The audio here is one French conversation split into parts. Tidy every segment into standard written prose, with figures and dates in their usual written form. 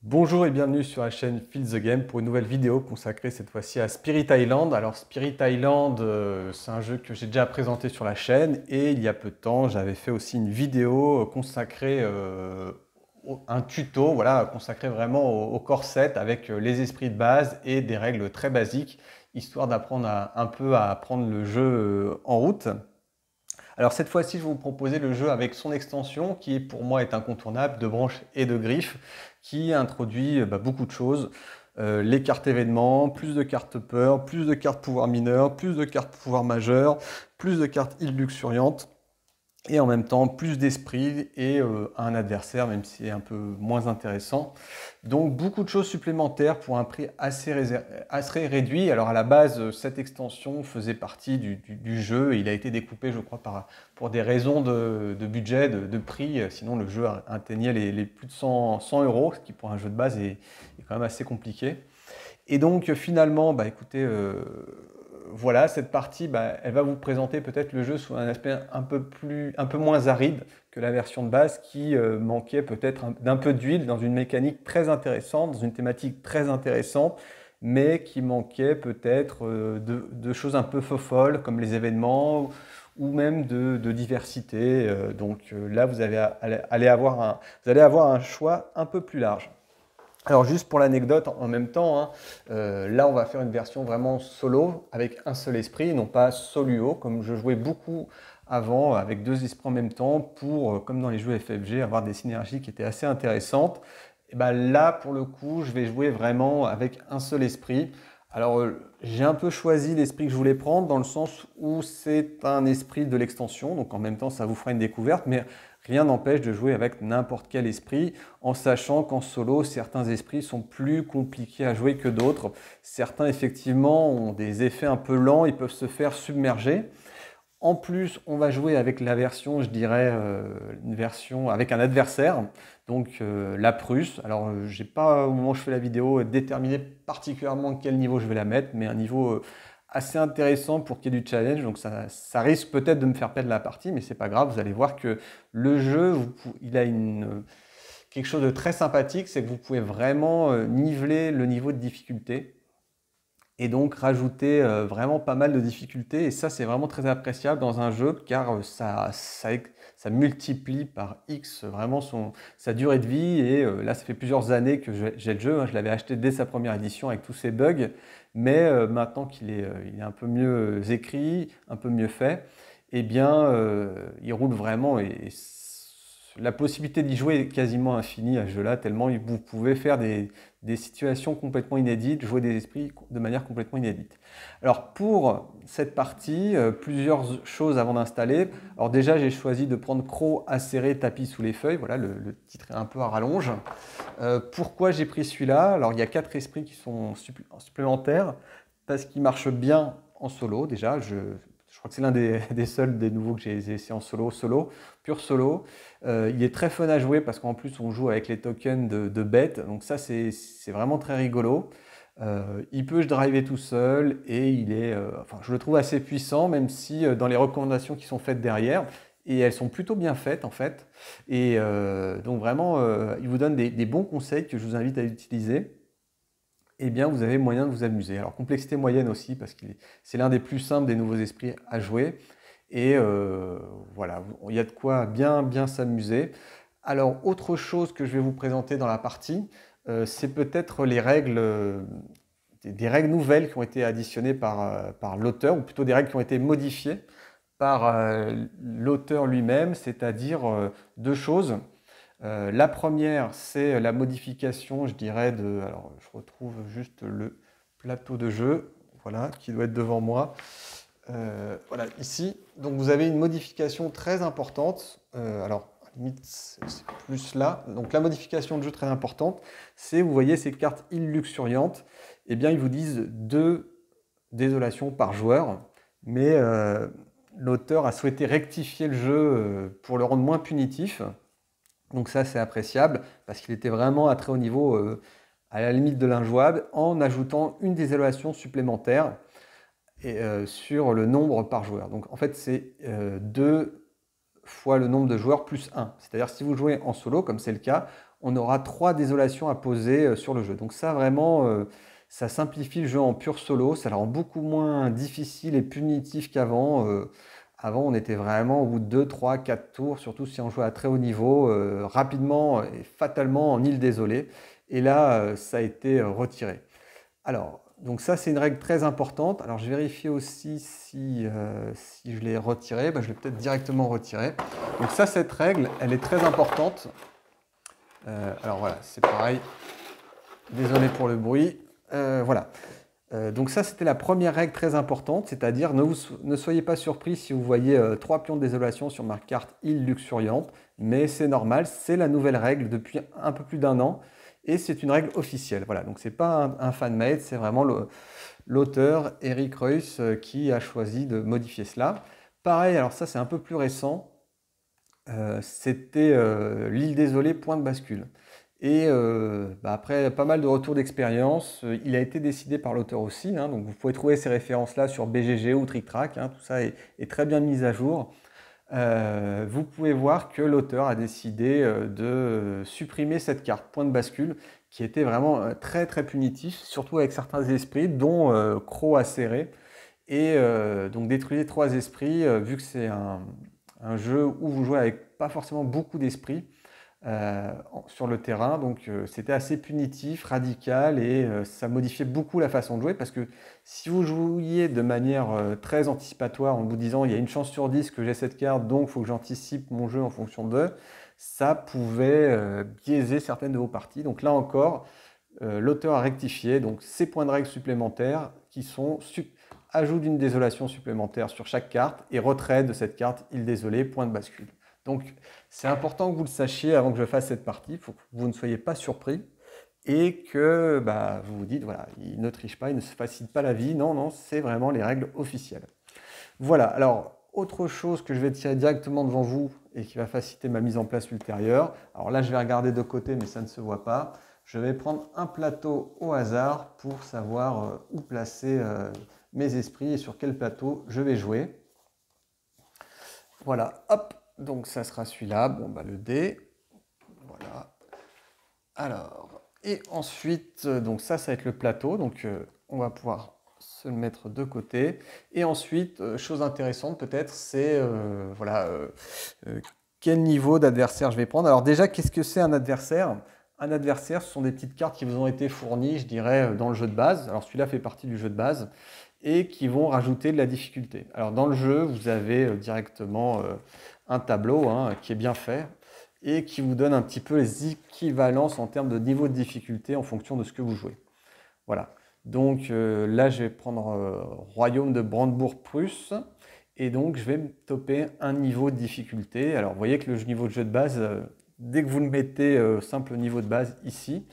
Bonjour et bienvenue sur la chaîne Feel the Game pour une nouvelle vidéo consacrée cette fois-ci à Spirit Island. Alors Spirit Island, c'est un jeu que j'ai déjà présenté sur la chaîne et il y a peu de temps, j'avais fait aussi une vidéo consacrée, un tuto, voilà, consacré vraiment au core set avec les esprits de base et des règles très basiques, histoire d'apprendre un peu à prendre le jeu en route. Alors cette fois-ci, je vais vous proposer le jeu avec son extension qui pour moi est incontournable, de branches et de griffes, qui introduit beaucoup de choses. Les cartes événements, plus de cartes peur, plus de cartes pouvoir mineur, plus de cartes pouvoir majeur, plus de cartes îles luxuriantes et en même temps plus d'esprit et un adversaire, même si c'est un peu moins intéressant. Donc beaucoup de choses supplémentaires pour un prix assez réduit. Alors à la base, cette extension faisait partie du jeu. Il a été découpé, je crois, pour des raisons de budget, de prix. Sinon, le jeu atteignait les plus de 100 euros, ce qui pour un jeu de base est quand même assez compliqué. Et donc finalement, écoutez, voilà, cette partie, elle va vous présenter peut-être le jeu sous un aspect un peu moins aride que la version de base qui manquait peut-être d'un peu d'huile dans une mécanique très intéressante, dans une thématique très intéressante, mais qui manquait peut-être de choses un peu folles comme les événements ou même de diversité. Là, vous allez avoir un choix un peu plus large. Alors juste pour l'anecdote, en même temps, hein, là on va faire une version vraiment solo avec un seul esprit, non pas soluo comme je jouais beaucoup avant avec deux esprits en même temps pour, comme dans les jeux FFG, avoir des synergies qui étaient assez intéressantes. Et là pour le coup, je vais jouer vraiment avec un seul esprit. Alors j'ai un peu choisi l'esprit que je voulais prendre dans le sens où c'est un esprit de l'extension, donc en même temps ça vous fera une découverte, mais rien n'empêche de jouer avec n'importe quel esprit en sachant qu'en solo, certains esprits sont plus compliqués à jouer que d'autres. Certains, effectivement, ont des effets un peu lents, ils peuvent se faire submerger. En plus, on va jouer avec la version, je dirais, une version avec un adversaire, donc la Prusse. Alors, j'ai pas, au moment où je fais la vidéo, déterminé particulièrement quel niveau je vais la mettre, mais un niveau assez intéressant pour qu'il y ait du challenge. Donc, ça risque peut-être de me faire perdre la partie, mais c'est pas grave. Vous allez voir que le jeu, il a quelque chose de très sympathique, c'est que vous pouvez vraiment niveler le niveau de difficulté et donc rajouter vraiment pas mal de difficultés. Et ça, c'est vraiment très appréciable dans un jeu car ça multiplie par X vraiment sa durée de vie. Et là, ça fait plusieurs années que j'ai le jeu, hein. Je l'avais acheté dès sa première édition avec tous ses bugs. Mais maintenant il est un peu mieux écrit, un peu mieux fait, eh bien, il roule vraiment. Et la possibilité d'y jouer est quasiment infinie à ce jeu-là, tellement vous pouvez faire des situations complètement inédites, jouer des esprits de manière complètement inédite. Alors pour cette partie, plusieurs choses avant d'installer. Alors déjà, j'ai choisi de prendre Croc acéré tapis sous les feuilles. Voilà, le titre est un peu à rallonge. Pourquoi j'ai pris celui-là? Alors il y a 4 esprits qui sont supplémentaires parce qu'ils marchent bien en solo. Déjà, je crois que c'est l'un des seuls des nouveaux que j'ai essayé en pur solo. Il est très fun à jouer parce qu'en plus on joue avec les tokens de bêtes, donc ça c'est vraiment très rigolo. Il peut se driver tout seul et enfin, je le trouve assez puissant, même si dans les recommandations qui sont faites derrière, et elles sont plutôt bien faites en fait. Et donc vraiment, il vous donne des bons conseils que je vous invite à utiliser. Eh bien, vous avez moyen de vous amuser. Alors, complexité moyenne aussi, parce que c'est l'un des plus simples des nouveaux esprits à jouer. Et voilà, il y a de quoi bien s'amuser. Alors, autre chose que je vais vous présenter dans la partie, c'est peut-être les règles, des règles nouvelles qui ont été additionnées par l'auteur, ou plutôt des règles qui ont été modifiées par l'auteur lui-même, c'est-à-dire deux choses. La première, c'est la modification, je dirais, alors, je retrouve juste le plateau de jeu, voilà, qui doit être devant moi. Voilà, ici. Donc, vous avez une modification très importante. Alors, à la limite, c'est plus là. Donc, la modification de jeu très importante, c'est, vous voyez, ces cartes îles luxuriantes. Eh bien, ils vous disent 2 désolations par joueur. Mais l'auteur a souhaité rectifier le jeu pour le rendre moins punitif. Donc ça, c'est appréciable parce qu'il était vraiment à très haut niveau, à la limite de l'injouable, en ajoutant une désévaluation supplémentaire sur le nombre par joueur. Donc en fait, c'est 2 fois le nombre de joueurs plus 1. C'est-à-dire si vous jouez en solo, comme c'est le cas, on aura 3 désolations à poser sur le jeu. Donc ça vraiment, ça simplifie le jeu en pur solo, ça le rend beaucoup moins difficile et punitif qu'avant. Avant, on était vraiment au bout de 2, 3, 4 tours, surtout si on jouait à très haut niveau, rapidement et fatalement en île désolée. Et là, ça a été retiré. Alors, donc ça, c'est une règle très importante. Alors, je vérifie aussi si je l'ai retirée. Je l'ai peut-être directement retirée. Donc ça, cette règle, elle est très importante. Alors voilà, c'est pareil. Désolé pour le bruit. Voilà. Donc ça, c'était la première règle très importante, c'est-à-dire ne soyez pas surpris si vous voyez 3 pions de désolation sur ma carte île luxuriante, mais c'est normal, c'est la nouvelle règle depuis un peu plus d'1 an, et c'est une règle officielle. Voilà, donc c'est pas un fan-made, c'est vraiment l'auteur Eric Reuss qui a choisi de modifier cela. Pareil, alors ça c'est un peu plus récent, c'était l'île désolée, point de bascule. Et après pas mal de retours d'expérience, il a été décidé par l'auteur aussi, hein, donc vous pouvez trouver ces références-là sur BGG ou TrickTrack, hein, tout ça est très bien mis à jour. Vous pouvez voir que l'auteur a décidé de supprimer cette carte point de bascule qui était vraiment très très punitif, surtout avec certains esprits, dont Croc acéré. Et donc détruisez 3 esprits, vu que c'est un jeu où vous jouez avec pas forcément beaucoup d'esprits sur le terrain. Donc c'était assez punitif, radical et ça modifiait beaucoup la façon de jouer parce que si vous jouiez de manière très anticipatoire en vous disant il y a une chance sur 10 que j'ai cette carte donc il faut que j'anticipe mon jeu en fonction d'eux, ça pouvait biaiser certaines de vos parties. Donc là encore, l'auteur a rectifié donc ces points de règle supplémentaires qui sont ajout d'une désolation supplémentaire sur chaque carte et retrait de cette carte île désolée, point de bascule. Donc c'est important que vous le sachiez avant que je fasse cette partie, il faut que vous ne soyez pas surpris et que vous vous dites, voilà, il ne triche pas, il ne se facilite pas la vie, non, non, c'est vraiment les règles officielles. Voilà, alors autre chose que je vais tirer directement devant vous et qui va faciliter ma mise en place ultérieure, alors là je vais regarder de côté mais ça ne se voit pas, je vais prendre un plateau au hasard pour savoir où placer mes esprits et sur quel plateau je vais jouer. Voilà, hop, donc ça sera celui-là, bon le dé, voilà. Alors, et ensuite, donc ça va être le plateau, donc on va pouvoir se le mettre de côté. Et ensuite, chose intéressante peut-être, c'est quel niveau d'adversaire je vais prendre. Alors déjà, qu'est-ce que c'est un adversaire? Un adversaire, ce sont des petites cartes qui vous ont été fournies, je dirais, dans le jeu de base. Alors celui-là fait partie du jeu de base et qui vont rajouter de la difficulté. Alors dans le jeu, vous avez directement un tableau qui est bien fait et qui vous donne un petit peu les équivalences en termes de niveau de difficulté en fonction de ce que vous jouez. Voilà. Donc là, je vais prendre Royaume de Brandebourg-Prusse et donc je vais me toper un niveau de difficulté. Alors vous voyez que le niveau de jeu de base, dès que vous le mettez simple niveau de base ici,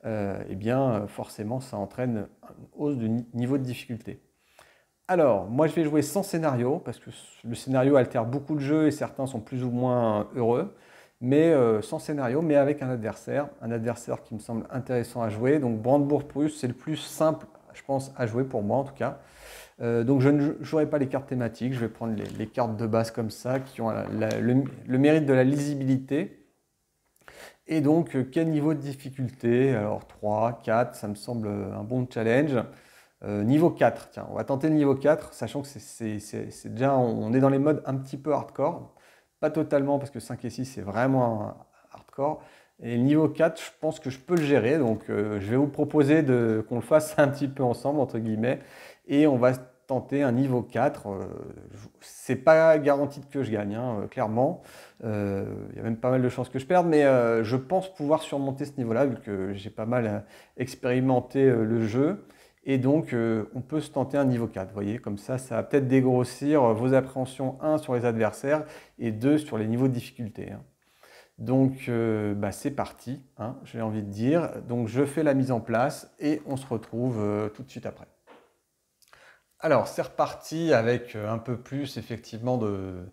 eh bien forcément ça entraîne une hausse du niveau de difficulté. Alors, moi je vais jouer sans scénario, parce que le scénario altère beaucoup le jeu et certains sont plus ou moins heureux, mais sans scénario, mais avec un adversaire qui me semble intéressant à jouer. Donc Brandebourg-Prusse, c'est le plus simple, je pense, à jouer pour moi en tout cas. Donc je ne jouerai pas les cartes thématiques, je vais prendre les cartes de base comme ça, qui ont le mérite de la lisibilité. Et donc, quel niveau de difficulté? Alors 3, 4, ça me semble un bon challenge. Niveau 4, tiens, on va tenter le niveau 4, sachant que c'est déjà, on est dans les modes un petit peu hardcore. Pas totalement, parce que 5 et 6, c'est vraiment hardcore. Et le niveau 4, je pense que je peux le gérer, donc je vais vous proposer qu'on le fasse un petit peu ensemble, entre guillemets, et on va tenter un niveau 4. C'est pas garanti que je gagne, clairement. Il y a même pas mal de chances que je perde, mais je pense pouvoir surmonter ce niveau-là, vu que j'ai pas mal expérimenté le jeu. Et donc, on peut se tenter un niveau 4, vous voyez, comme ça va peut-être dégrossir vos appréhensions, 1 sur les adversaires et 2 sur les niveaux de difficulté. Donc, c'est parti, j'ai envie de dire. Donc, je fais la mise en place et on se retrouve tout de suite après. Alors, c'est reparti avec un peu plus, effectivement, de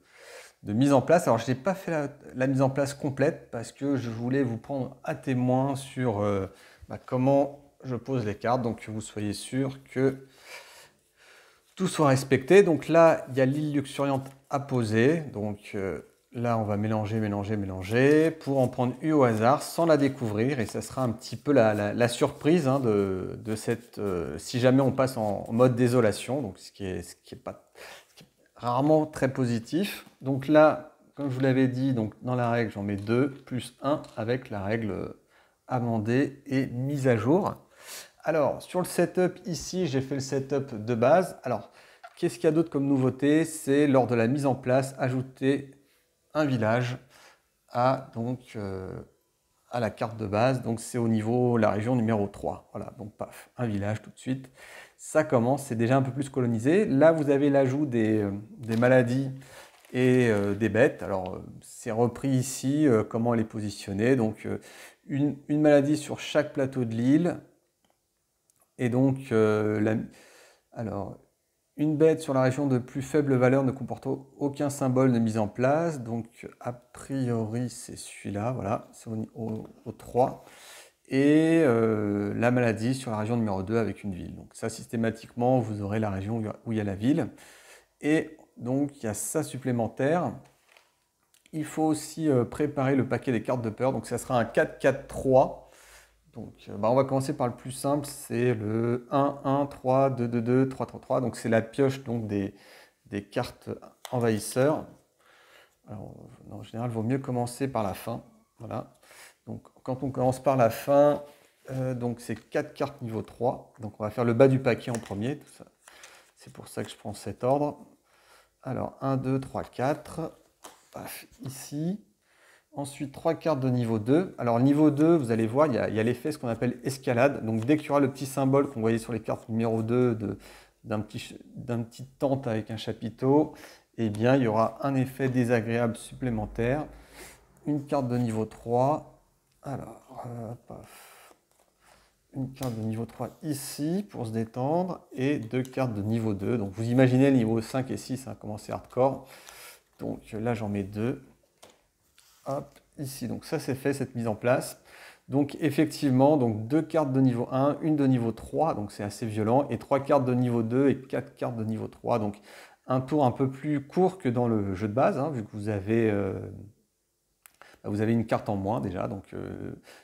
mise en place. Alors, je n'ai pas fait la mise en place complète parce que je voulais vous prendre à témoin sur comment je pose les cartes, donc que vous soyez sûr que tout soit respecté. Donc là, il y a l'île luxuriante à poser. Donc là, on va mélanger, mélanger, mélanger pour en prendre une au hasard sans la découvrir. Et ça sera un petit peu la surprise hein, de cette... si jamais on passe en mode désolation, donc ce qui est pas, ce qui est rarement très positif. Donc là, comme je vous l'avais dit, donc dans la règle, j'en mets 2 plus 1 avec la règle amendée et mise à jour. Alors, sur le setup, ici, j'ai fait le setup de base. Alors, qu'est-ce qu'il y a d'autre comme nouveauté? C'est lors de la mise en place, ajouter un village donc, à la carte de base. Donc, c'est au niveau, la région numéro 3. Voilà, donc paf, un village tout de suite. Ça commence, c'est déjà un peu plus colonisé. Là, vous avez l'ajout des maladies et des bêtes. Alors, c'est repris ici, comment elle est positionnée. Donc, une maladie sur chaque plateau de l'île. Et donc, alors, une bête sur la région de plus faible valeur ne comporte aucun symbole de mise en place. Donc, a priori, c'est celui-là. Voilà, c'est au 3. Et la maladie sur la région numéro 2 avec une ville. Donc, ça, systématiquement, vous aurez la région où il y a la ville. Et donc, il y a ça supplémentaire. Il faut aussi préparer le paquet des cartes de peur. Donc, ça sera un 4-4-3. Donc, on va commencer par le plus simple, c'est le 1, 1, 3, 2, 2, 2, 3, 3, 3. Donc, c'est la pioche donc, des cartes envahisseurs. Alors, en général, il vaut mieux commencer par la fin. Voilà. Donc, quand on commence par la fin, donc c'est 4 cartes niveau 3. Donc, on va faire le bas du paquet en premier. C'est pour ça que je prends cet ordre. Alors, 1, 2, 3, 4. Paf, ici. Ensuite, 3 cartes de niveau 2. Alors, niveau 2, vous allez voir, il y a l'effet, ce qu'on appelle escalade. Donc, dès qu'il y aura le petit symbole qu'on voyait sur les cartes numéro 2 d'un petit tente avec un chapiteau, eh bien, il y aura un effet désagréable supplémentaire. Une carte de niveau 3. Alors, paf. Une carte de niveau 3 ici pour se détendre et 2 cartes de niveau 2. Donc, vous imaginez le niveau 5 et 6, hein, comment c'est hardcore. Donc, là, j'en mets 2. Hop, ici, donc ça c'est fait, cette mise en place. Donc effectivement, donc 2 cartes de niveau 1, une de niveau 3, donc c'est assez violent, et 3 cartes de niveau 2 et 4 cartes de niveau 3. Donc un tour un peu plus court que dans le jeu de base, hein, vu que vous avez une carte en moins déjà. Donc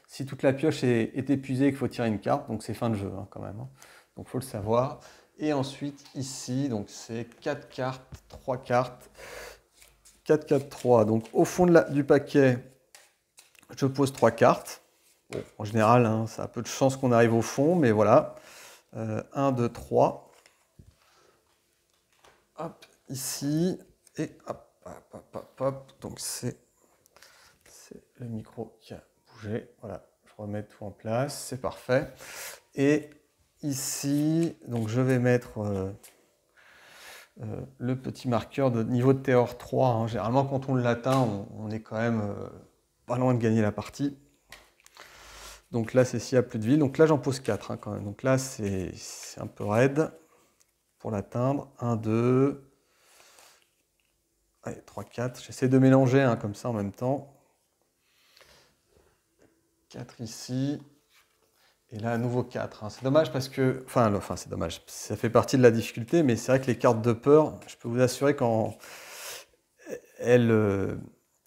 si toute la pioche est épuisée et qu'il faut tirer une carte, donc c'est fin de jeu hein, quand même. Hein. Donc il faut le savoir. Et ensuite ici, donc c'est 4 cartes, 3 cartes. 4, 4, 3. Donc au fond du paquet, je pose 3 cartes. Bon, en général, hein, ça a peu de chance qu'on arrive au fond, mais voilà. 1, 2, 3. Hop, ici. Et hop, hop, hop, hop, hop. Donc c'est le micro qui a bougé. Voilà, je remets tout en place, c'est parfait. Et ici, donc je vais mettre... le petit marqueur de niveau de Théor 3, hein. Généralement quand on l'atteint, on est quand même pas loin de gagner la partie. Donc là c'est s'il n'y a plus de ville. Donc là j'en pose 4 hein, quand même. Donc là c'est un peu raide pour l'atteindre. 1, 2, allez, 3, 4. J'essaie de mélanger hein, comme ça en même temps. 4 ici. Et là, à nouveau 4. Hein. C'est dommage parce que... Enfin, c'est dommage. Ça fait partie de la difficulté, mais c'est vrai que les cartes de peur, je peux vous assurer quand elles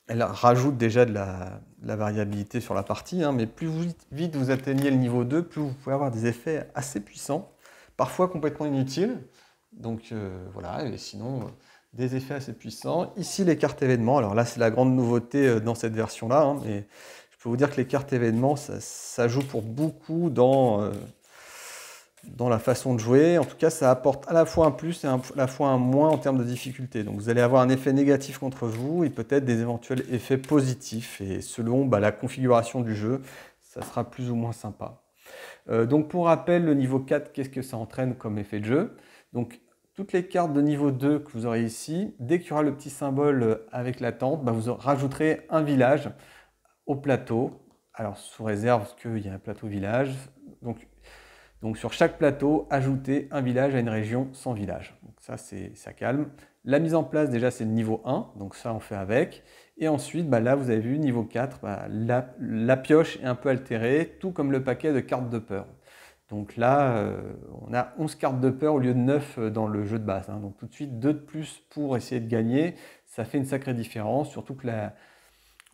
rajoutent déjà de la variabilité sur la partie, hein, mais plus vite vous atteignez le niveau 2, plus vous pouvez avoir des effets assez puissants, parfois complètement inutiles. Donc voilà, et sinon, des effets assez puissants. Ici, les cartes événements. Alors là, c'est la grande nouveauté dans cette version-là, hein, mais... Je peux vous dire que les cartes événements, ça joue pour beaucoup dans la façon de jouer. En tout cas, ça apporte à la fois un plus et à la fois un moins en termes de difficulté. Donc vous allez avoir un effet négatif contre vous et peut-être des éventuels effets positifs. Et selon la configuration du jeu, ça sera plus ou moins sympa. Donc pour rappel, le niveau 4, qu'est-ce que ça entraîne comme effet de jeu? Donc toutes les cartes de niveau 2 que vous aurez ici, dès qu'il y aura le petit symbole avec la tente, vous rajouterez un village au plateau, alors sous réserve qu'il y a un plateau village. Donc sur chaque plateau, ajouter un village à une région sans village. Donc ça calme. La mise en place, déjà, c'est le niveau 1, donc ça, on fait avec. Et ensuite, là, vous avez vu, niveau 4, la pioche est un peu altérée, tout comme le paquet de cartes de peur. Donc là, on a 11 cartes de peur au lieu de 9 dans le jeu de base, hein. Donc tout de suite, 2 de plus pour essayer de gagner, ça fait une sacrée différence, surtout que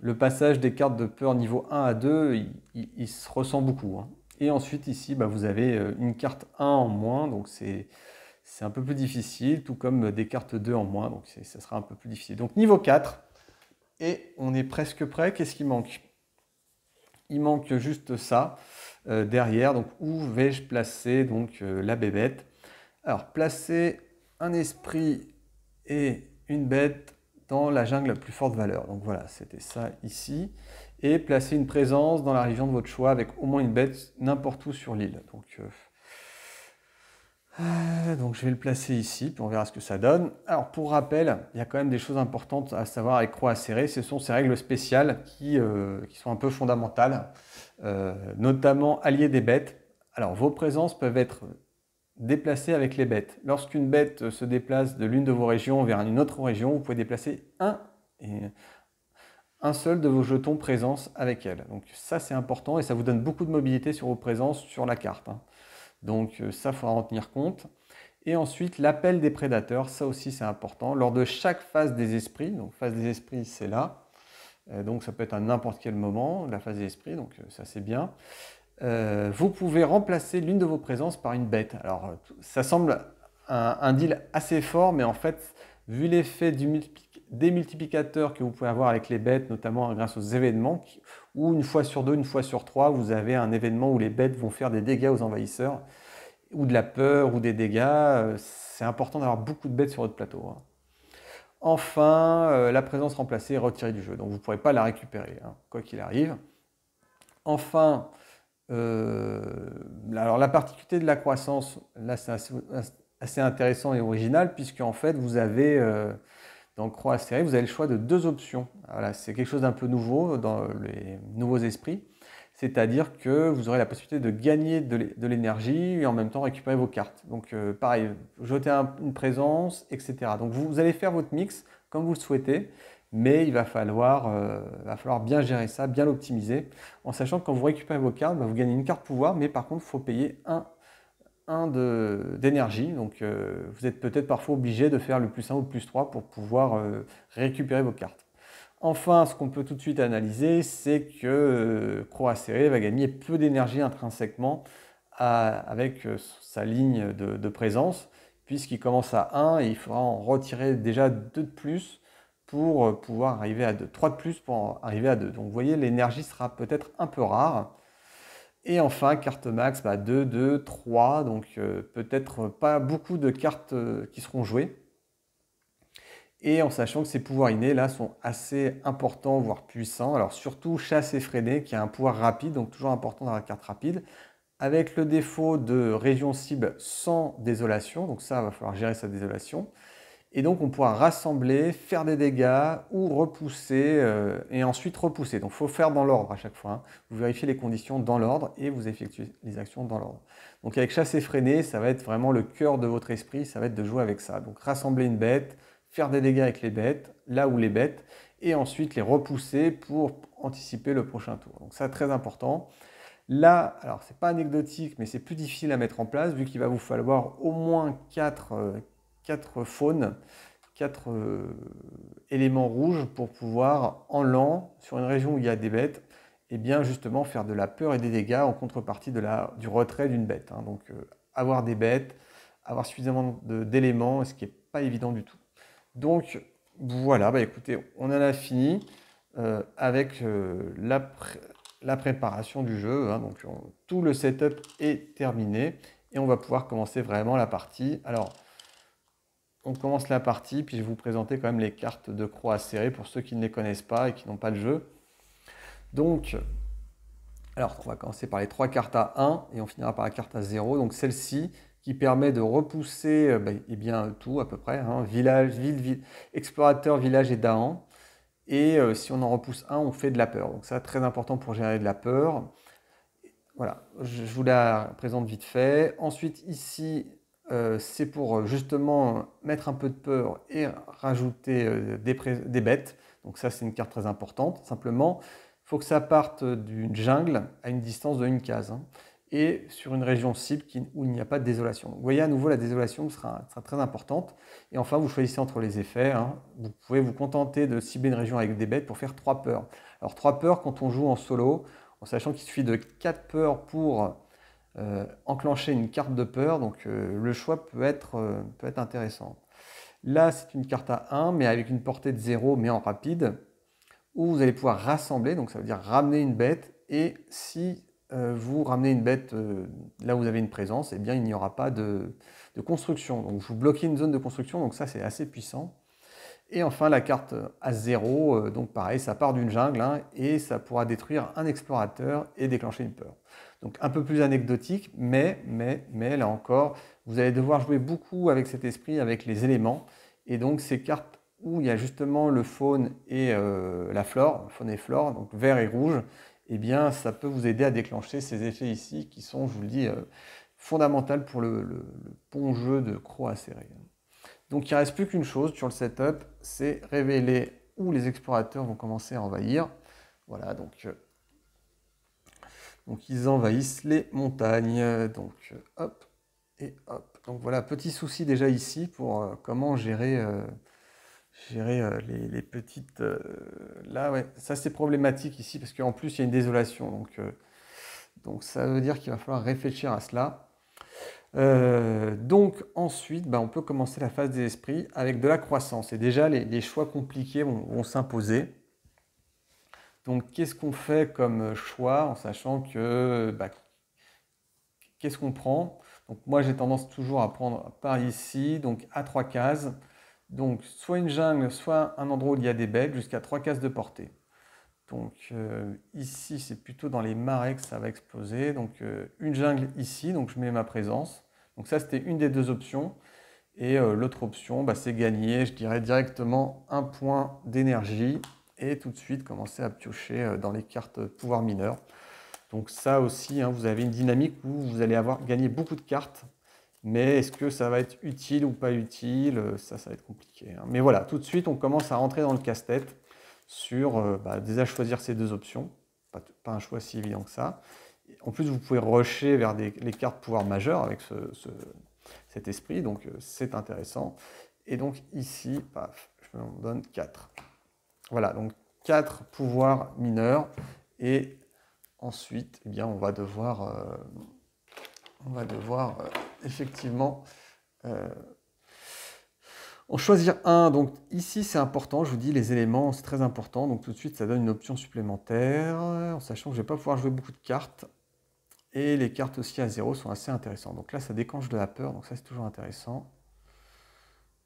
le passage des cartes de peur niveau 1 à 2, il se ressent beaucoup, hein. Et ensuite ici, bah, vous avez une carte 1 en moins, donc c'est un peu plus difficile, tout comme des cartes 2 en moins, donc ça sera un peu plus difficile. Donc niveau 4, et on est presque prêt. Qu'est-ce qui manque? Il manque juste ça derrière, donc où vais-je placer donc, la bébête? Alors, placer un esprit et une bête dans la jungle à plus forte valeur. Donc voilà, c'était ça ici. Et placer une présence dans la région de votre choix avec au moins une bête n'importe où sur l'île. Donc je vais le placer ici, puis on verra ce que ça donne. Alors pour rappel, il y a quand même des choses importantes à savoir avec Croix Acérée. Ce sont ces règles spéciales qui sont un peu fondamentales, notamment allier des bêtes. Alors vos présences peuvent être déplacées avec les bêtes. Lorsqu'une bête se déplace de l'une de vos régions vers une autre région, vous pouvez déplacer un seul de vos jetons présence avec elle. Donc ça c'est important et ça vous donne beaucoup de mobilité sur vos présences sur la carte, hein. Donc ça, il faudra en tenir compte. Et ensuite, l'appel des prédateurs, ça aussi c'est important. Lors de chaque phase des esprits, donc phase des esprits c'est là, donc ça peut être à n'importe quel moment, la phase des esprits, donc ça c'est bien. Vous pouvez remplacer l'une de vos présences par une bête. Alors ça semble un deal assez fort, mais en fait, vu l'effet des multiplicateurs que vous pouvez avoir avec les bêtes, notamment grâce aux événements, où une fois sur deux, une fois sur trois, vous avez un événement où les bêtes vont faire des dégâts aux envahisseurs, ou de la peur, ou des dégâts, c'est important d'avoir beaucoup de bêtes sur votre plateau, hein. Enfin, la présence remplacée est retirée du jeu, donc vous ne pourrez pas la récupérer, hein, quoi qu'il arrive. Enfin, alors la particularité de la croissance, là c'est assez intéressant et original, puisque en fait vous avez dans Croix Acérée, vous avez le choix de deux options. Voilà, c'est quelque chose d'un peu nouveau dans les nouveaux esprits, c'est-à-dire que vous aurez la possibilité de gagner de l'énergie et en même temps récupérer vos cartes. Donc pareil, jeter une présence, etc. Donc vous allez faire votre mix comme vous le souhaitez, mais il va falloir bien gérer ça, bien l'optimiser, en sachant que quand vous récupérez vos cartes, bah, vous gagnez une carte pouvoir, mais par contre, il faut payer un d'énergie. Donc vous êtes peut-être parfois obligé de faire le +1 ou le +3 pour pouvoir récupérer vos cartes. Enfin, ce qu'on peut tout de suite analyser, c'est que Croix Acérée va gagner peu d'énergie intrinsèquement avec sa ligne de présence, puisqu'il commence à 1 et il faudra en retirer déjà 2 de plus pour pouvoir arriver à 2, 3 de plus pour arriver à 2. Donc vous voyez, l'énergie sera peut-être un peu rare. Et enfin, carte max, 2, 2, 3, donc peut-être pas beaucoup de cartes qui seront jouées. Et en sachant que ces pouvoirs innés là sont assez importants, voire puissants. Alors surtout chasse effrénée qui a un pouvoir rapide, donc toujours important dans la carte rapide, avec le défaut de région cible sans désolation, donc ça va falloir gérer sa désolation. Et donc on pourra rassembler, faire des dégâts ou repousser et ensuite repousser. Donc il faut faire dans l'ordre à chaque fois, hein. Vous vérifiez les conditions dans l'ordre et vous effectuez les actions dans l'ordre. Donc avec chasse effrénée, ça va être vraiment le cœur de votre esprit, ça va être de jouer avec ça. Donc rassembler une bête, faire des dégâts avec les bêtes, là où les bêtes, et ensuite les repousser pour anticiper le prochain tour. Donc ça, très important. Là, alors c'est pas anecdotique, mais c'est plus difficile à mettre en place, vu qu'il va vous falloir au moins 4 faunes, 4 éléments rouges pour pouvoir, en lent, sur une région où il y a des bêtes, et bien justement faire de la peur et des dégâts en contrepartie du retrait d'une bête, hein. Donc avoir des bêtes, avoir suffisamment d'éléments, ce qui n'est pas évident du tout. Donc voilà, écoutez, on en a fini avec la préparation du jeu, hein. Donc tout le setup est terminé et on va pouvoir commencer vraiment la partie. Alors, on commence la partie, puis je vais vous présenter quand même les cartes de Croix Acérée pour ceux qui ne les connaissent pas et qui n'ont pas le jeu. Donc, alors on va commencer par les 3 cartes à 1 et on finira par la carte à 0. Donc celle-ci qui permet de repousser eh bien, tout à peu près, hein, village, ville, explorateur, village et Dahan. Et si on en repousse un, on fait de la peur. Donc ça, très important pour gérer de la peur. Voilà, je vous la présente vite fait. Ensuite, ici, c'est pour justement mettre un peu de peur et rajouter des bêtes. Donc ça, c'est une carte très importante. Simplement, il faut que ça parte d'une jungle à une distance de une case, hein. et sur une région cible où il n'y a pas de désolation. Vous voyez, à nouveau, la désolation sera très importante. Et enfin, vous choisissez entre les effets, hein. Vous pouvez vous contenter de cibler une région avec des bêtes pour faire 3 peurs. Alors 3 peurs quand on joue en solo, en sachant qu'il suffit de 4 peurs pour enclencher une carte de peur, donc le choix peut être intéressant. Là, c'est une carte à 1, mais avec une portée de 0, mais en rapide, où vous allez pouvoir rassembler, donc ça veut dire ramener une bête, et si vous ramenez une bête là où vous avez une présence, eh bien il n'y aura pas de construction. Donc vous bloquez une zone de construction, donc ça c'est assez puissant. Et enfin la carte à 0, donc pareil, ça part d'une jungle, hein, et ça pourra détruire un explorateur et déclencher une peur. Donc un peu plus anecdotique, mais là encore, vous allez devoir jouer beaucoup avec cet esprit, avec les éléments. Et donc ces cartes où il y a justement le faune et la flore, faune et flore, donc vert et rouge, eh bien ça peut vous aider à déclencher ces effets ici qui sont, je vous le dis, fondamentaux pour le bon jeu de croc acéré. Donc il ne reste plus qu'une chose sur le setup, c'est révéler où les explorateurs vont commencer à envahir. Voilà, donc ils envahissent les montagnes. Donc hop et hop. Donc voilà, petit souci déjà ici pour comment gérer, les petites... là, ouais, ça c'est problématique ici parce qu'en plus il y a une désolation. Donc ça veut dire qu'il va falloir réfléchir à cela. Donc ensuite, on peut commencer la phase des esprits avec de la croissance. Et déjà, les choix compliqués vont s'imposer. Donc qu'est-ce qu'on fait comme choix en sachant que qu'est-ce qu'on prend? Donc moi j'ai tendance toujours à prendre par ici, donc à 3 cases. Donc soit une jungle, soit un endroit où il y a des bêtes jusqu'à 3 cases de portée. Donc ici c'est plutôt dans les marais que ça va exploser. Donc une jungle ici, donc je mets ma présence. Donc ça c'était une des deux options. Et l'autre option, c'est gagner, je dirais directement un point d'énergie et tout de suite commencer à piocher dans les cartes pouvoir mineur. Donc ça aussi, hein, vous avez une dynamique où vous allez avoir gagné beaucoup de cartes, mais est-ce que ça va être utile ou pas utile? Ça va être compliqué, hein. Mais voilà, tout de suite, on commence à rentrer dans le casse-tête sur déjà choisir ces deux options. Pas un choix si évident que ça. En plus, vous pouvez rusher vers les cartes pouvoir majeures avec cet esprit, donc c'est intéressant. Et donc ici, paf, je me donne 4. Voilà, donc 4 pouvoirs mineurs. Et ensuite, eh bien, on va devoir effectivement en choisir un. Donc ici, c'est important, je vous dis, les éléments, c'est très important. Donc tout de suite, ça donne une option supplémentaire, en sachant que je ne vais pas pouvoir jouer beaucoup de cartes. Et les cartes aussi à 0 sont assez intéressantes. Donc là, ça déclenche de la peur, donc ça, c'est toujours intéressant.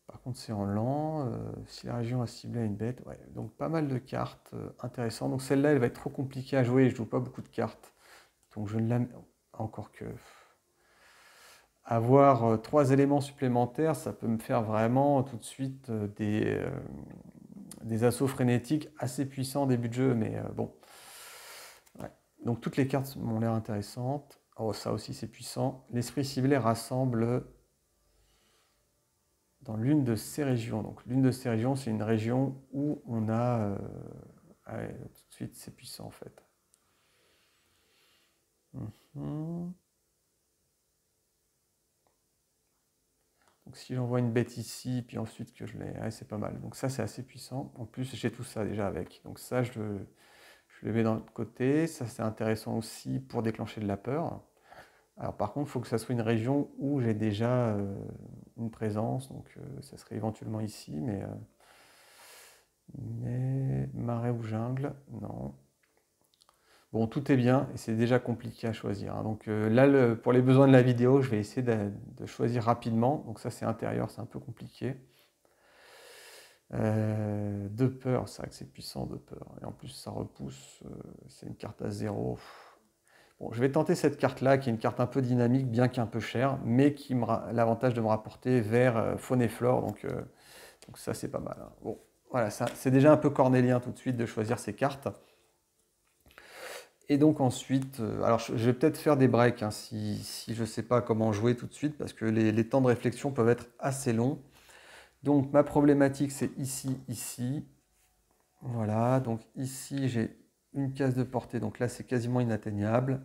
Par contre, c'est en lent. Si la région a ciblé une bête, ouais. Donc pas mal de cartes intéressantes. Donc celle-là, elle va être trop compliquée à jouer. Je ne joue pas beaucoup de cartes. Donc je ne la... Encore que... Avoir 3 éléments supplémentaires, ça peut me faire vraiment tout de suite des assauts frénétiques assez puissants au début de jeu. Mais bon... Ouais. Donc toutes les cartes m'ont l'air intéressantes. Oh, ça aussi c'est puissant. L'esprit ciblé rassemble dans l'une de ces régions. Donc l'une de ces régions, c'est une région où on a... ouais, tout de suite, c'est puissant en fait. Donc si j'envoie une bête ici, puis ensuite que je l'ai... Ouais, c'est pas mal. Donc ça, c'est assez puissant. En plus, j'ai tout ça déjà avec. Donc ça, je le mets d'un autre côté. Ça, c'est intéressant aussi pour déclencher de la peur. Alors par contre, il faut que ça soit une région où j'ai déjà une présence, donc ça serait éventuellement ici, mais marais ou jungle, non. Bon, tout est bien et c'est déjà compliqué à choisir, hein. Donc là, pour les besoins de la vidéo, je vais essayer de choisir rapidement. Donc ça, c'est intérieur, c'est un peu compliqué. De peur, c'est vrai que c'est puissant, de peur. Et en plus, ça repousse, c'est une carte à 0. Bon, je vais tenter cette carte-là, qui est une carte un peu dynamique, bien qu'un peu chère, mais qui a l'avantage de me rapporter vers faune et flore, donc ça, c'est pas mal, hein. Bon, voilà, c'est déjà un peu cornélien tout de suite de choisir ces cartes. Et donc ensuite, alors je vais peut-être faire des breaks, hein, si je ne sais pas comment jouer tout de suite, parce que les temps de réflexion peuvent être assez longs. Donc ma problématique, c'est ici, ici. Voilà, donc ici, j'ai une case de portée, donc là, c'est quasiment inatteignable.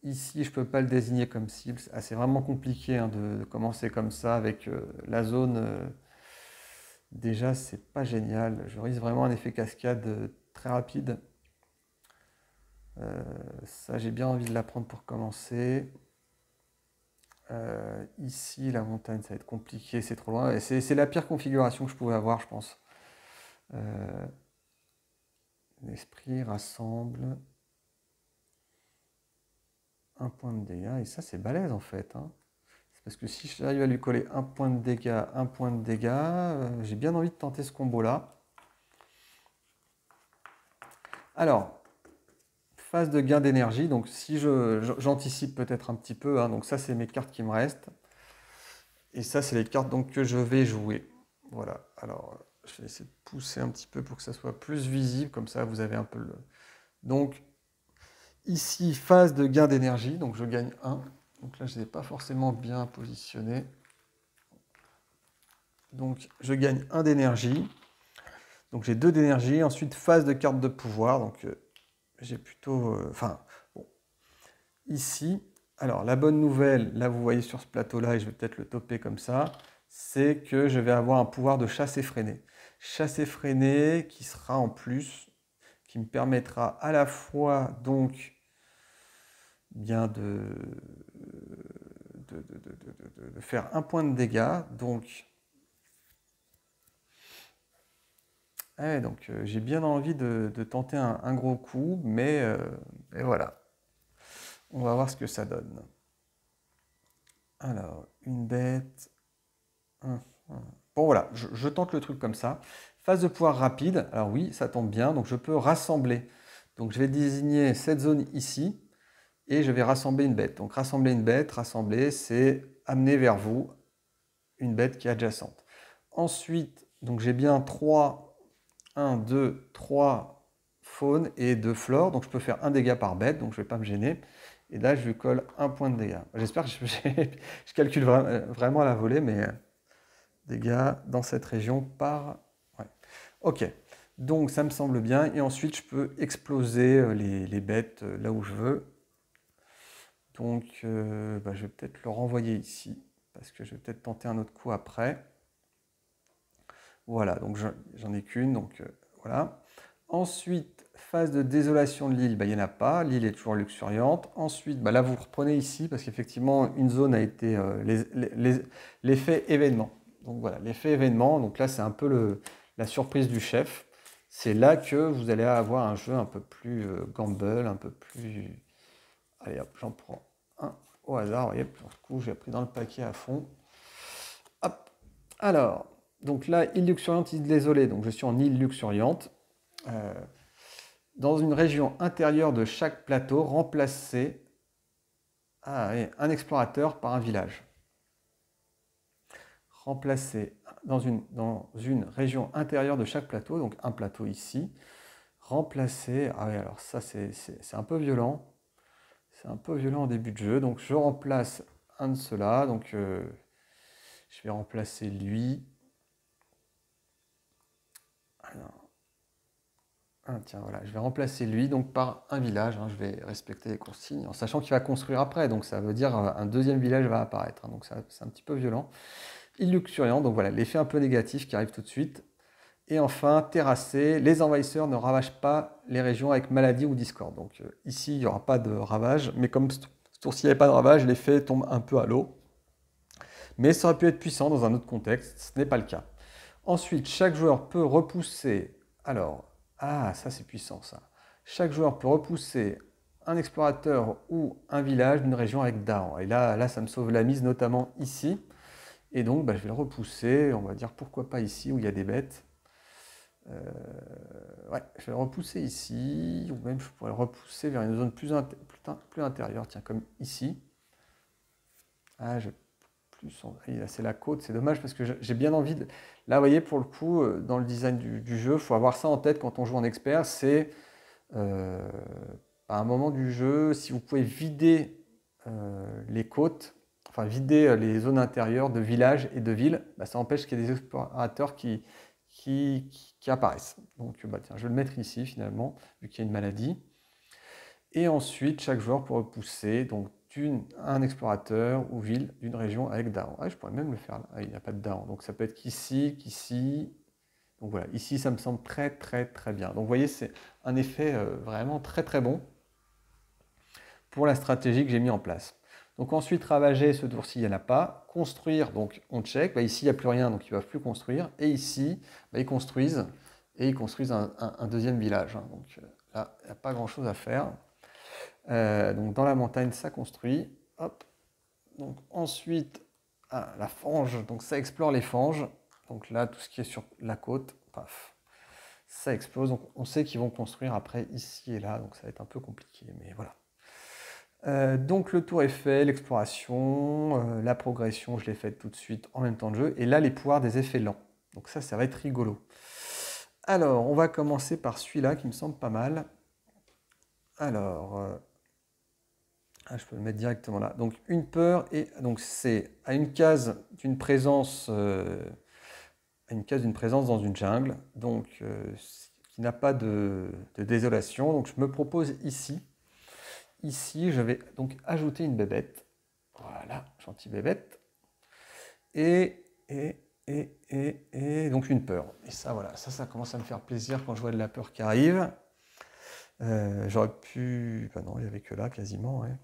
Ici, je ne peux pas le désigner comme cible. Ah, c'est vraiment compliqué hein, de commencer comme ça avec la zone. Déjà, c'est pas génial. Je risque vraiment un effet cascade très rapide. Ça, j'ai bien envie de l'apprendre pour commencer. Ici, la montagne, ça va être compliqué, c'est trop loin. C'est la pire configuration que je pouvais avoir, je pense. L'esprit rassemble un point de dégâts. Et ça, c'est balèze en fait. Hein. C'est parce que si j'arrive à lui coller un point de dégâts, j'ai bien envie de tenter ce combo-là. Alors, phase de gain d'énergie. Donc, si j'anticipe peut-être un petit peu, hein, donc ça, c'est mes cartes qui me restent. Et ça, c'est les cartes donc, que je vais jouer. Voilà. Alors, je vais essayer de pousser un petit peu pour que ça soit plus visible. Comme ça, vous avez un peu le... Donc, ici, phase de gain d'énergie. Donc, je gagne 1. Donc là, je n'ai pas forcément bien positionné. Donc, je gagne 1 d'énergie. Donc, j'ai 2 d'énergie. Ensuite, phase de carte de pouvoir. Donc, j'ai plutôt... bon. Ici, alors, la bonne nouvelle, là, vous voyez sur ce plateau-là, et je vais peut-être le toper comme ça, c'est que je vais avoir un pouvoir de chasse effrénée. Chasse effrénée qui sera en plus, qui me permettra à la fois, donc, bien de faire un point de dégâts. Donc, j'ai bien envie de tenter un gros coup, mais voilà. On va voir ce que ça donne. Alors, une bête. Bon, voilà, je tente le truc comme ça. Phase de pouvoir rapide. Alors oui, ça tombe bien. Donc, je peux rassembler. Donc, je vais désigner cette zone ici. Et je vais rassembler une bête. Donc, rassembler une bête, rassembler, c'est amener vers vous une bête qui est adjacente. Ensuite, donc j'ai bien 3, 1, 2, 3 faunes et 2 flores. Donc, je peux faire un dégât par bête. Donc, je ne vais pas me gêner. Et là, je lui colle un point de dégâts. J'espère que je calcule vraiment à la volée, mais dégâts dans cette région par... Ouais. Ok, donc ça me semble bien. Et ensuite, je peux exploser les bêtes là où je veux. Donc, je vais peut-être le renvoyer ici, parce que je vais peut-être tenter un autre coup après. Voilà, donc j'en ai qu'une, donc voilà. Ensuite, phase de désolation de l'île, il n'y en a pas, l'île est toujours luxuriante. Ensuite, là vous reprenez ici, parce qu'effectivement, une zone a été l'effet événement. Donc voilà, l'effet événement, donc là c'est un peu la surprise du chef. C'est là que vous allez avoir un jeu un peu plus gamble, un peu plus... Allez hop, j'en prends un au hasard, vous voyez, pour le coup j'ai pris dans le paquet à fond. Hop, alors, donc là, île luxuriante, île désolée, donc je suis en île luxuriante. Dans une région intérieure de chaque plateau, remplacer un explorateur par un village. Remplacer dans une région intérieure de chaque plateau, donc un plateau ici, remplacer... Ah oui, alors ça c'est un peu violent. C'est un peu violent en début de jeu, donc je remplace un de ceux-là, donc je vais remplacer lui. Tiens, voilà, je vais remplacer lui donc par un village, hein, je vais respecter les consignes, en sachant qu'il va construire après, donc ça veut dire un deuxième village va apparaître, hein, donc c'est un petit peu violent. Île luxuriante, donc voilà, l'effet un peu négatif qui arrive tout de suite. Et enfin, terrasser, les envahisseurs ne ravagent pas les régions avec maladie ou discorde. Donc ici, il n'y aura pas de ravage, mais comme ce tour-ci, il n'y avait pas de ravage, l'effet tombe un peu à l'eau. Mais ça aurait pu être puissant dans un autre contexte, ce n'est pas le cas. Ensuite, chaque joueur peut repousser... Alors, ça c'est puissant ça. Chaque joueur peut repousser un explorateur ou un village d'une région avec Dahan. Et là, ça me sauve la mise, notamment ici. Et donc, je vais le repousser, on va dire pourquoi pas ici où il y a des bêtes. Ouais, je vais le repousser ici, ou même je pourrais le repousser vers une zone plus intérieure, tiens, comme ici. C'est la côte, c'est dommage parce que j'ai bien envie de... Là, vous voyez, pour le coup, dans le design du jeu, il faut avoir ça en tête quand on joue en expert, c'est à un moment du jeu, si vous pouvez vider les côtes, enfin vider les zones intérieures de villages et de villes, ça empêche qu'il y ait des explorateurs qui apparaissent. Donc tiens, je vais le mettre ici finalement, vu qu'il y a une maladie. Et ensuite, chaque joueur pourra pousser donc, un explorateur ou ville d'une région avec Dahan. Ah, je pourrais même le faire là. Ah, il n'y a pas de Dahan. Donc ça peut être qu'ici, qu'ici. Donc voilà, ici ça me semble très très très bien. Donc vous voyez, c'est un effet vraiment très très bon pour la stratégie que j'ai mis en place. Donc ensuite, ravager, ce tour-ci, il n'y en a pas. Construire, donc on check. Bah, ici, il n'y a plus rien, donc ils ne peuvent plus construire. Et ici, bah, ils construisent. Et ils construisent un deuxième village. Hein. Donc là, il n'y a pas grand-chose à faire. Donc dans la montagne, ça construit. Hop. Donc ensuite, la fange. Donc ça explore les fanges. Donc là, tout ce qui est sur la côte, paf, ça explose. Donc on sait qu'ils vont construire après ici et là. Donc ça va être un peu compliqué, mais voilà. Donc le tour est fait, l'exploration, la progression, je l'ai faite tout de suite en même temps de jeu. Et là, les pouvoirs des effets lents. Donc ça va être rigolo. Alors, on va commencer par celui-là qui me semble pas mal. Alors, je peux le mettre directement là. Donc une peur, et donc c'est à une case d'une présence, dans une jungle, donc qui n'a pas de désolation. Donc je me propose ici. Ici, je vais donc ajouter une bébête. Voilà, gentille bébête. Et donc une peur. Et ça, voilà, ça commence à me faire plaisir quand je vois de la peur qui arrive. J'aurais pu... Ben non, il n'y avait que là, quasiment, ouais.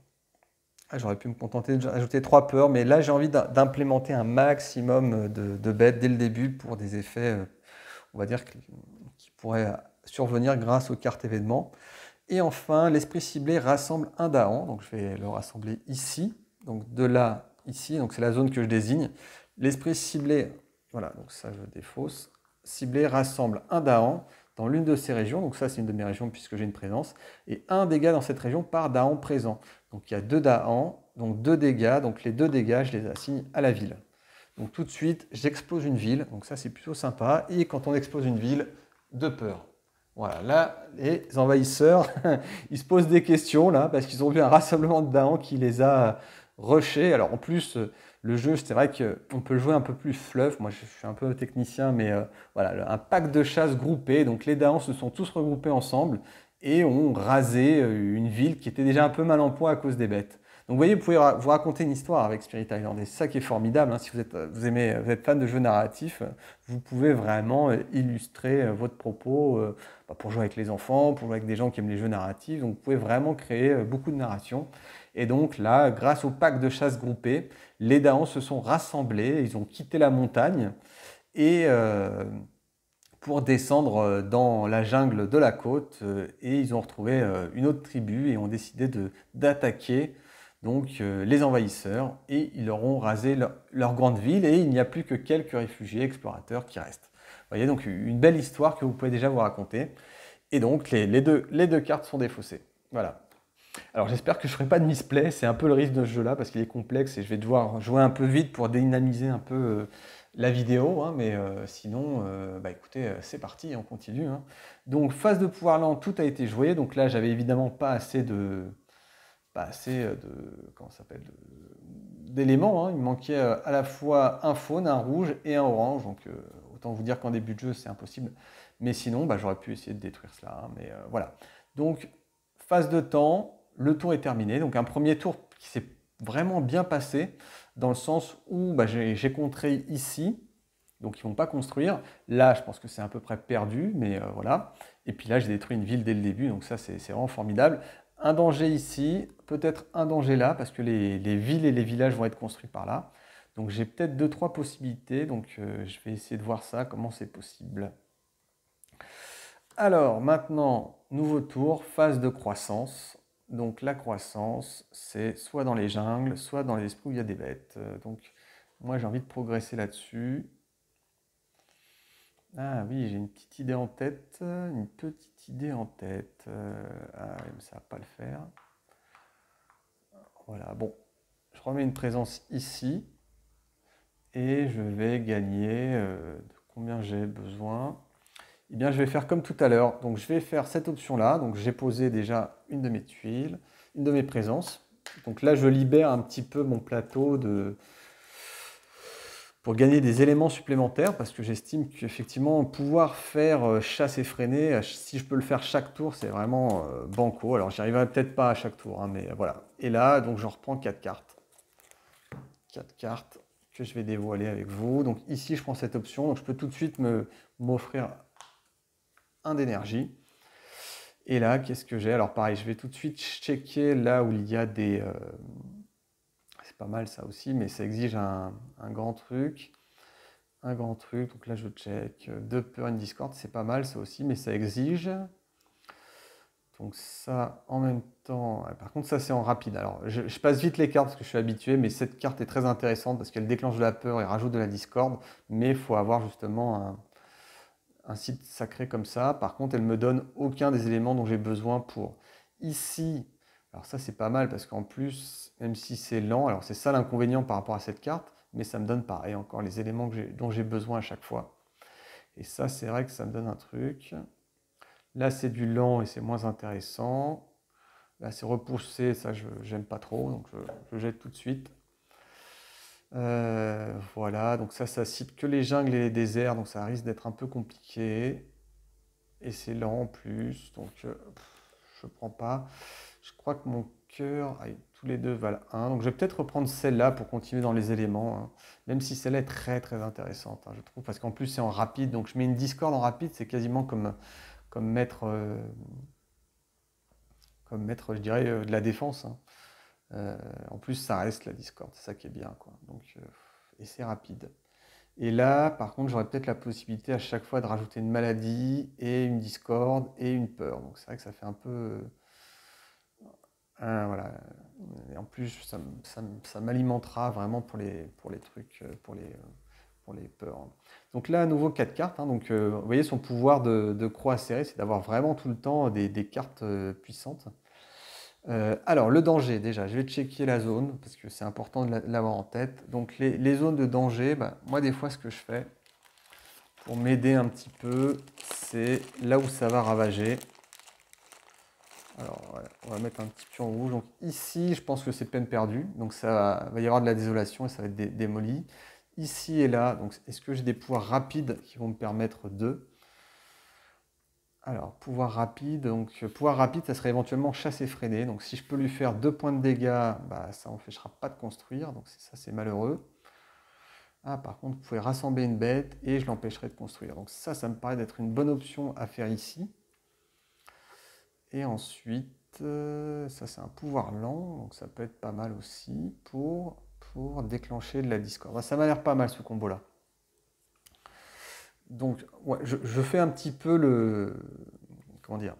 J'aurais pu me contenter d'ajouter 3 peurs, mais là, j'ai envie d'implémenter un maximum de bêtes dès le début pour des effets, on va dire, qui pourraient survenir grâce aux cartes événements. Et enfin, l'esprit ciblé rassemble un Dahan. Donc, je vais le rassembler ici. Donc, de là, ici. Donc, c'est la zone que je désigne. L'esprit ciblé, voilà, donc ça, je défausse. Ciblé rassemble un Dahan dans l'une de ces régions. Donc, ça, c'est une de mes régions puisque j'ai une présence. Et un dégât dans cette région par Dahan présent. Donc, il y a 2 Dahans, donc 2 dégâts. Donc, les 2 dégâts, je les assigne à la ville. Donc, tout de suite, j'explose une ville. Donc, ça, c'est plutôt sympa. Et quand on explose une ville, 2 peurs. Voilà, là, les envahisseurs, ils se posent des questions, là, parce qu'ils ont vu un rassemblement de Dahans qui les a rushés. Alors, en plus, le jeu, c'est vrai qu'on peut le jouer un peu plus fluff. Moi, je suis un peu technicien, mais voilà, un pack de chasse groupé. Donc, les Dahans se sont tous regroupés ensemble et ont rasé une ville qui était déjà un peu mal en point à cause des bêtes. Donc, vous voyez, vous pouvez vous raconter une histoire avec Spirit Island. Et c'est ça qui est formidable. Hein, si vous êtes fan de jeux narratifs, vous pouvez vraiment illustrer votre propos pour jouer avec les enfants, pour jouer avec des gens qui aiment les jeux narratifs. Donc, vous pouvez vraiment créer beaucoup de narration. Et donc là, grâce au pack de chasse groupé, les Dahans se sont rassemblés, ils ont quitté la montagne et pour descendre dans la jungle de la côte et ils ont retrouvé une autre tribu et ont décidé d'attaquer donc les envahisseurs et ils leur ont rasé leur grande ville et il n'y a plus que quelques réfugiés explorateurs qui restent. Vous voyez donc une belle histoire que vous pouvez déjà vous raconter. Et donc les deux cartes sont défaussées. Voilà. Alors j'espère que je ne ferai pas de misplay, c'est un peu le risque de ce jeu-là parce qu'il est complexe et je vais devoir jouer un peu vite pour dynamiser un peu la vidéo, hein, mais sinon, bah écoutez, c'est parti, on continue. Hein. Donc phase de pouvoir lent, tout a été joué, donc là j'avais évidemment pas assez de comment ça s'appelle, d'éléments, hein. Il me manquait à la fois un faune, un rouge et un orange, donc autant vous dire qu'en début de jeu c'est impossible, mais sinon bah, j'aurais pu essayer de détruire cela, hein, mais voilà. Donc phase de temps. Le tour est terminé, donc un premier tour qui s'est vraiment bien passé, dans le sens où bah, j'ai contré ici, donc ils ne vont pas construire. Là, je pense que c'est à peu près perdu, mais voilà. Et puis là, j'ai détruit une ville dès le début, donc ça, c'est vraiment formidable. Un danger ici, peut-être un danger là, parce que les villes et les villages vont être construits par là. Donc j'ai peut-être 2-3 possibilités, donc je vais essayer de voir ça, comment c'est possible. Alors maintenant, nouveau tour, phase de croissance. Donc la croissance, c'est soit dans les jungles, soit dans les esprits où il y a des bêtes. Donc moi j'ai envie de progresser là-dessus. Ah oui, j'ai une petite idée en tête. Une petite idée en tête. Ah oui, mais ça va pas le faire. Voilà, bon. Je remets une présence ici. Et je vais gagner de combien j'ai besoin. Eh bien, je vais faire comme tout à l'heure. Donc, je vais faire cette option-là. Donc, j'ai posé déjà une de mes tuiles, une de mes présences. Donc là, je libère un petit peu mon plateau pour gagner des éléments supplémentaires, parce que j'estime qu'effectivement, pouvoir faire chasse effrénée, si je peux le faire chaque tour, c'est vraiment banco. Alors, j'y arriverai peut-être pas à chaque tour, hein, mais voilà. Et là, donc, je reprends 4 cartes. 4 cartes que je vais dévoiler avec vous. Donc, ici, je prends cette option. Donc, je peux tout de suite m'offrir un d'énergie. Et là, qu'est-ce que j'ai? Alors, pareil, je vais tout de suite checker là où il y a des... c'est pas mal ça aussi, mais ça exige un grand truc. Un grand truc, donc là je check. 2 peurs, une discorde, c'est pas mal ça aussi, mais ça exige. Donc ça, en même temps... Par contre, ça c'est en rapide. Alors, je passe vite les cartes parce que je suis habitué, mais cette carte est très intéressante parce qu'elle déclenche de la peur et rajoute de la discorde. Mais il faut avoir justement un site sacré comme ça. Par contre, elle me donne aucun des éléments dont j'ai besoin pour. Ici, alors ça c'est pas mal parce qu'en plus, même si c'est lent, alors c'est ça l'inconvénient par rapport à cette carte, mais ça me donne pareil encore les éléments dont j'ai besoin à chaque fois. Et ça, c'est vrai que ça me donne un truc. Là, c'est du lent et c'est moins intéressant. Là, c'est repoussé, ça, j'aime pas trop, donc je jette tout de suite. Voilà, donc ça cite que les jungles et les déserts, donc ça risque d'être un peu compliqué. Et c'est lent en plus, donc je prends pas. Je crois que mon cœur, tous les deux valent 1. Donc je vais peut-être reprendre celle-là pour continuer dans les éléments, hein. Même si celle-là est très très intéressante, hein, je trouve, parce qu'en plus c'est en rapide. Donc je mets une discorde en rapide, c'est quasiment comme mettre, je dirais, de la défense, hein. En plus ça reste la discorde, c'est ça qui est bien, quoi. Donc, et c'est rapide. Et là, par contre, j'aurais peut-être la possibilité à chaque fois de rajouter une maladie et une discorde et une peur. Donc c'est vrai que ça fait un peu... voilà. Et en plus, ça m'alimentera vraiment pour les trucs, pour les peurs. Donc là, à nouveau, 4 cartes, hein. Donc vous voyez, son pouvoir de croix serrée, c'est d'avoir vraiment tout le temps des cartes puissantes. Alors, le danger, déjà, je vais checker la zone, parce que c'est important de l'avoir en tête. Donc les zones de danger, moi, des fois, ce que je fais, pour m'aider un petit peu, c'est là où ça va ravager. Alors, voilà, on va mettre un petit pion rouge. Donc ici, je pense que c'est peine perdue. Donc ça va y avoir de la désolation et ça va être démoli. Ici et là, donc est-ce que j'ai des pouvoirs rapides qui vont me permettre de... Alors, pouvoir rapide. Donc pouvoir rapide, ça serait éventuellement chasse effrénée. Donc si je peux lui faire 2 points de dégâts, ça n'empêchera pas de construire. Donc ça, c'est malheureux. Ah, par contre, vous pouvez rassembler une bête et je l'empêcherai de construire. Donc ça me paraît d'être une bonne option à faire ici. Et ensuite, ça c'est un pouvoir lent, donc ça peut être pas mal aussi pour déclencher de la discorde. Ça m'a l'air pas mal ce combo-là. Donc, ouais, je fais un petit peu le... Comment dire?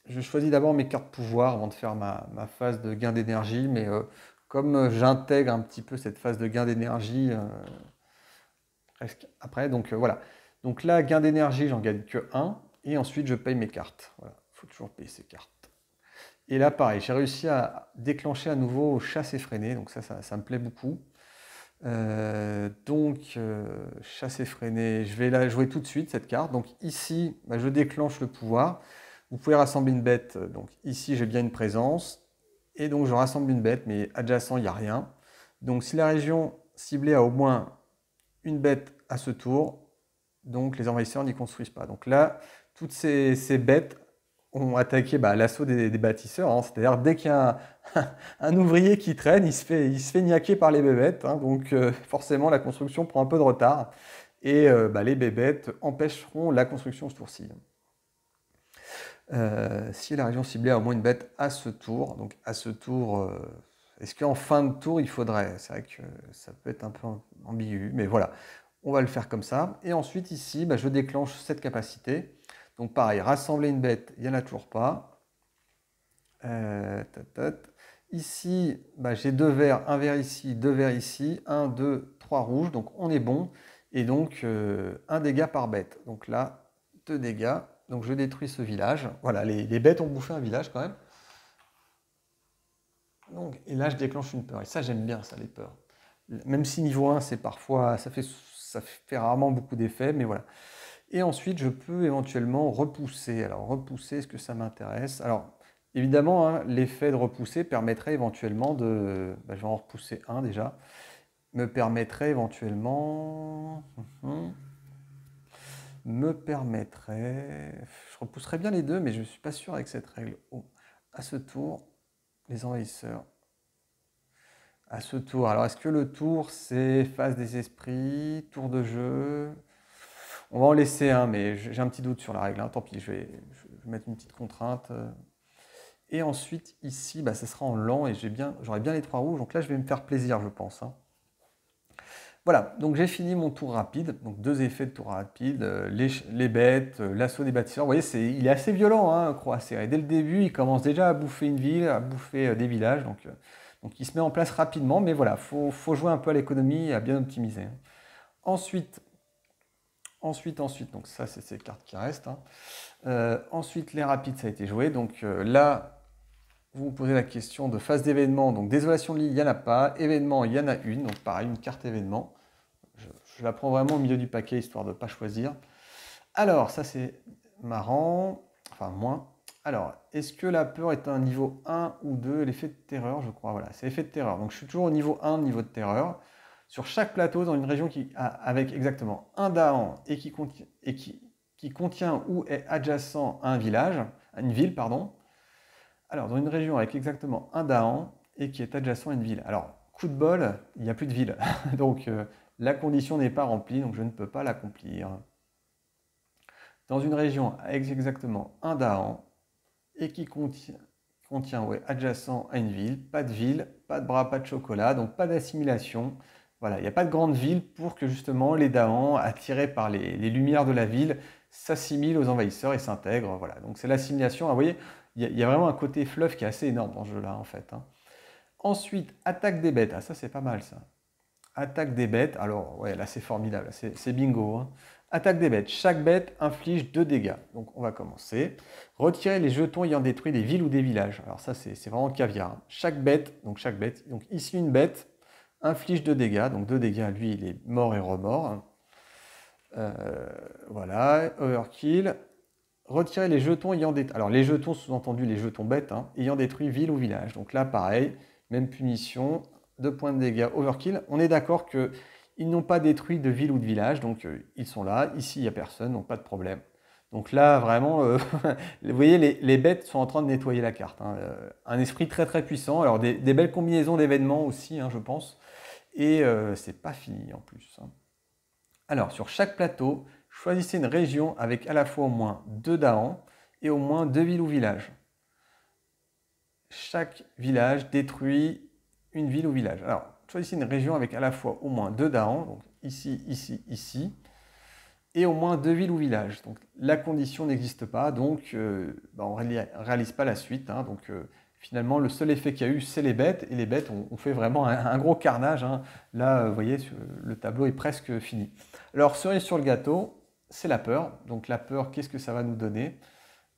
Je choisis d'abord mes cartes pouvoir avant de faire ma phase de gain d'énergie, mais comme j'intègre un petit peu cette phase de gain d'énergie presque après, donc voilà. Donc là, gain d'énergie, j'en gagne que 1, et ensuite je paye mes cartes. Voilà, il faut toujours payer ses cartes. Et là, pareil, j'ai réussi à déclencher à nouveau chasse effrénée, donc ça me plaît beaucoup. Chasse effrénée, je vais la jouer tout de suite, cette carte. Donc ici, je déclenche le pouvoir. Vous pouvez rassembler une bête. Donc ici, j'ai bien une présence. Et donc, je rassemble une bête, mais adjacent, il n'y a rien. Donc si la région ciblée a au moins une bête à ce tour, donc les envahisseurs n'y construisent pas. Donc là, toutes ces bêtes ont attaqué l'assaut des bâtisseurs, hein. C'est-à-dire dès qu'il y a un ouvrier qui traîne, il se fait niaquer par les bébêtes, hein. Donc forcément la construction prend un peu de retard et les bébêtes empêcheront la construction ce tour-ci. Si la région ciblée a au moins une bête à ce tour, donc à ce tour, est-ce qu'en fin de tour il faudrait? C'est vrai que ça peut être un peu ambigu, mais voilà, on va le faire comme ça. Et ensuite ici, je déclenche cette capacité. Donc pareil, rassembler une bête, il n'y en a toujours pas. Ici, j'ai 2 verts, un vert ici, 2 verts ici, 1, 2, 3 rouges, donc on est bon. Et donc 1 dégât par bête. Donc là, 2 dégâts. Donc je détruis ce village. Voilà, les bêtes ont bouffé un village quand même. Donc, et là, je déclenche une peur. Et ça, j'aime bien ça, les peurs. Même si niveau 1, c'est parfois, ça fait rarement beaucoup d'effets, mais voilà. Et ensuite, je peux éventuellement repousser. Alors, repousser, est-ce que ça m'intéresse? Alors, évidemment, hein, l'effet de repousser permettrait éventuellement de... je vais en repousser un déjà. me permettrait éventuellement... Je repousserais bien les deux, mais je ne suis pas sûr avec cette règle. Oh, à ce tour, les envahisseurs. À ce tour. Alors, est-ce que le tour, c'est phase des esprits, tour de jeu? On va en laisser un, mais j'ai un petit doute sur la règle. Hein. Tant pis, je vais mettre une petite contrainte. Et ensuite, ici, bah, ça sera en lent et j'aurai bien les 3 rouges. Donc là, je vais me faire plaisir, je pense. Hein. Voilà, donc j'ai fini mon tour rapide. Donc 2 effets de tour rapide, les bêtes, l'assaut des bâtisseurs. Vous voyez, il est assez violent, hein, Croatia. Et dès le début, il commence déjà à bouffer une ville, à bouffer des villages. Donc il se met en place rapidement, mais voilà, faut jouer un peu à l'économie et à bien optimiser. Hein. Ensuite, donc ça, c'est ces cartes qui restent. Hein. Ensuite, les rapides, ça a été joué. Donc là, vous vous posez la question de phase d'événement. Donc désolation de l'île, il n'y en a pas. Événement, il y en a une. Donc pareil, une carte événement. Je la prends vraiment au milieu du paquet, histoire de ne pas choisir. Alors, ça c'est marrant. Enfin, moins. Alors, est-ce que la peur est un niveau 1 ou 2? L'effet de terreur, je crois. Voilà, c'est l'effet de terreur. Donc je suis toujours au niveau 1, niveau de terreur. Sur chaque plateau, dans une région avec exactement un Dahan et qui contient ou est adjacent à un village, à une ville, pardon. Alors, dans une région avec exactement un Dahan et qui est adjacent à une ville. Alors, coup de bol, il n'y a plus de ville. Donc, la condition n'est pas remplie, donc je ne peux pas l'accomplir. Dans une région avec exactement un Dahan et qui contient adjacent à une ville, pas de bras, pas de chocolat, donc pas d'assimilation. Voilà, il n'y a pas de grande ville pour que justement les Dahans, attirés par les lumières de la ville, s'assimilent aux envahisseurs et s'intègrent. Voilà, donc c'est l'assimilation. Vous voyez, il y a vraiment un côté fluff qui est assez énorme dans ce jeu-là, en fait. Hein. Ensuite, attaque des bêtes. Ah, ça, c'est pas mal, ça. Attaque des bêtes. Alors, ouais, là, c'est formidable. C'est bingo. Hein. Attaque des bêtes. Chaque bête inflige 2 dégâts. Donc, on va commencer. Retirer les jetons ayant détruit des villes ou des villages. Alors, ça, c'est vraiment caviar. Hein. Chaque bête. Donc, ici, une bête inflige 2 dégâts. Donc, 2 dégâts, lui, il est mort et remords. Voilà. Overkill. Retirer les jetons ayant détruit. Alors, les jetons, sous-entendu les jetons bêtes, hein, ayant détruit ville ou village. Donc là, pareil, même punition, 2 points de dégâts, overkill. On est d'accord qu'ils n'ont pas détruit de ville ou de village, donc ils sont là. Ici, il n'y a personne, donc pas de problème. Donc là, vraiment, vous voyez, les bêtes sont en train de nettoyer la carte. Hein. Un esprit très très puissant. Alors, des belles combinaisons d'événements aussi, hein, je pense. Et c'est pas fini en plus. Hein. Alors, sur chaque plateau, choisissez une région avec à la fois au moins 2 Dahans et au moins 2 villes ou villages. Chaque village détruit une ville ou village. Alors, choisissez une région avec à la fois au moins 2 Dahans, donc ici, ici, ici, et au moins 2 villes ou villages. Donc, la condition n'existe pas, donc on ne réalise pas la suite. Hein, donc, finalement, le seul effet qu'il y a eu, c'est les bêtes, et les bêtes ont fait vraiment un gros carnage. Hein. Là, vous voyez, le tableau est presque fini. Alors, cerise sur le gâteau, c'est la peur. Donc, la peur, qu'est-ce que ça va nous donner?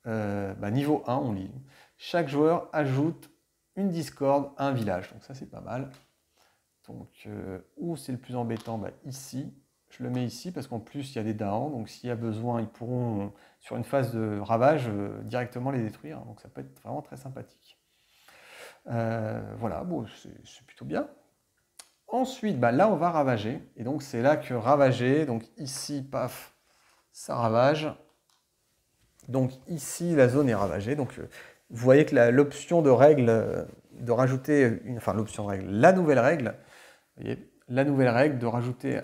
Niveau 1, on lit. Chaque joueur ajoute une discorde à un village. Donc, ça, c'est pas mal. Donc, où c'est le plus embêtant? Ici. Je le mets ici parce qu'en plus, il y a des Dahans. Donc, s'il y a besoin, ils pourront, sur une phase de ravage, directement les détruire. Donc, ça peut être vraiment très sympathique. Voilà, bon, c'est plutôt bien. Ensuite, là, on va ravager. Et donc, c'est là que ravager, donc ici, paf, ça ravage. Donc, ici, la zone est ravagée. Donc, vous voyez que l'option de règle, de rajouter, l'option de règle, la nouvelle règle, vous voyez, la nouvelle règle de rajouter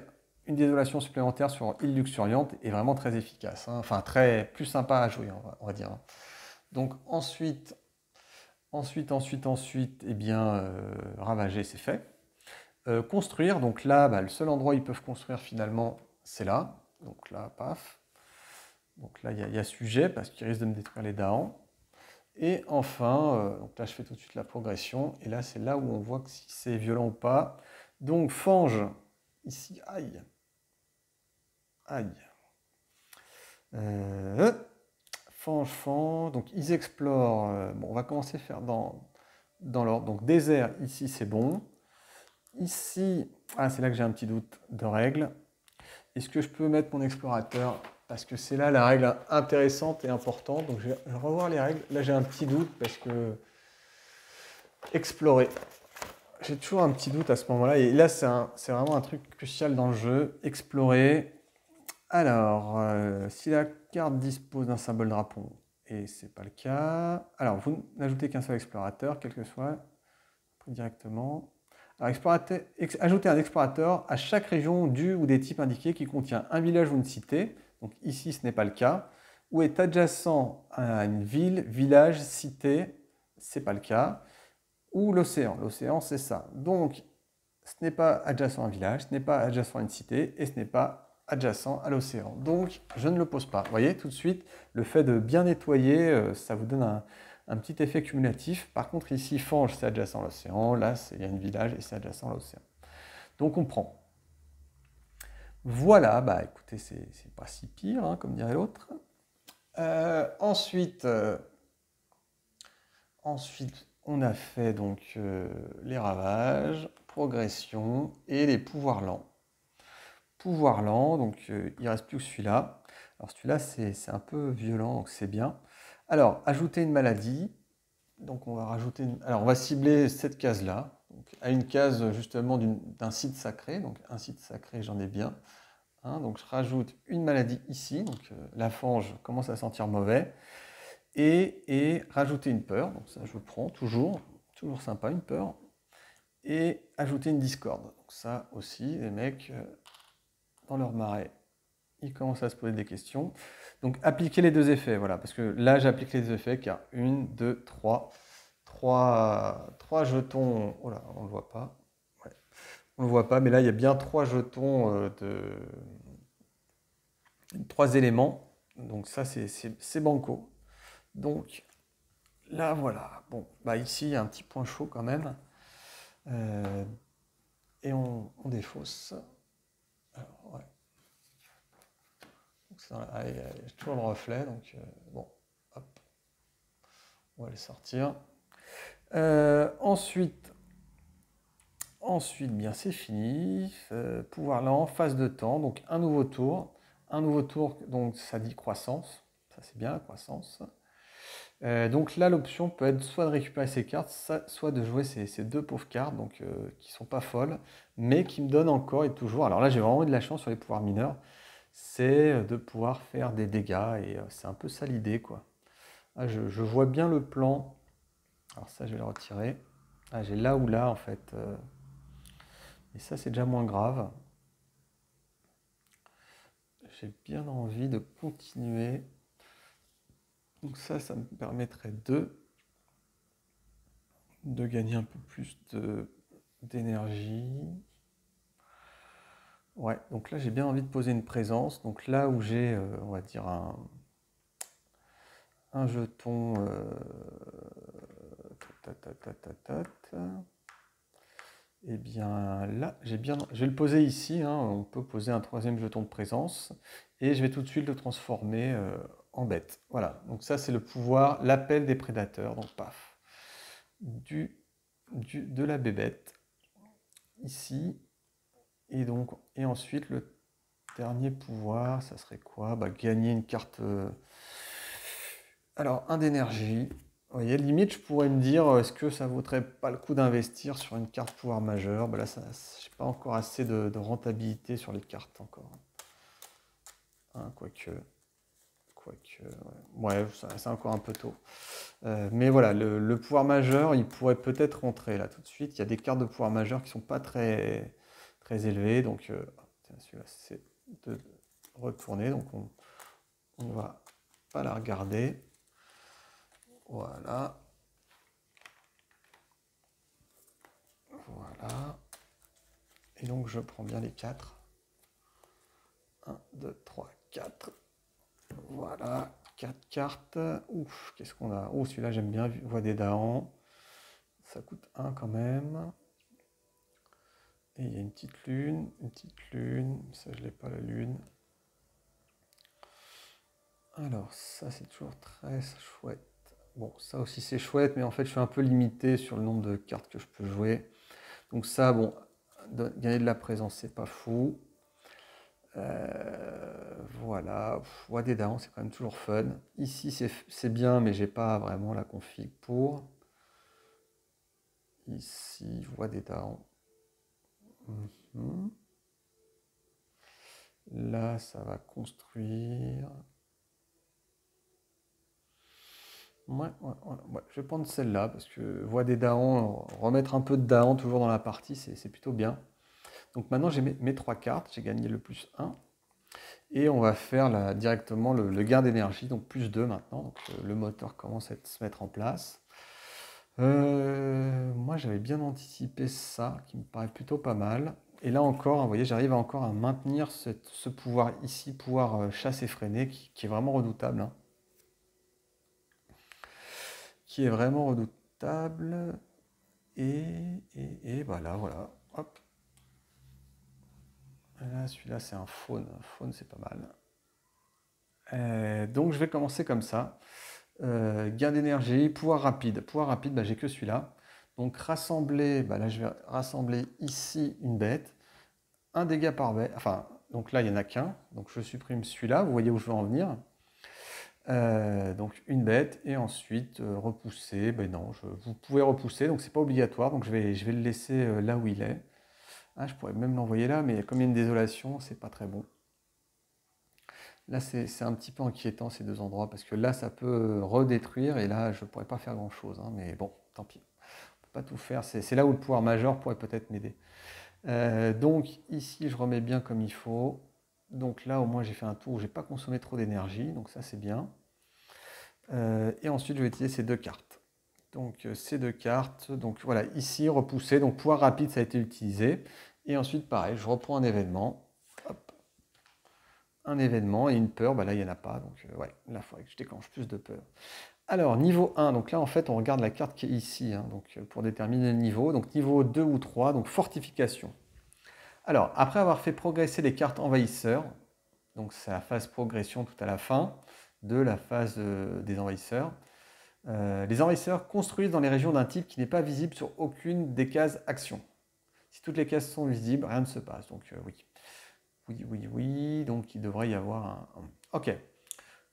une désolation supplémentaire sur île luxuriante est vraiment très efficace. Hein. Enfin, plus sympa à jouer, on va dire. Hein. Donc, ensuite, eh bien, ravager, c'est fait. Construire, donc là, le seul endroit où ils peuvent construire finalement, c'est là. Donc là, paf. Donc là, il y a sujet parce qu'il risque de me détruire les Dahans. Et enfin, donc là, je fais tout de suite la progression. Et là, c'est là où on voit que si c'est violent ou pas. Donc, fange, ici, aïe. Aïe. Fange. Donc, ils explorent. On va commencer à faire dans l'ordre. Donc, désert, ici, c'est bon. Ici, c'est là que j'ai un petit doute de règle. Est-ce que je peux mettre mon explorateur? Parce que c'est là la règle intéressante et importante. Donc, je vais revoir les règles. Là, j'ai un petit doute parce que explorer. j'ai toujours un petit doute à ce moment-là. Et là, c'est vraiment un truc crucial dans le jeu. Explorer. Alors, si la carte dispose d'un symbole drapeau, et c'est pas le cas. Alors, vous n'ajoutez qu'un seul explorateur, quel que soit, directement. Alors, ajoutez un explorateur à chaque région du ou des types indiqués qui contient un village ou une cité. Donc ici, ce n'est pas le cas. Ou est adjacent à une ville, village, cité, c'est pas le cas. Ou l'océan. L'océan, c'est ça. Donc, ce n'est pas adjacent à un village, ce n'est pas adjacent à une cité, et ce n'est pas adjacent à l'océan. Donc, je ne le pose pas. Vous voyez, tout de suite, le fait de bien nettoyer, ça vous donne un petit effet cumulatif. Par contre, ici, Fange, c'est adjacent à l'océan. Là, il y a un village et c'est adjacent à l'océan. Donc, on prend. Voilà, bah écoutez, c'est pas si pire, hein, comme dirait l'autre. Ensuite, on a fait donc les ravages, progression et les pouvoirs lents. Pouvoir lent, donc il ne reste plus que celui-là. Alors celui-là, c'est un peu violent, donc c'est bien. Alors, ajouter une maladie. Donc on va rajouter Alors on va cibler cette case-là, à une case justement d'un site sacré. Donc un site sacré, j'en ai bien. Hein, donc je rajoute une maladie ici. Donc la fange commence à sentir mauvais. Et rajouter une peur. Donc ça, je prends toujours. Toujours sympa, une peur. Et ajouter une discorde. Donc ça aussi, les mecs... dans leur marais, ils commencent à se poser des questions. Donc appliquer les deux effets, voilà, parce que là j'applique les deux effets car 1, 2, 3 jetons, oh là, on ne le voit pas, ouais. On ne le voit pas, mais là il y a bien 3 jetons 3 éléments, donc ça c'est banco. Donc là voilà, bon, bah ici il y a un petit point chaud quand même, et on défausse. Alors, ouais. J'ai toujours le reflet, donc bon, hop, on va les sortir. Ensuite, bien c'est fini. Pouvoir lent, phase de temps, donc un nouveau tour. Un nouveau tour, donc ça dit croissance. Ça c'est bien, croissance. Donc là, l'option peut être soit de récupérer ces cartes, soit de jouer ces deux pauvres cartes, donc qui sont pas folles, mais qui me donnent encore et toujours. Alors là, j'ai vraiment eu de la chance sur les pouvoirs mineurs, c'est de pouvoir faire des dégâts, et c'est un peu ça l'idée, quoi. Ah, je vois bien le plan. Alors ça, je vais le retirer. Ah, j'ai là ou là, en fait. Et ça, c'est déjà moins grave. J'ai bien envie de continuer. Donc ça me permettrait de gagner un peu plus d'énergie. Ouais, donc là, j'ai bien envie de poser une présence. Donc là où j'ai, on va dire, un jeton... Et bien là, je vais le poser ici, hein, on peut poser un troisième jeton de présence, et je vais tout de suite le transformer en bête. Voilà, donc ça c'est le pouvoir, l'appel des prédateurs, donc paf, de la bébête, ici, et ensuite le dernier pouvoir, ça serait quoi? Bah, gagner une carte, alors un d'énergie. Vous voyez, limite, je pourrais me dire, est-ce que ça vaudrait pas le coup d'investir sur une carte pouvoir majeur? Ben là, je n'ai pas encore assez de rentabilité sur les cartes encore. Hein, quoique, ouais, c'est encore un peu tôt. Mais voilà, le pouvoir majeur, il pourrait peut-être rentrer là tout de suite. Il y a des cartes de pouvoir majeur qui ne sont pas très, très élevées. Donc, celui-là, c'est de retourner. Donc, on ne va pas la regarder. Voilà. Voilà. Et donc je prends bien les 4. 1, 2, 3, 4. Voilà. 4 cartes. Ouf, qu'est-ce qu'on a? Oh, celui-là j'aime bien, Voix des Daans. Ça coûte 1 quand même. Et il y a une petite lune. Ça je l'ai pas, la lune. Alors ça c'est toujours très chouette. Bon, ça aussi c'est chouette, mais en fait je suis un peu limité sur le nombre de cartes que je peux jouer. Donc ça, bon, gagner de la présence, c'est pas fou. Voilà, Voix des Daans, c'est quand même toujours fun. Ici, c'est bien, mais j'ai pas vraiment la config pour. ici, voie des Daons. Mhm. Là, ça va construire. Ouais, je vais prendre celle-là parce que voie des Daons, remettre un peu de Daons toujours dans la partie, c'est plutôt bien. Donc maintenant, j'ai mes 3 cartes, j'ai gagné le plus 1. Et on va faire directement le gain d'énergie, donc plus 2 maintenant. Donc le moteur commence à se mettre en place. Moi, j'avais bien anticipé ça, qui me paraît plutôt pas mal. Et là encore, vous voyez, j'arrive encore à maintenir ce pouvoir ici, pouvoir chasse et freiner, qui est vraiment redoutable. Hein. Qui est vraiment redoutable. Et voilà. Hop. Là, celui-là, c'est un faune. Un faune, c'est pas mal. Donc, je vais commencer comme ça. Gain d'énergie, pouvoir rapide. Pouvoir rapide, bah, j'ai que celui-là. Donc, rassembler, bah, là, je vais rassembler ici une bête. Un dégât par bête. Enfin, donc là, il n'y en a qu'un. Donc, je supprime celui-là. Vous voyez où je veux en venir. Donc une bête et ensuite repousser. Ben non, vous pouvez repousser, donc c'est pas obligatoire. Donc je vais le laisser là où il est. Ah, je pourrais même l'envoyer là, mais comme il y a une désolation, c'est pas très bon. Là, c'est un petit peu inquiétant ces deux endroits parce que là, ça peut redétruire et là, je pourrais pas faire grand chose. Hein, mais bon, tant pis. On peut pas tout faire. C'est là où le pouvoir majeur pourrait peut-être m'aider. Donc ici, je remets bien comme il faut. Donc là, au moins, j'ai fait un tour où j'ai pas consommé trop d'énergie. Donc ça, c'est bien. Et ensuite, je vais utiliser ces deux cartes. Donc, ces deux cartes. Donc, voilà, ici, repousser. Donc, pouvoir rapide, ça a été utilisé. Et ensuite, pareil, je reprends un événement. Hop. Un événement et une peur. Bah, là, il n'y en a pas. Donc, ouais, là, il faudrait que je déclenche plus de peur. Alors, niveau 1. Donc là, en fait, on regarde la carte qui est ici. Hein, donc, pour déterminer le niveau. Donc, niveau 2 ou 3. Donc, fortification. Alors, après avoir fait progresser les cartes envahisseurs. Donc, c'est la phase progression tout à la fin de la phase des envahisseurs. Les envahisseurs construisent dans les régions d'un type qui n'est pas visible sur aucune des cases action. Si toutes les cases sont visibles, rien ne se passe. Donc oui. Oui. Donc il devrait y avoir un... Ok.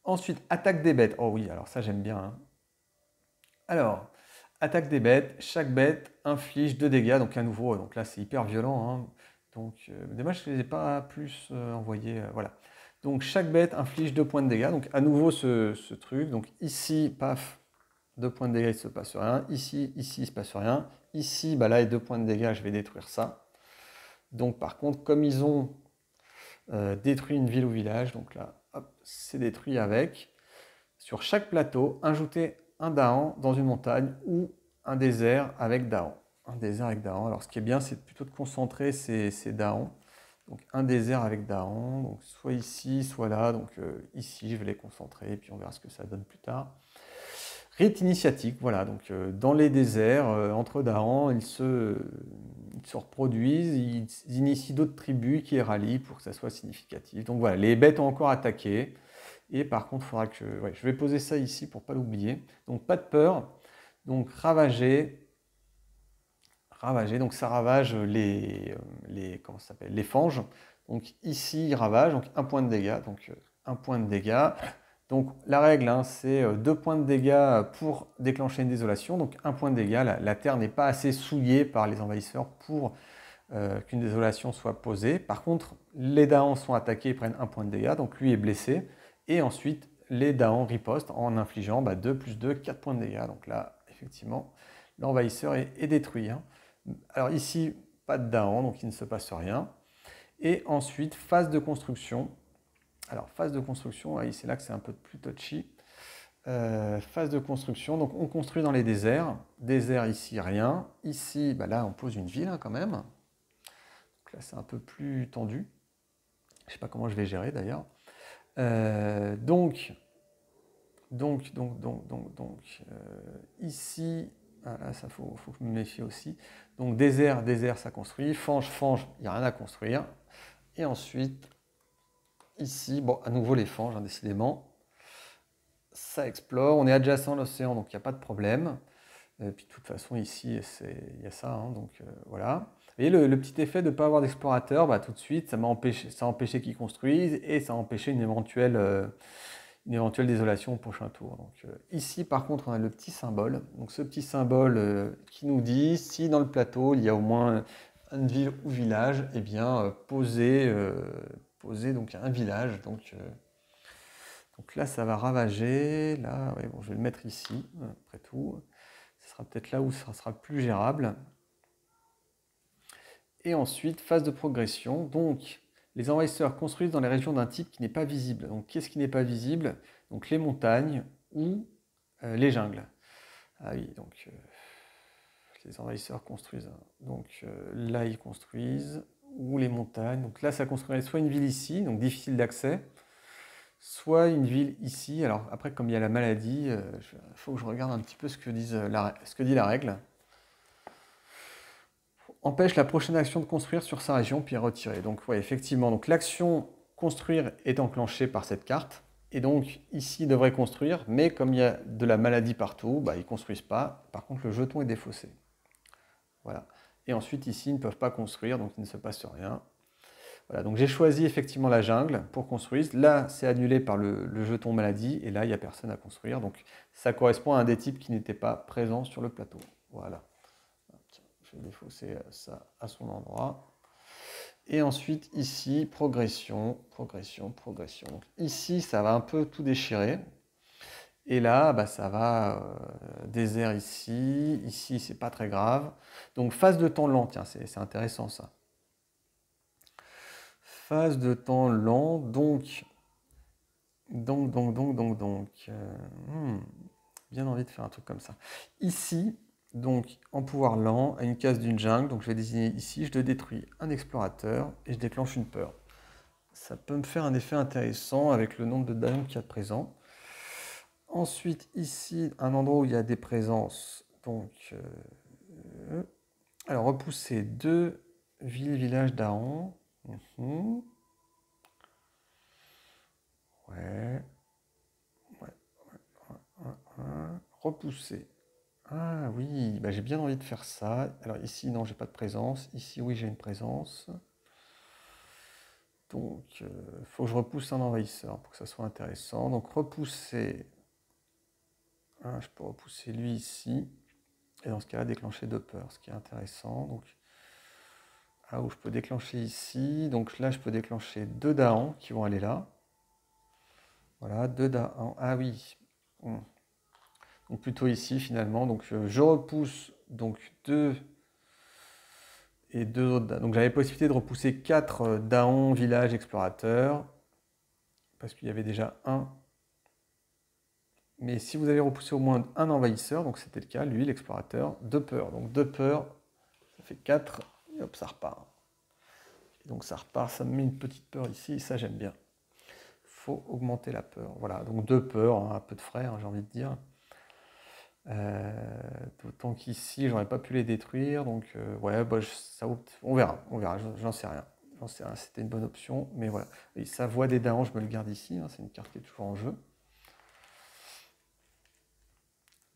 Ensuite, attaque des bêtes. Oh oui, alors ça j'aime bien. Hein. Alors, attaque des bêtes. Chaque bête inflige 2 dégâts. Donc à nouveau, donc là c'est hyper violent. Hein. Donc dommage que je ne les ai pas plus envoyés. Voilà. Donc chaque bête inflige 2 points de dégâts. Donc à nouveau ce truc. Donc ici, paf, 2 points de dégâts, il ne se passe rien. Ici, il ne se passe rien. Ici, bah là, les 2 points de dégâts, je vais détruire ça. Donc par contre, comme ils ont détruit une ville ou village, donc là, hop, c'est détruit avec. Sur chaque plateau, ajouter un Dahan dans une montagne ou un désert avec Dahan. Un désert avec Dahan. Alors ce qui est bien, c'est plutôt de concentrer ces Dahans. Donc un désert avec Dahan, donc soit ici, soit là. Donc ici, je vais les concentrer, et puis on verra ce que ça donne plus tard. Rite initiatique, voilà, donc dans les déserts, entre Dahans, ils se reproduisent, ils initient d'autres tribus qui les rallient pour que ça soit significatif. Donc voilà, les bêtes ont encore attaqué, et par contre, il faudra que... Ouais, je vais poser ça ici pour ne pas l'oublier. Donc pas de peur, donc ravager, donc ça ravage comment ça s'appelle, les fanges. Donc ici, il ravage, donc un point de dégâts, donc un point de dégâts. Donc la règle, hein, c'est 2 points de dégâts pour déclencher une désolation. Donc un point de dégâts, la terre n'est pas assez souillée par les envahisseurs pour qu'une désolation soit posée. Par contre, les Dahans sont attaqués, ils prennent un point de dégâts, donc lui est blessé. Et ensuite, les Dahans ripostent en infligeant 2 plus 2, 4 points de dégâts. Donc là, effectivement, l'envahisseur est détruit. Hein. Alors ici, pas de Dahan, donc il ne se passe rien. Et ensuite, phase de construction. Alors, phase de construction, c'est là que c'est un peu plus touchy. Phase de construction, donc on construit dans les déserts. Désert ici, rien. Ici, bah là, on pose une ville hein, quand même. Donc là, c'est un peu plus tendu. Je ne sais pas comment je vais gérer d'ailleurs. Ici, ah, là, ça faut que je me méfie aussi. Donc désert, ça construit. Fange, il n'y a rien à construire. Et ensuite, ici, bon, à nouveau les fanges, hein, décidément. Ça explore, on est adjacent à l'océan, donc il n'y a pas de problème. Et puis de toute façon, ici, il y a ça, hein, donc voilà. Et le petit effet de ne pas avoir d'explorateur, tout de suite, ça a empêché qu'ils construisent et ça a empêché une une éventuelle désolation au prochain tour. Donc, ici, par contre, on a le petit symbole. Donc, ce petit symbole qui nous dit si dans le plateau, il y a au moins une ville ou village, eh bien, posez donc un village. Donc là, ça va ravager. Là, ouais, bon, je vais le mettre ici, après tout. Ce sera peut-être là où ça sera plus gérable. Et ensuite, phase de progression. Donc, les envahisseurs construisent dans les régions d'un type qui n'est pas visible. Donc, qu'est-ce qui n'est pas visible? Donc, les montagnes ou les jungles. Ah oui, donc les envahisseurs construisent. Donc, là, ils construisent. Ou les montagnes. Donc là, ça construirait soit une ville ici, donc difficile d'accès, soit une ville ici. Alors, après, comme il y a la maladie, il faut que je regarde un petit peu ce que dit la règle. Empêche la prochaine action de construire sur sa région, puis est retirée. Donc, ouais, effectivement, donc l'action construire est enclenchée par cette carte. Et donc, ici, ils devraient construire, mais comme il y a de la maladie partout, bah, ils ne construisent pas. Par contre, le jeton est défaussé. Voilà. Et ensuite, ici, ils ne peuvent pas construire, donc il ne se passe rien. Voilà, donc j'ai choisi effectivement la jungle pour construire. Là, c'est annulé par le jeton maladie, et là, il n'y a personne à construire. Donc, ça correspond à un des types qui n'était pas présent sur le plateau. Voilà. Je vais défausser ça à son endroit. Et ensuite, ici, progression, progression, progression. Donc, ici, ça va un peu tout déchirer. Et là, bah, ça va désert ici. Ici, c'est pas très grave. Donc, phase de temps lent. Tiens, c'est intéressant ça. Phase de temps lent. Donc, bien envie de faire un truc comme ça. Ici, donc en pouvoir lent, à une case d'une jungle, donc je vais désigner ici, je détruis un explorateur et je déclenche une peur. Ça peut me faire un effet intéressant avec le nombre de dingues qu'il y a de présents. Ensuite, ici, un endroit où il y a des présences. Donc, alors repousser 2 villes, villages d'Aran. Ouais. Repousser. Ah oui, bah, j'ai bien envie de faire ça. Alors ici, non, j'ai pas de présence. Ici, oui, j'ai une présence. Donc, il faut que je repousse un envahisseur pour que ça soit intéressant. Donc, repousser. Je peux repousser lui ici. Et dans ce cas-là, déclencher 2 peurs, ce qui est intéressant. Donc, où je peux déclencher ici. Donc là, je peux déclencher 2 Dahan qui vont aller là. Voilà, 2 Dahan. Ah oui. Donc plutôt ici finalement. Donc je repousse donc 2 et 2 autres. Donc j'avais possibilité de repousser 4 Dahan, village, explorateur. Parce qu'il y avait déjà un. Mais si vous avez repoussé au moins un envahisseur, donc c'était le cas, lui, l'explorateur, 2 peurs. Donc 2 peurs, ça fait 4, et hop, ça repart. Et donc ça repart, ça me met une petite peur ici, et ça j'aime bien. Il faut augmenter la peur. Voilà, donc 2 peurs, un peu de frais, j'ai envie de dire. D'autant qu'ici, j'aurais pas pu les détruire, donc ouais, bah, on verra, j'en sais rien. C'était une bonne option, mais voilà. Et sa voix des Dahans, je me le garde ici, c'est une carte qui est toujours en jeu.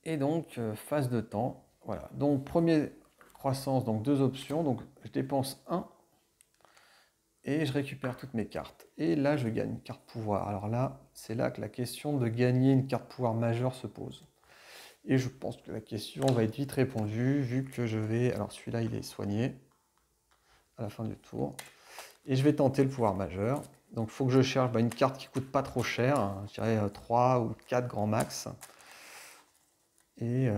Et donc, phase de temps, voilà. Donc, première croissance, donc 2 options, donc je dépense 1 et je récupère toutes mes cartes. Et là, je gagne une carte pouvoir. Alors là, c'est là que la question de gagner une carte pouvoir majeure se pose. Et je pense que la question va être vite répondue, vu que je vais... Alors celui-là, il est soigné à la fin du tour. Et je vais tenter le pouvoir majeur. Donc il faut que je cherche une carte qui ne coûte pas trop cher, je dirais 3 ou 4 grand max. Et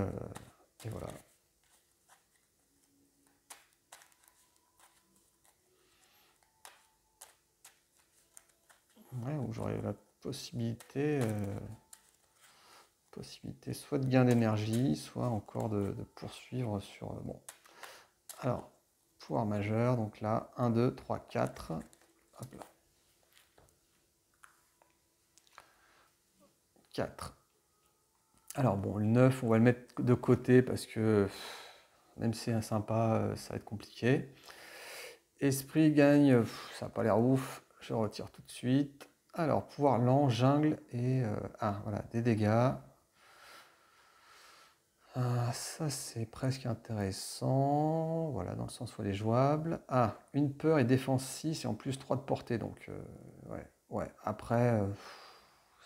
voilà. Ouais, où j'aurai la possibilité soit de gain d'énergie, soit encore de poursuivre sur... bon. Alors, pouvoir majeur, donc là, 1, 2, 3, 4. Hop là. 4. Alors bon, le 9, on va le mettre de côté parce que même si c'est sympa, ça va être compliqué. Esprit gagne, ça n'a pas l'air ouf, je retire tout de suite. Alors, pouvoir lent, jungle et... voilà, des dégâts. Ça c'est presque intéressant, voilà, dans le sens où elle est jouable. Une peur et défense 6 et en plus 3 de portée, donc ouais. Après,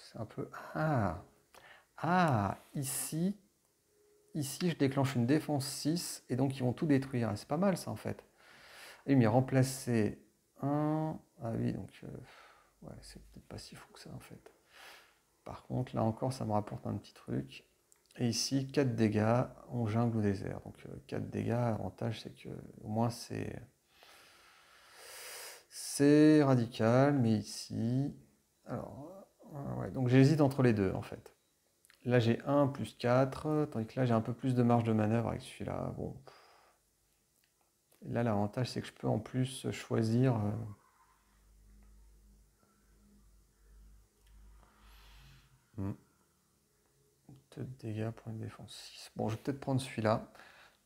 c'est un peu... Ah, ici, je déclenche une défense 6 et donc ils vont tout détruire. C'est pas mal ça en fait. Et mais remplacer un... Ah oui, donc... ouais, c'est peut-être pas si fou que ça en fait. Par contre, là encore, ça me rapporte un petit truc. Et ici, 4 dégâts, on jungle au désert. Donc 4 dégâts, l'avantage c'est que au moins c'est radical, mais ici... Alors, ouais, donc j'hésite entre les deux en fait. Là j'ai 1 plus 4, tandis que là j'ai un peu plus de marge de manœuvre avec celui-là. Bon. Là l'avantage c'est que je peux en plus choisir... 2 dégâts pour une défense 6. Bon, je vais peut-être prendre celui-là.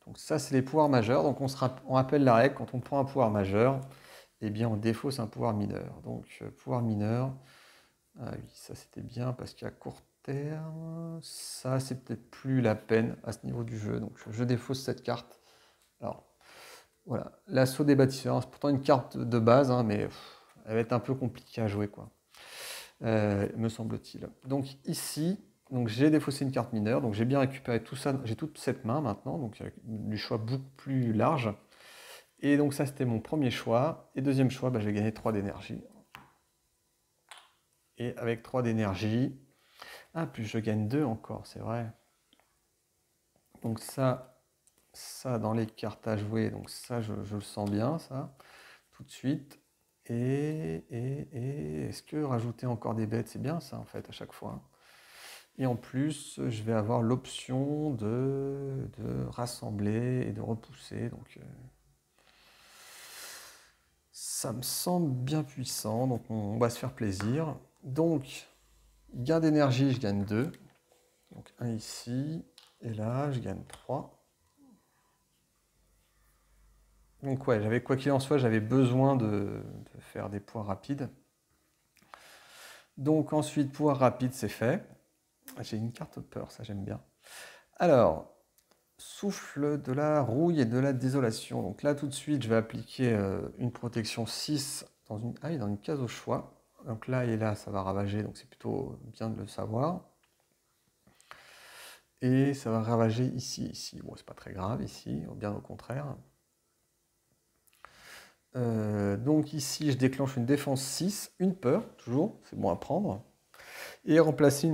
Donc ça, c'est les pouvoirs majeurs. Donc on rappelle la règle, quand on prend un pouvoir majeur, eh bien on défausse un pouvoir mineur. Donc pouvoir mineur, ah oui, ça c'était bien parce qu'à court terme, ça c'est peut-être plus la peine à ce niveau du jeu. Donc je défausse cette carte. Alors voilà, l'assaut des bâtisseurs, c'est pourtant une carte de base, hein, mais elle va être un peu compliquée à jouer, quoi. Me semble-t-il. Donc ici, donc j'ai défaussé une carte mineure, donc j'ai bien récupéré tout ça, j'ai toute cette main maintenant, donc avec du choix beaucoup plus large. Et donc ça c'était mon premier choix. Et deuxième choix, j'ai gagné 3 d'énergie. Et avec 3 d'énergie, ah plus je gagne 2 encore, c'est vrai. Donc ça dans les cartes à jouer, donc ça je le sens bien, ça, tout de suite. Et est-ce que rajouter encore des bêtes, c'est bien ça en fait à chaque fois. Et en plus, je vais avoir l'option de rassembler et de repousser. Donc, ça me semble bien puissant. Donc, on va se faire plaisir. Donc, gain d'énergie, je gagne 2. Donc, 1 ici. Et là, je gagne 3. Donc, ouais, quoi qu'il en soit, j'avais besoin de faire des points rapides. Donc, ensuite, pouvoir rapide, c'est fait. J'ai une carte peur, ça j'aime bien. Alors, souffle de la rouille et de la désolation. Donc là, tout de suite, je vais appliquer une protection 6 dans une case au choix. Donc là et là, ça va ravager, donc c'est plutôt bien de le savoir. Et ça va ravager ici, ici. Bon, c'est pas très grave ici, bien au contraire. Donc ici, je déclenche une défense 6, une peur, toujours, c'est bon à prendre. Et remplacer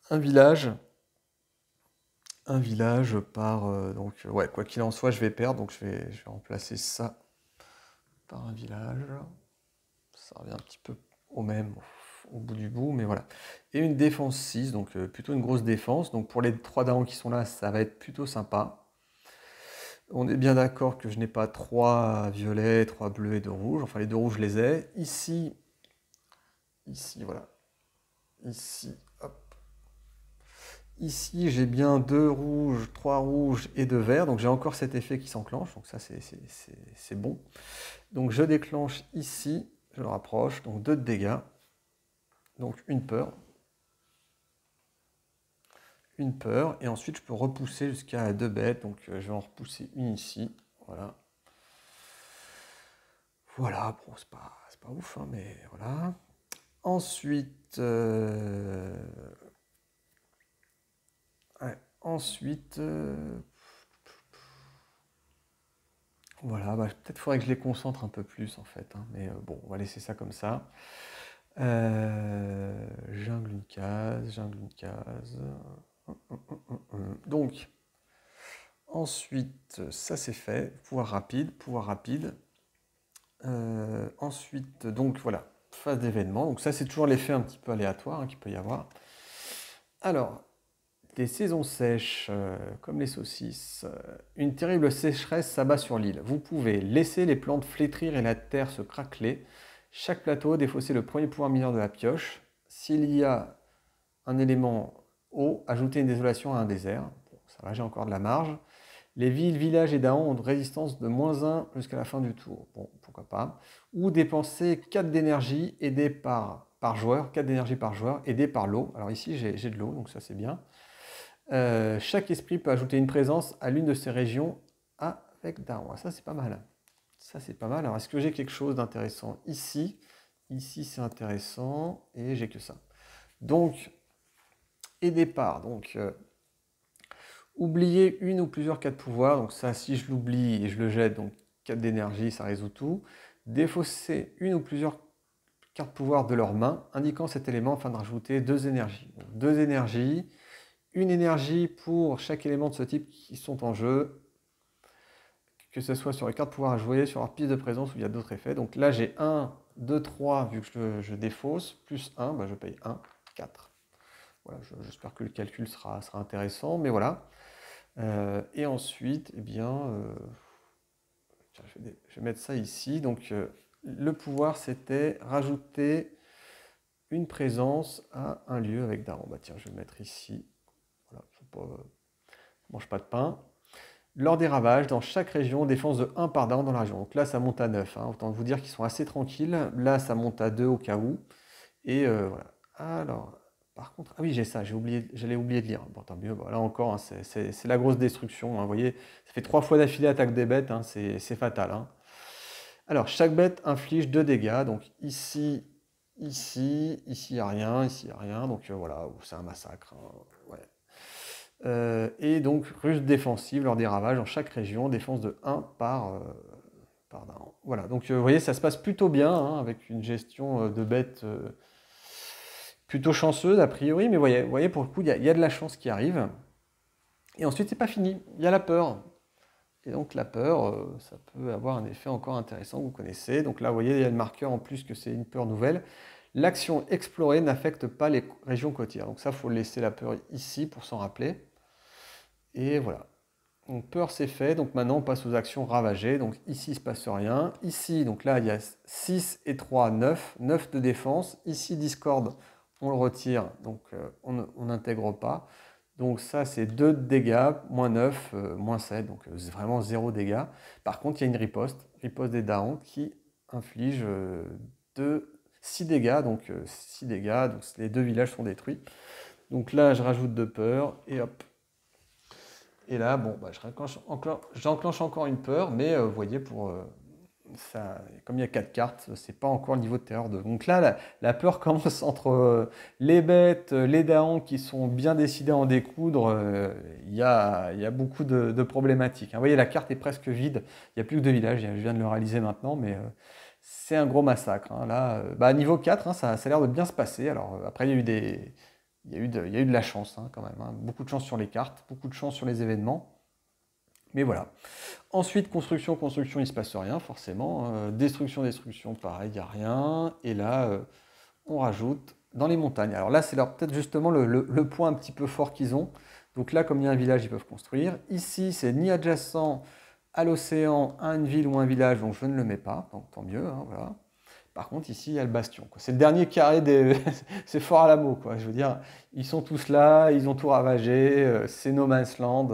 un village par... donc, ouais, quoi qu'il en soit, je vais perdre, donc je vais remplacer ça par un village. Ça revient un petit peu au même, au bout du bout, mais voilà. Et une défense 6, donc plutôt une grosse défense. Donc pour les 3 darons qui sont là, ça va être plutôt sympa. On est bien d'accord que je n'ai pas 3 violets, 3 bleus et 2 rouges. Enfin, les 2 rouges, je les ai. Ici, voilà. Ici, hop. Ici, j'ai bien 2 rouges, 3 rouges et 2 verts. Donc j'ai encore cet effet qui s'enclenche. Donc ça, c'est bon. Donc je déclenche ici, je le rapproche. Donc 2 de dégâts. Donc une peur. Une peur. Et ensuite, je peux repousser jusqu'à 2 bêtes. Donc je vais en repousser une ici. Voilà. Voilà, bon, c'est pas ouf, hein, mais voilà. Ensuite, voilà, peut-être faudrait que je les concentre un peu plus en fait, hein, mais bon, on va laisser ça comme ça. Jungle une case, jungle une case. Donc, ensuite, ça c'est fait. Pouvoir rapide, pouvoir rapide. Ensuite, donc voilà, phase d'événement. Donc ça, c'est toujours l'effet un petit peu aléatoire hein, qu'il peut y avoir. Alors, des saisons sèches, comme les saucisses, une terrible sécheresse s'abat sur l'île. Vous pouvez laisser les plantes flétrir et la terre se craqueler. Chaque plateau défausser le premier pouvoir mineur de la pioche. S'il y a un élément eau, ajoutez une désolation à un désert. Bon, ça va, j'ai encore de la marge. Les villes, villages et daons ont de résistance de -1 jusqu'à la fin du tour. Bon, pourquoi pas. Ou dépenser 4 d'énergie aidé par joueur, 4 d'énergie par joueur, aidé par l'eau. Alors ici, j'ai de l'eau, donc ça c'est bien. Chaque esprit peut ajouter une présence à l'une de ces régions avec daron. Ça c'est pas mal. Ça c'est pas mal. Alors est-ce que j'ai quelque chose d'intéressant ici? Ici c'est intéressant et j'ai que ça. Donc, et départ, donc oublier une ou plusieurs cartes pouvoir, donc ça si je l'oublie et je le jette, donc 4 d'énergie, ça résout tout. Défausser une ou plusieurs cartes pouvoir de leur main, indiquant cet élément afin de rajouter 2 énergies. Donc, 2 énergies, une énergie pour chaque élément de ce type qui sont en jeu, que ce soit sur les cartes pouvoir à jouer, sur leur piste de présence où il y a d'autres effets. Donc là j'ai 1, 2, 3, vu que je défausse, plus 1, bah, je paye 1, 4. Voilà, j'espère que le calcul sera intéressant, mais voilà. Et ensuite, eh bien, tiens, je vais mettre ça ici. Donc le pouvoir c'était rajouter une présence à un lieu avec Daron. Bah tiens, je vais le mettre ici. Voilà, mange pas de pain. Lors des ravages, dans chaque région, défense de 1 par Daron dans la région. Donc là, ça monte à 9. Hein. Autant vous dire qu'ils sont assez tranquilles. Là, ça monte à 2 au cas où. Et voilà. Alors, par contre, ah oui, j'ai ça, j'allais oublier de lire. Bon, tant mieux. Bon, là encore, hein, c'est la grosse destruction. Hein. Vous voyez, ça fait 3 fois d'affilée attaque des bêtes. Hein. C'est fatal. Hein. Alors, chaque bête inflige 2 dégâts. Donc ici, ici il n'y a rien, ici, il n'y a rien. Donc voilà, c'est un massacre. Hein. Ouais. Et donc, ruse défensive lors des ravages dans chaque région, défense de 1 par Daron. Voilà, donc vous voyez, ça se passe plutôt bien, hein, avec une gestion de bêtes plutôt chanceuse a priori, mais vous voyez pour le coup, il y a de la chance qui arrive. Et ensuite, c'est pas fini, il y a la peur. Et donc la peur, ça peut avoir un effet encore intéressant, vous connaissez. Donc là, vous voyez, il y a le marqueur en plus que c'est une peur nouvelle. L'action explorée n'affecte pas les régions côtières. Donc ça, il faut laisser la peur ici pour s'en rappeler. Et voilà. Donc peur, c'est fait. Donc maintenant, on passe aux actions ravagées. Donc ici, il ne se passe rien. Ici, donc là, il y a 6 et 3, 9. 9 de défense. Ici, discorde, on le retire. Donc on n'intègre pas. Donc ça, c'est 2 de dégâts, moins 9, moins 7. Donc vraiment 0 dégâts. Par contre, il y a une riposte des Darons qui inflige 6 dégâts. Donc 6 dégâts. Donc les 2 villages sont détruits. Donc là, je rajoute 2 peurs. Et hop. Et là, bon, bah, j'enclenche encore une peur, mais vous voyez, ça, comme il y a 4 cartes, c'est pas encore le niveau de terreur 2. Donc là, la peur commence entre les bêtes, les Daons qui sont bien décidés à en découdre. Il y a beaucoup de problématiques. Hein. Vous voyez, la carte est presque vide. Il n'y a plus que 2 villages. Je viens de le réaliser maintenant, mais c'est un gros massacre. Hein. Là, bah, niveau 4, hein, ça a l'air de bien se passer. Alors après, il y a eu de la chance hein, quand même. Hein. Beaucoup de chance sur les cartes, beaucoup de chance sur les événements. Mais voilà. Ensuite, construction, il ne se passe rien forcément. Destruction, pareil, il n'y a rien. Et là, on rajoute dans les montagnes. Alors là, c'est peut-être justement le point un petit peu fort qu'ils ont. Donc là, comme il y a un village, ils peuvent construire. Ici, c'est ni adjacent à l'océan, à une ville ou un village, donc je ne le mets pas. Donc tant mieux, hein, voilà. Par contre, ici, il y a le bastion. C'est le dernier carré des... c'est fort à l'amour, quoi. Je veux dire, ils sont tous là, ils ont tout ravagé, c'est No Man's Land.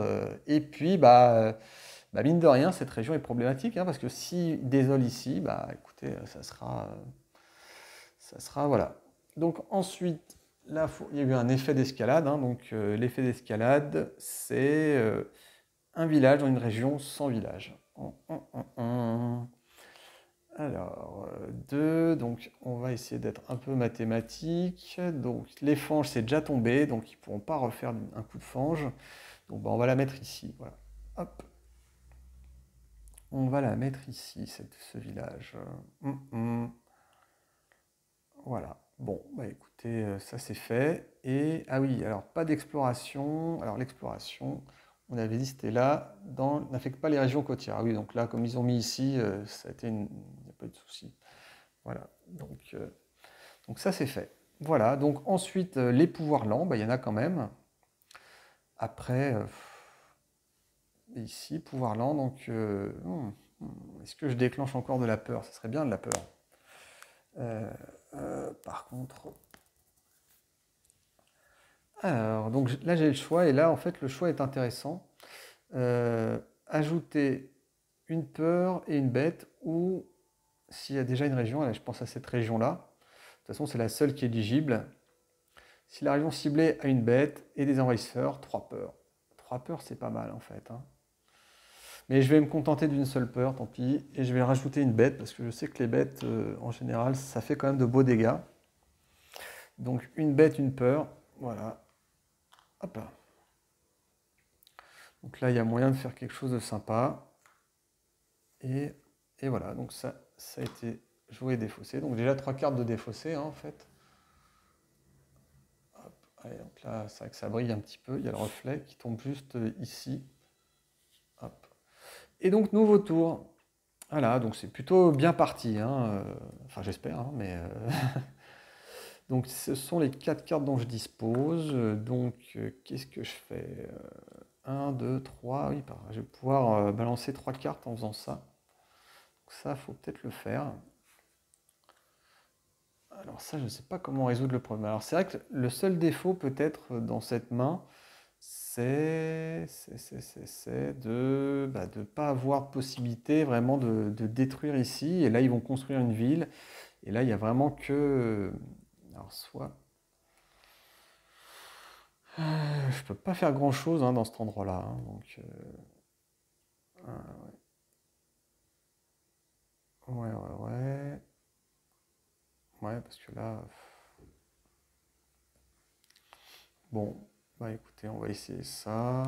Et puis, mine de rien, cette région est problématique, hein, parce que s'ils désolent ici, bah écoutez, ça sera, voilà. Donc ensuite, là, il y a eu un effet d'escalade. Hein, donc l'effet d'escalade, c'est un village dans une région sans village. Alors, 2, donc on va essayer d'être un peu mathématique. Donc les fanges, c'est déjà tombé, donc ils ne pourront pas refaire un coup de fange. Donc on va la mettre ici, voilà. Hop. On va la mettre ici, ce village. Voilà. Bon, bah écoutez, ça c'est fait. Et, ah oui, alors pas d'exploration. Alors l'exploration, on avait dit c'était là, n'affecte pas les régions côtières. Ah oui, donc là, comme ils ont mis ici, ça a été il n'y a pas eu de souci. Voilà, donc ça c'est fait. Voilà, donc ensuite, les pouvoirs lents, bah, il y en a quand même. Après, ici, pouvoir lent, donc est-ce que je déclenche encore de la peur? Ça serait bien de la peur. Par contre... Alors, donc là j'ai le choix, et là en fait le choix est intéressant. Ajouter une peur et une bête, ou s'il y a déjà une région, là je pense à cette région-là, de toute façon c'est la seule qui est éligible. Si la région ciblée a une bête et des envahisseurs, 3 peurs. 3 peurs c'est pas mal en fait. Hein. Mais je vais me contenter d'une seule peur, tant pis, et je vais rajouter une bête, parce que je sais que les bêtes, en général, ça fait quand même de beaux dégâts. Donc une bête, une peur. Voilà. Hop là. Donc là, il y a moyen de faire quelque chose de sympa. Et voilà, donc ça a été joué et défaussé. Donc déjà 3 cartes de défaussé, hein, en fait. Hop. Allez, donc là, c'est vrai que ça brille un petit peu. Il y a le reflet qui tombe juste ici. Hop. Et donc nouveau tour. Voilà, donc c'est plutôt bien parti, hein. Enfin j'espère, hein, mais donc ce sont les 4 cartes dont je dispose. Donc qu'est-ce que je fais? 1, 2, 3, oui, je vais pouvoir balancer 3 cartes en faisant ça. Donc ça, il faut peut-être le faire. Alors ça, je ne sais pas comment résoudre le problème. Alors c'est vrai que le seul défaut peut-être dans cette main, c'est de ne pas avoir possibilité vraiment de détruire ici. Et là, ils vont construire une ville. Et là, il n'y a vraiment que... Alors soit... je ne peux pas faire grand-chose hein, dans cet endroit-là. Hein, donc, ouais, ouais, ouais. Ouais, parce que là... Bon, bah écoutez, on va essayer ça.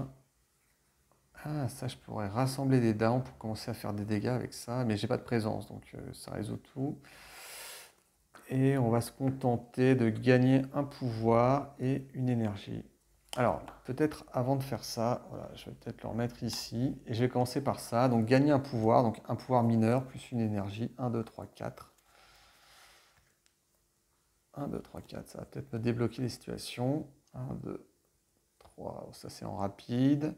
Ah, ça, je pourrais rassembler des dents pour commencer à faire des dégâts avec ça, mais j'ai pas de présence, donc ça résout tout. Et on va se contenter de gagner un pouvoir et une énergie. Alors, peut-être avant de faire ça, voilà, je vais peut-être le remettre ici. Et je vais commencer par ça. Donc, gagner un pouvoir, donc un pouvoir mineur plus une énergie. 1, 2, 3, 4. 1, 2, 3, 4. Ça va peut-être me débloquer les situations. 1, 2, 3. Ça, c'est en rapide.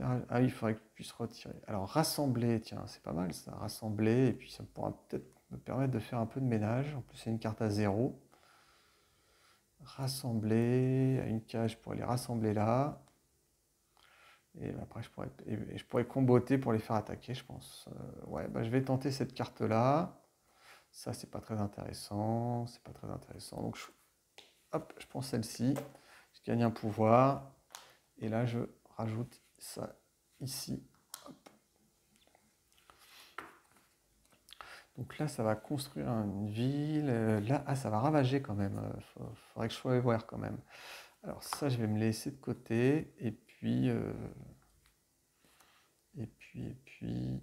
Ah oui, il faudrait que je puisse retirer. Alors, rassembler, tiens, c'est pas mal ça. Rassembler, et puis ça pourra peut-être me permettre de faire un peu de ménage. En plus, c'est une carte à 0. Rassembler à une cage pour les rassembler là. Et après, je pourrais comboter pour les faire attaquer, je pense. Ouais, bah, je vais tenter cette carte-là. Ça, c'est pas très intéressant. C'est pas très intéressant. Donc, hop, je prends celle-ci. Je gagne un pouvoir. Et là, je rajoute ça ici. Hop. Donc là, ça va construire une ville. Là, ah, ça va ravager quand même. Faudrait que je sois voir quand même. Alors ça, je vais me laisser de côté. Et puis... Et puis...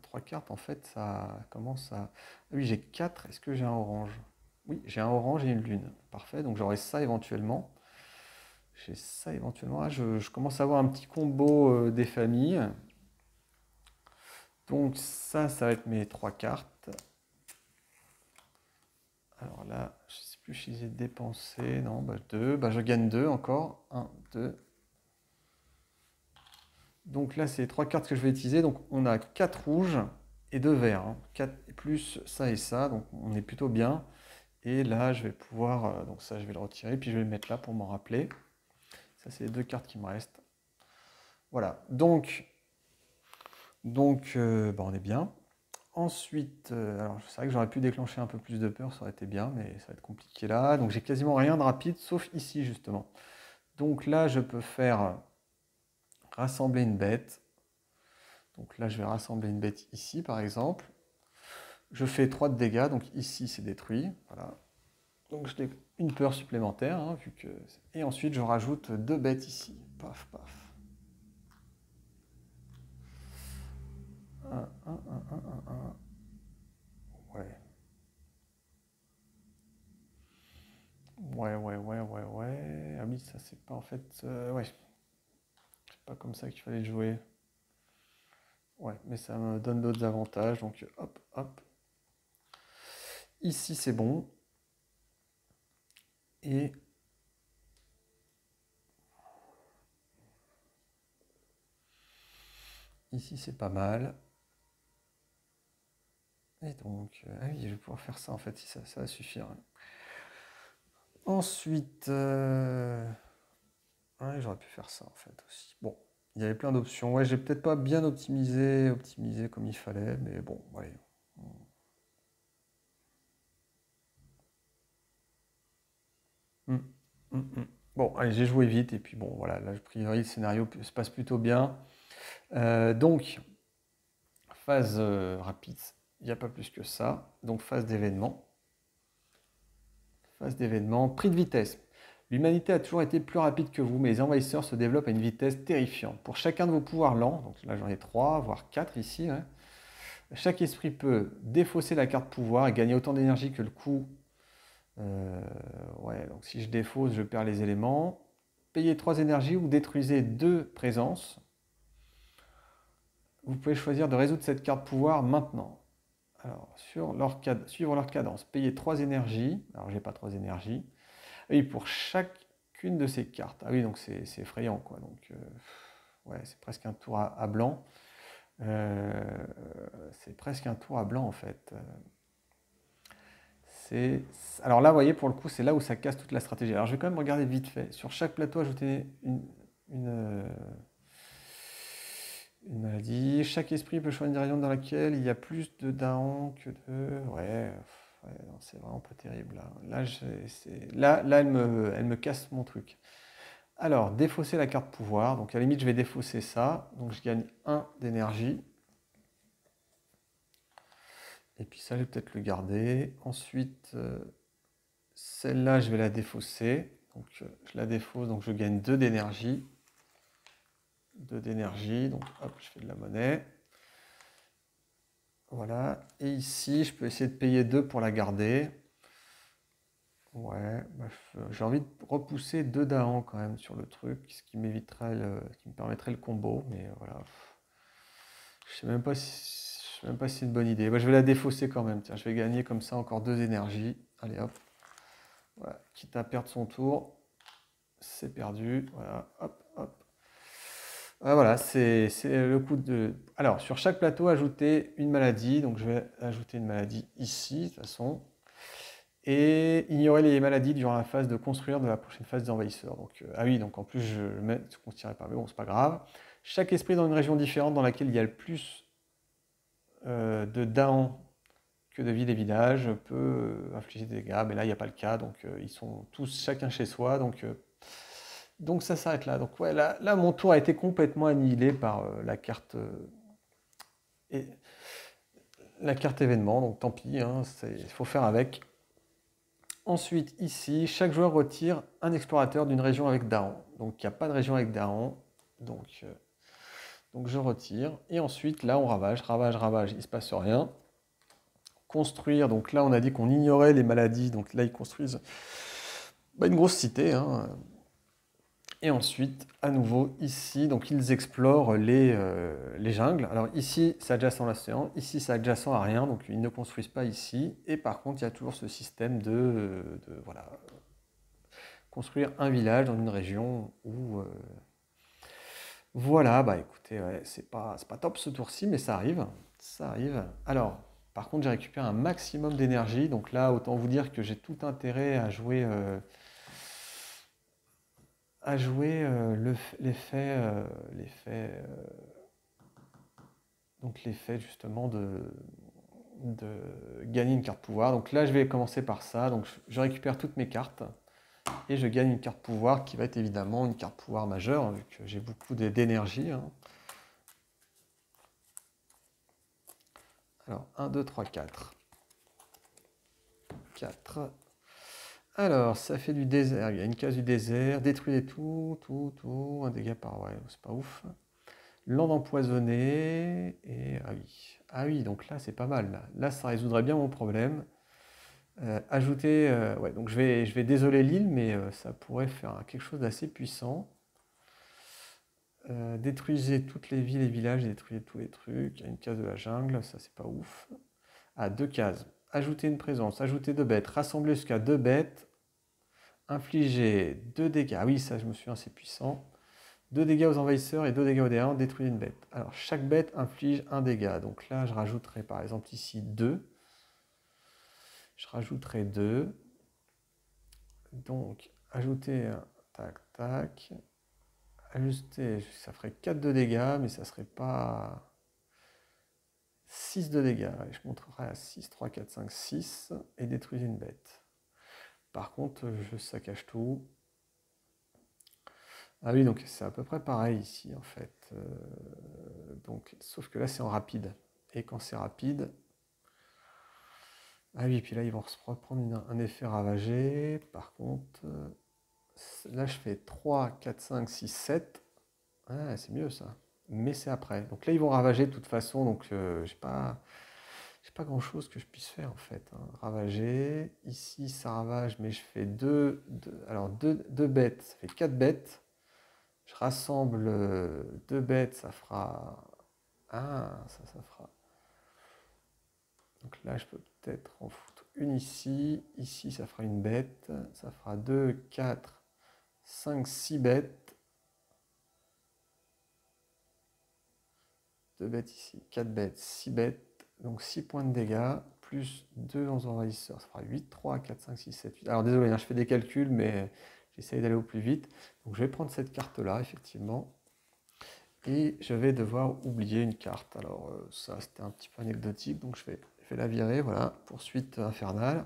3 cartes, en fait, ça commence à... Ah oui, j'ai 4. Est-ce que j'ai un orange? Oui, j'ai un orange et une lune. Parfait, donc j'aurai ça éventuellement. J'ai ça éventuellement. Ah, je commence à avoir un petit combo des familles. Donc ça va être mes 3 cartes. Alors là, je ne sais plus si j'ai dépensé. Non, bah 2. Bah, je gagne 2 encore. 1, 2. Donc là, c'est les 3 cartes que je vais utiliser. Donc on a 4 rouges et 2 verts. Hein. 4 plus ça et ça. Donc on est plutôt bien. Et là, je vais pouvoir... donc ça, je vais le retirer. Puis je vais le mettre là pour m'en rappeler. Ça, c'est les 2 cartes qui me restent. Voilà. Donc bah, on est bien. Ensuite, alors c'est vrai que j'aurais pu déclencher un peu plus de peur, ça aurait été bien, mais ça va être compliqué là. Donc j'ai quasiment rien de rapide, sauf ici justement. Donc là, je peux faire rassembler une bête. Donc là, je vais rassembler une bête ici, par exemple. Je fais 3 de dégâts, donc ici, c'est détruit. Voilà. Donc j'ai une peur supplémentaire, hein, vu que... Et ensuite, je rajoute 2 bêtes ici. Paf, paf. 1, 1, 1, 1, 1, 1. Ouais. Ouais, ouais, ouais, ouais, ouais. Ah oui, ça, c'est pas en fait... ouais, c'est pas comme ça qu'il fallait jouer. Ouais, mais ça me donne d'autres avantages. Donc hop, hop. Ici, c'est bon. Et ici, c'est pas mal. Et donc, ah oui, je vais pouvoir faire ça en fait, si ça va suffire. Ensuite, ouais, j'aurais pu faire ça en fait aussi. Bon, il y avait plein d'options. Ouais, j'ai peut-être pas bien optimisé comme il fallait, mais bon, ouais. Hum, Bon, allez, j'ai joué vite et puis bon, voilà, là, a priori, le scénario se passe plutôt bien. Donc, phase rapide, il n'y a pas plus que ça. Donc, phase d'événement. phase d'événement, prix de vitesse. L'humanité a toujours été plus rapide que vous, mais les envahisseurs se développent à une vitesse terrifiante. Pour chacun de vos pouvoirs lents, donc là j'en ai 3, voire 4 ici, hein, chaque esprit peut défausser la carte pouvoir et gagner autant d'énergie que le coût. Ouais, donc si je défausse, je perds les éléments. Payez 3 énergies ou détruisez 2 présences. Vous pouvez choisir de résoudre cette carte pouvoir maintenant. Alors, suivre leur cadence, payez 3 énergies. Alors, j'ai pas 3 énergies. Et pour chacune de ces cartes. Ah oui, donc c'est effrayant, quoi. Donc, ouais, c'est presque un tour à blanc. C'est presque un tour à blanc, en fait. Alors là, vous voyez, pour le coup, c'est là où ça casse toute la stratégie. Alors, je vais quand même regarder vite fait. Sur chaque plateau, ajouter une maladie. Chaque esprit peut choisir une région dans laquelle il y a plus de Daon que de... Ouais, non, c'est vraiment pas terrible. Là, elle me casse mon truc. Alors, défausser la carte pouvoir. Donc, à la limite, je vais défausser ça. Donc, je gagne 1 d'énergie. Et puis ça, je vais peut-être le garder. Ensuite, celle-là, je vais la défausser. Donc, je la défausse, donc je gagne 2 d'énergie. 2 d'énergie, donc hop, je fais de la monnaie. Voilà. Et ici, je peux essayer de payer 2 pour la garder. Ouais, j'ai envie de repousser 2 Dahan quand même sur le truc, ce qui m'éviterait qui me permettrait le combo, mais voilà. Je sais même pas si c'est une bonne idée. Bah, je vais la défausser quand même. Tiens, je vais gagner comme ça encore 2 énergies. Allez hop. Voilà. Quitte à perdre son tour, c'est perdu. Voilà, hop, hop. Voilà, c'est le coup de... Alors, sur chaque plateau, ajouter une maladie. Donc, je vais ajouter une maladie ici, de toute façon. Et ignorer les maladies durant la phase de construire de la prochaine phase des envahisseurs. Donc, ah oui, donc en plus, je le mets, ce qu'on ne tirait pas, mais bon, c'est pas grave. Chaque esprit dans une région différente dans laquelle il y a le plus de Dahan que de villes et villages peut infliger des dégâts. Mais là, il n'y a pas le cas. Donc, ils sont tous chacun chez soi. Donc ça s'arrête là. Donc ouais, là, mon tour a été complètement annihilé par la carte événement. Donc tant pis, hein, il faut faire avec. Ensuite, ici, chaque joueur retire un explorateur d'une région avec Dahan. Donc il n'y a pas de région avec Dahan. Donc je retire. Et ensuite, là, on ravage, il ne se passe rien. Construire, donc là, on a dit qu'on ignorait les maladies. Donc là, ils construisent une grosse cité, hein. Et ensuite, à nouveau, ici, donc ils explorent les jungles. Alors ici, c'est adjacent à l'océan. Ici, c'est adjacent à rien, donc ils ne construisent pas ici. Et par contre, il y a toujours ce système voilà, construire un village dans une région où... Voilà, bah écoutez, ouais, c'est pas top ce tour-ci, mais ça arrive. Ça arrive. Alors, par contre, j'ai récupéré un maximum d'énergie. Donc là, autant vous dire que j'ai tout intérêt à jouer... l'effet justement de gagner une carte pouvoir. Donc là, je vais commencer par ça. Donc je récupère toutes mes cartes et je gagne une carte pouvoir qui va être évidemment une carte pouvoir majeure, hein, vu que j'ai beaucoup d'énergie, hein. Alors, 1, 2, 3, 4. 4. Alors, ça fait du désert. Il y a une case du désert. Détruisez tout. Un dégât par... Ouais, c'est pas ouf. Lande empoisonnée. Et... Ah oui, donc là, c'est pas mal. Là, ça résoudrait bien mon problème. Ajouter... ouais, donc je vais désoler l'île, mais ça pourrait faire quelque chose d'assez puissant. Détruisez toutes les villes et villages et détruisez tous les trucs. Il y a une case de la jungle, ça c'est pas ouf. Ah, 2 cases. Ajouter une présence, ajouter 2 bêtes, rassembler jusqu'à 2 bêtes, infliger 2 dégâts. Ah oui, ça je me souviens, c'est puissant. 2 dégâts aux envahisseurs et 2 dégâts aux D1, détruire une bête. Alors chaque bête inflige un dégât. Donc là, je rajouterai par exemple ici 2. Je rajouterai 2. Donc, ajouter un tac, tac. Ajuster, ça ferait 4 de dégâts, mais ça serait pas 6 de dégâts. Je montrerai à 6, 3, 4, 5, 6 et détruire une bête. Par contre, je saccage tout. Ah oui, donc c'est à peu près pareil ici en fait. Donc, sauf que là c'est en rapide. Et quand c'est rapide, Ah oui, puis là, ils vont se reprendre un effet ravagé. Par contre, là, je fais 3, 4, 5, 6, 7. Ah, c'est mieux ça. Mais c'est après. Donc là, ils vont ravager de toute façon. Donc, j'ai pas grand-chose que je puisse faire en fait, hein. Ravager. Ici, ça ravage, mais je fais alors deux bêtes. Ça fait 4 bêtes. Je rassemble 2 bêtes. Ça fera... Ah, ça fera... Donc là, je peux peut-être en foutre une ici. Ici, ça fera une bête. Ça fera 2, 4, 5, 6 bêtes. 2 bêtes ici, 4 bêtes, 6 bêtes. Donc 6 points de dégâts, plus 2 dans envahisseur. Ça fera 8, 3, 4, 5, 6, 7, 8. Alors désolé, hein, je fais des calculs, mais j'essaye d'aller au plus vite. Donc je vais prendre cette carte-là, effectivement. Et je vais devoir oublier une carte. Alors ça, c'était un petit peu anecdotique. Donc je vais la virer, voilà. Poursuite infernale.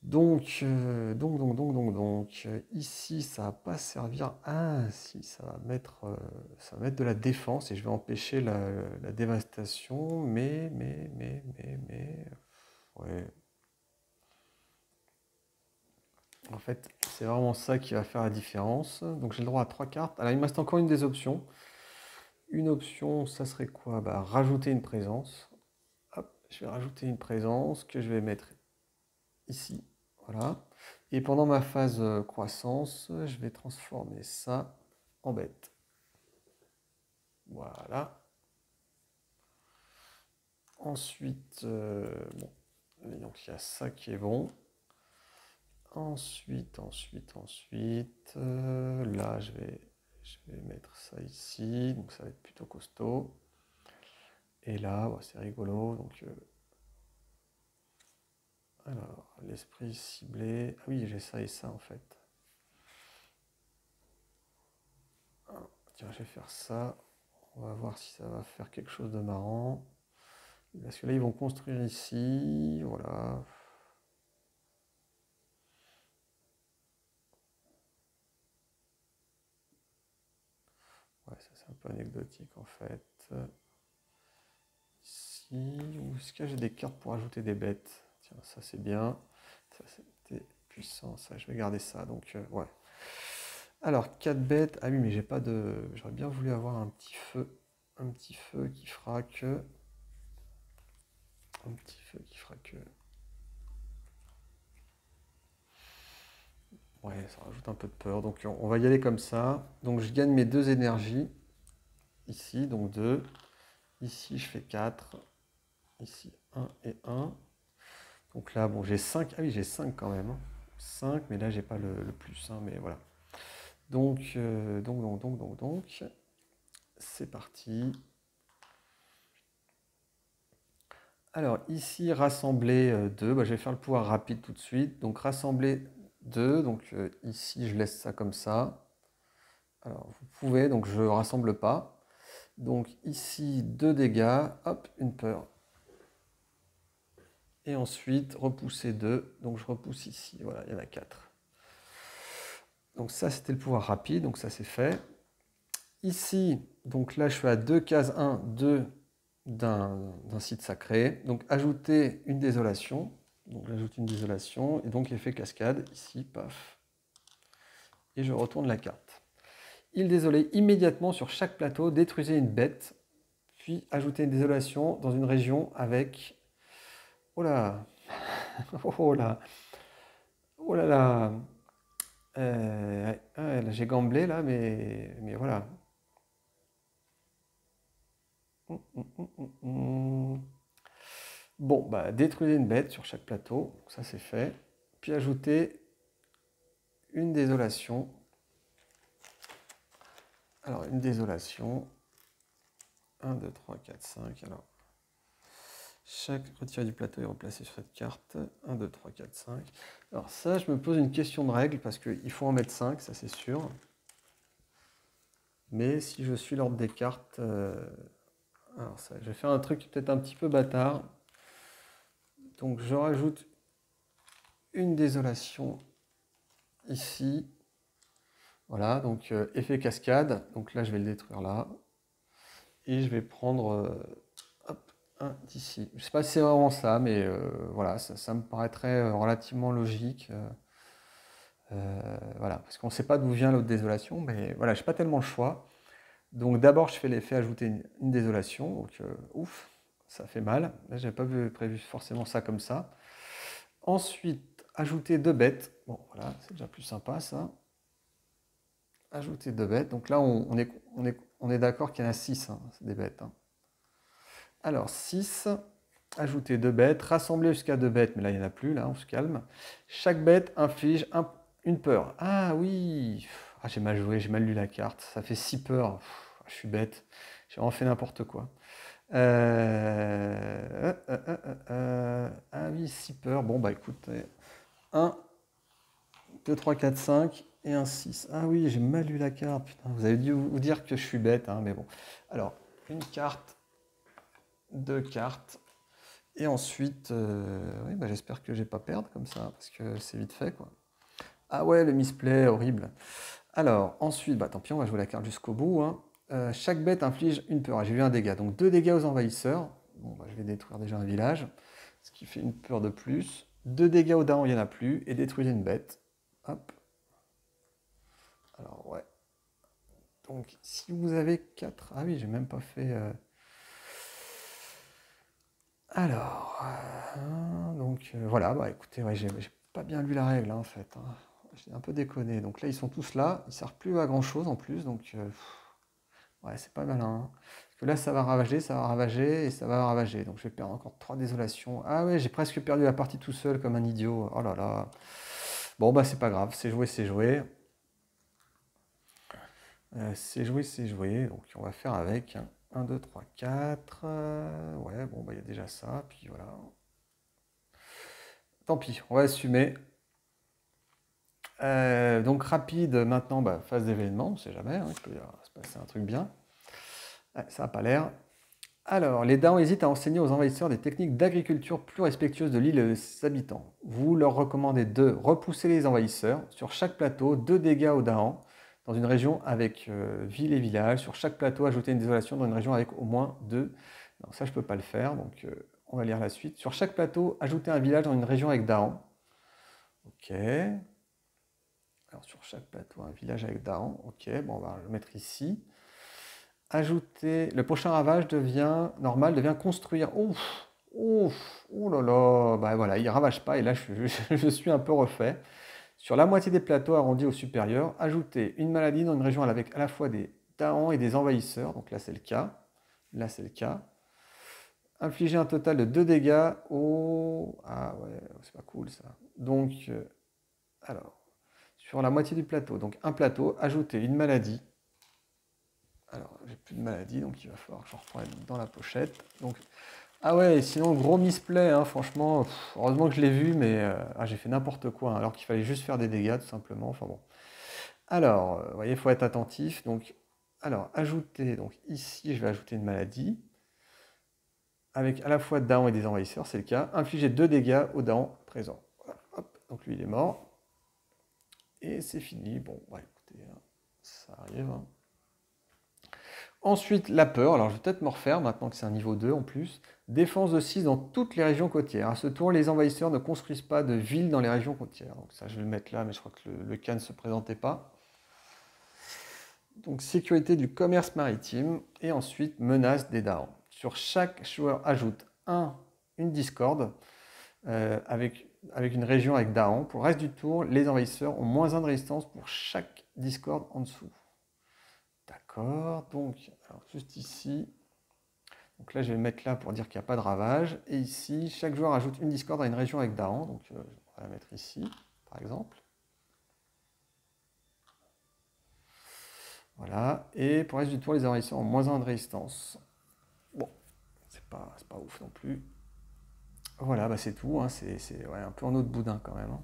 Donc, ici, ça va pas servir. Ah, si, ça va mettre de la défense et je vais empêcher la dévastation. Ouais. En fait, c'est vraiment ça qui va faire la différence. Donc, j'ai le droit à 3 cartes. Alors, il me reste encore une des options. Une option, ça serait quoi? Bah, rajouter une présence. Hop, je vais rajouter une présence que je vais mettre ici. Voilà. Et pendant ma phase croissance, je vais transformer ça en bête. Voilà. Ensuite, bon, donc il y a ça qui est bon. Ensuite, là je vais mettre ça ici, donc ça va être plutôt costaud. Et là, bon, c'est rigolo, donc alors l'esprit ciblé. Ah oui, j'ai ça et ça en fait. Ah, tiens, je vais faire ça. On va voir si ça va faire quelque chose de marrant. Parce que là, ils vont construire ici. Voilà. Ouais, ça c'est un peu anecdotique en fait. Ici, où est-ce que j'ai des cartes pour ajouter des bêtes? Tiens, ça c'est bien. Ça c'était puissant, ça. Je vais garder ça. Donc, ouais. Alors, 4 bêtes. Ah oui, mais j'ai pas de. J'aurais bien voulu avoir un petit feu. Un petit feu qui fera que. Un petit feu qui fera que. Ouais, ça rajoute un peu de peur. Donc, on va y aller comme ça. Donc, je gagne mes 2 énergies. Ici, donc 2. Ici, je fais 4. Ici, 1 et 1. Donc là, bon, j'ai 5. Ah oui, j'ai 5 quand même, hein. 5, mais là, j'ai pas le plus, hein, mais voilà. Donc, c'est parti. Alors, ici, rassembler 2. Bah, je vais faire le pouvoir rapide tout de suite. Donc, rassembler 2. Donc, ici, je laisse ça comme ça. Alors, vous pouvez, donc je rassemble pas. Donc, ici, 2 dégâts. Hop, une peur. Et ensuite, repousser 2. Donc, je repousse ici. Voilà, il y en a 4. Donc, ça, c'était le pouvoir rapide. Donc, ça, c'est fait. Ici, donc là, je suis à 2 cases 1, 2 d'un site sacré. Donc, ajouter une désolation. Donc, j'ajoute une désolation. Et donc, effet cascade. Ici, paf. Et je retourne la carte. Il désolait immédiatement sur chaque plateau. Détruisez une bête. Puis, ajoutez une désolation dans une région avec... Oh là. Oh là. Oh là là. Là, j'ai gamblé là, mais voilà. Bon, bah, détruisez une bête sur chaque plateau, donc ça c'est fait. Puis ajouter une désolation. Alors, une désolation. 1, 2, 3, 4, 5. Alors, chaque retiré du plateau est replacé sur cette carte. 1, 2, 3, 4, 5. Alors ça, je me pose une question de règle, parce qu'il faut en mettre 5, ça c'est sûr. Mais si je suis l'ordre des cartes... alors ça, je vais faire un truc peut-être un petit peu bâtard. Donc je rajoute une désolation ici. Voilà, donc effet cascade. Donc là, je vais le détruire là. Et je vais prendre hop, un d'ici. Je sais pas si c'est vraiment ça, mais voilà, ça me paraîtrait relativement logique. Voilà, parce qu'on ne sait pas d'où vient l'autre désolation, mais voilà, j'ai pas tellement le choix. Donc d'abord, je fais l'effet ajouter une désolation, donc ouf, ça fait mal. Là, j'avais pas prévu forcément ça comme ça. Ensuite, ajouter 2 bêtes. Bon, voilà, c'est déjà plus sympa ça. Ajouter 2 bêtes. Donc là, on est d'accord qu'il y en a 6, hein, c'est des bêtes, hein. Alors, 6, ajouter 2 bêtes, rassembler jusqu'à 2 bêtes, mais là, il n'y en a plus, là, on se calme. Chaque bête inflige une peur. Ah oui, ah, j'ai mal joué, j'ai mal lu la carte. Ça fait 6 peurs. Je suis bête, j'ai vraiment fait n'importe quoi. Ah oui, 6 peurs. Bon, bah écoutez, 1, 2, 3, 4, 5 et un 6. Ah oui, j'ai mal lu la carte. Putain, vous avez dû vous dire que je suis bête, hein, mais bon. Alors, une carte, 2 cartes. Et ensuite, oui, bah, j'espère que je vais pas perdre comme ça, parce que c'est vite fait, quoi. Ah ouais, le misplay, horrible. Alors, ensuite, bah tant pis, on va jouer la carte jusqu'au bout, hein. Chaque bête inflige une peur. Ah, j'ai eu un dégât. Donc 2 dégâts aux envahisseurs. Bon, bah, je vais détruire déjà un village, ce qui fait une peur de plus. 2 dégâts aux daons, il n'y en a plus. Et détruisez une bête. Hop. Alors, ouais. Donc, si vous avez 4... Ah oui, j'ai même pas fait... Alors, donc voilà, bah écoutez, ouais, j'ai pas bien lu la règle, hein, en fait, hein. J'ai un peu déconné. Donc là, ils sont tous là. Ils servent plus à grand chose en plus. Donc, ouais, c'est pas malin, hein. Parce que là, ça va ravager et ça va ravager. Donc je vais perdre encore 3 désolations. Ah ouais, j'ai presque perdu la partie tout seul comme un idiot. Oh là là. Bon, bah c'est pas grave. C'est joué, c'est joué. C'est joué, c'est joué. Donc on va faire avec. 1, 2, 3, 4. Ouais, bon, bah il y a déjà ça. Puis voilà. Tant pis, on va assumer. Donc rapide, maintenant, bah, phase d'événement, on sait jamais, hein, il peut se passer un truc bien. Ouais, ça n'a pas l'air. Alors, les Daons hésitent à enseigner aux envahisseurs des techniques d'agriculture plus respectueuses de l'île et de ses habitants. Vous leur recommandez de repousser les envahisseurs. Sur chaque plateau, 2 dégâts aux Daons. Dans une région avec ville et village. Sur chaque plateau, ajouter une désolation dans une région avec au moins 2. Non, ça, je ne peux pas le faire, donc on va lire la suite. Sur chaque plateau, ajouter un village dans une région avec Daon. Ok. Alors, sur chaque plateau, un village avec Daon. Ok, bon, on va le mettre ici. Ajouter. Le prochain ravage devient normal, devient construire. Ouf, ouf, oh là là. Bah voilà, il ravage pas et là je suis un peu refait. Sur la moitié des plateaux arrondis au supérieur, ajouter une maladie dans une région avec à la fois des Daons et des envahisseurs. Donc là c'est le cas. Là c'est le cas. Infliger un total de 2 dégâts au. Ah ouais, c'est pas cool ça. Donc, alors, sur la moitié du plateau, donc un plateau, ajouter une maladie. Alors, j'ai plus de maladie, donc il va falloir que je reprenne dans la pochette. Donc, ah ouais, sinon, gros misplay, hein, franchement, heureusement que je l'ai vu, mais j'ai fait n'importe quoi, hein, alors qu'il fallait juste faire des dégâts, tout simplement. Enfin bon. Alors, vous voyez, il faut être attentif. Donc, alors, ajouter, donc ici, je vais ajouter une maladie, avec à la fois Daon et des envahisseurs, c'est le cas. Infliger 2 dégâts au Daon présent. Voilà, hop, donc lui, il est mort. Et c'est fini. Bon, bah écoutez, hein, ça arrive, hein. Ensuite, la peur. Alors, je vais peut-être me refaire maintenant que c'est un niveau 2 en plus. Défense de 6 dans toutes les régions côtières. À ce tour, les envahisseurs ne construisent pas de villes dans les régions côtières. Donc ça, je vais le mettre là, mais je crois que le cas ne se présentait pas. Donc, sécurité du commerce maritime. Et ensuite, menace des Daons. Sur chaque joueur, ajoute une discorde avec une région avec Daon. Pour le reste du tour, les envahisseurs ont -1 de résistance pour chaque discorde en dessous. D'accord, donc alors juste ici, donc là je vais le mettre là pour dire qu'il n'y a pas de ravage. Et ici, chaque joueur ajoute une discorde à une région avec Daon, donc on va la mettre ici, par exemple. Voilà, et pour le reste du tour, les envahisseurs ont -1 de résistance. Bon, c'est pas ouf non plus. Voilà, bah c'est tout, hein, c'est ouais, un peu en eau de boudin quand même, hein.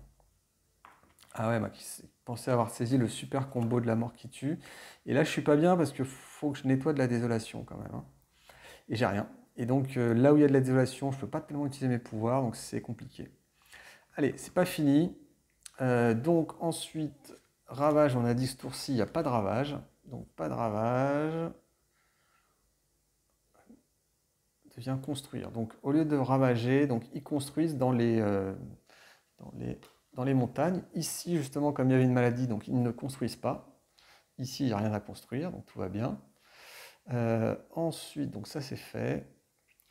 Ah ouais, moi qui pensais avoir saisi le super combo de la mort qui tue. Et là je suis pas bien parce que faut que je nettoie de la désolation quand même, hein. Et j'ai rien. Et donc là où il y a de la désolation, je ne peux pas tellement utiliser mes pouvoirs, donc c'est compliqué. Allez, c'est pas fini. Donc ensuite, ravage, on a dit ce tour-ci, il n'y a pas de ravage. Donc pas de ravage. devient construire. Donc au lieu de ravager, donc ils construisent dans les, dans les montagnes. Ici, justement, comme il y avait une maladie, donc ils ne construisent pas. Ici, il n'y a rien à construire, donc tout va bien. Ensuite, donc ça c'est fait.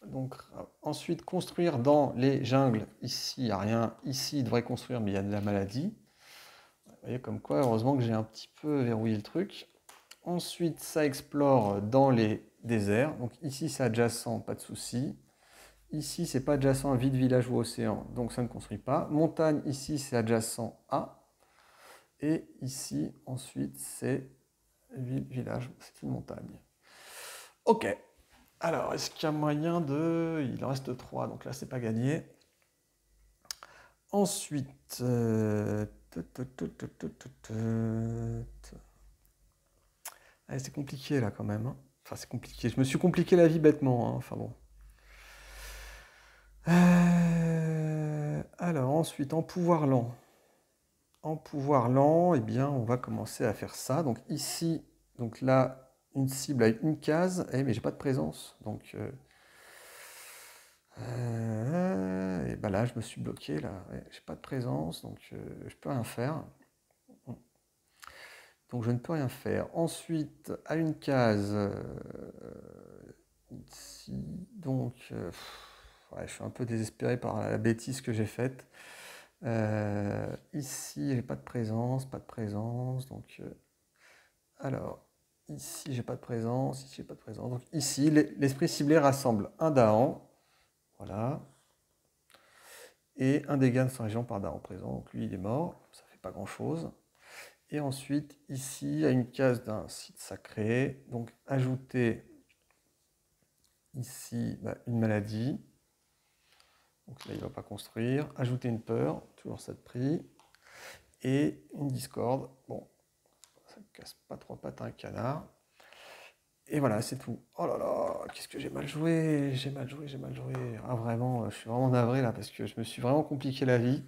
Donc ensuite, construire dans les jungles. Ici, il n'y a rien. Ici, il devrait construire, mais il y a de la maladie. Vous voyez, comme quoi, heureusement que j'ai un petit peu verrouillé le truc. Ensuite, ça explore dans les déserts. Donc ici, c'est adjacent, pas de souci. Ici, c'est pas adjacent à vide, village ou océan, donc ça ne construit pas. Montagne, ici, c'est adjacent à. Et ici, ensuite, c'est ville, village, c'est une montagne. Ok. Alors, est-ce qu'il y a moyen de... Il en reste 3, donc là, c'est pas gagné. Ensuite... c'est compliqué, là, quand même. Enfin, c'est compliqué. Je me suis compliqué la vie bêtement. Enfin, bon. Alors, ensuite, en pouvoir lent. En pouvoir lent, eh bien, on va commencer à faire ça. Donc ici, donc là, une cible avec une case. Eh, mais j'ai pas de présence. Donc, et ben là, je me suis bloqué. Là, ouais, j'ai pas de présence, donc je peux rien faire. Donc je ne peux rien faire. Ensuite, à une case, ici, donc, ouais, je suis un peu désespéré par la bêtise que j'ai faite. Ici, j'ai pas de présence, pas de présence. Donc, alors, ici, j'ai pas de présence, ici, j'ai pas de présence. Donc, ici, l'esprit ciblé rassemble un Dahan, voilà, et un dégât de sa région par Dahan présent. Donc, lui, il est mort, ça fait pas grand-chose. Et ensuite, ici, à une case d'un site sacré, donc, ajouter ici une maladie. Donc là, il ne va pas construire. Ajouter une peur, toujours ça de prix. Et une discorde. Bon, ça ne casse pas trois pattes à un canard. Et voilà, c'est tout. Oh là là, qu'est-ce que j'ai mal joué. J'ai mal joué, j'ai mal joué. Ah vraiment, je suis vraiment navré là parce que je me suis vraiment compliqué la vie.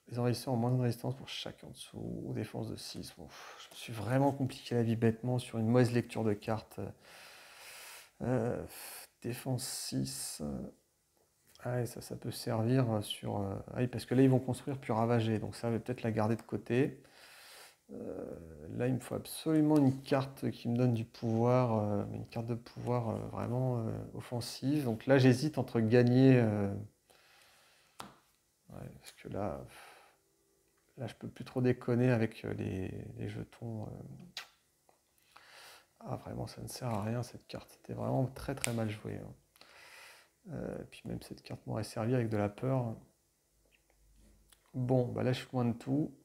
Les envahisseurs ont moins de résistance pour chaque en dessous. Défense de 6. Bon, je me suis vraiment compliqué la vie bêtement sur une mauvaise lecture de cartes. Défense 6. Ah, et ça peut servir sur... ah oui, parce que là, ils vont construire puis ravager. Donc ça, je vais peut-être la garder de côté. Là, il me faut absolument une carte qui me donne du pouvoir, une carte de pouvoir vraiment offensive. Donc là, j'hésite entre gagner... ouais, parce que là, je peux plus trop déconner avec les jetons. Ah, vraiment, ça ne sert à rien, cette carte. C'était vraiment très très mal joué. Puis même cette carte m'aurait servi avec de la peur. Bon, bah là, je suis loin de tout.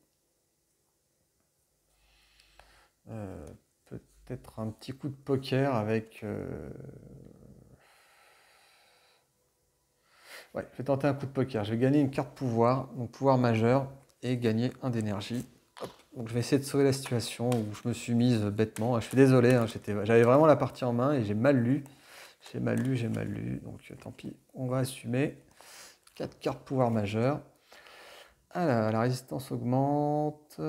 Peut-être un petit coup de poker avec... Ouais, je vais tenter un coup de poker. Je vais gagner une carte pouvoir, donc pouvoir majeur, et gagner un d'énergie. Donc je vais essayer de sauver la situation où je me suis mise bêtement. Je suis désolé, hein, j'avais vraiment la partie en main et j'ai mal lu. J'ai mal lu. Donc tant pis, on va assumer. 4 cartes pouvoir majeur. Alors, la résistance augmente.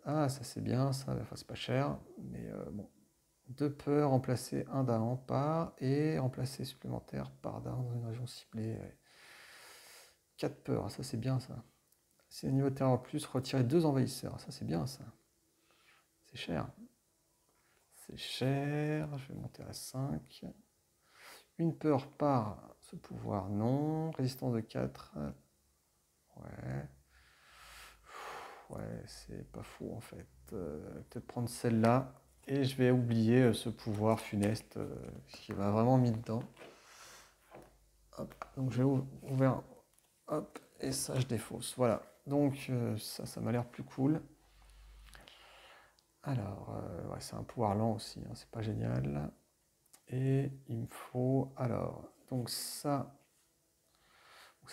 Ah, ça c'est bien, ça. Enfin, c'est pas cher. Mais bon. 2 peurs, remplacer un Dahan par. Et remplacer supplémentaire par Dahan dans une région ciblée. Ouais. 4 peurs, ça c'est bien ça. C'est un niveau de terreur plus, retirer 2 envahisseurs. Ça c'est bien ça. C'est cher. C'est cher. Je vais monter à 5. Une peur par ce pouvoir, non. Résistance de 4. Ouais. Ouais, c'est pas fou en fait. Peut-être prendre celle-là. Et je vais oublier ce pouvoir funeste qui m'a vraiment mis dedans. Hop, donc j'ai ouvert. Hop, et ça je défausse. Voilà. Donc ça m'a l'air plus cool. Alors, ouais, c'est un pouvoir lent aussi, hein, c'est pas génial. Et il me faut. Alors, donc ça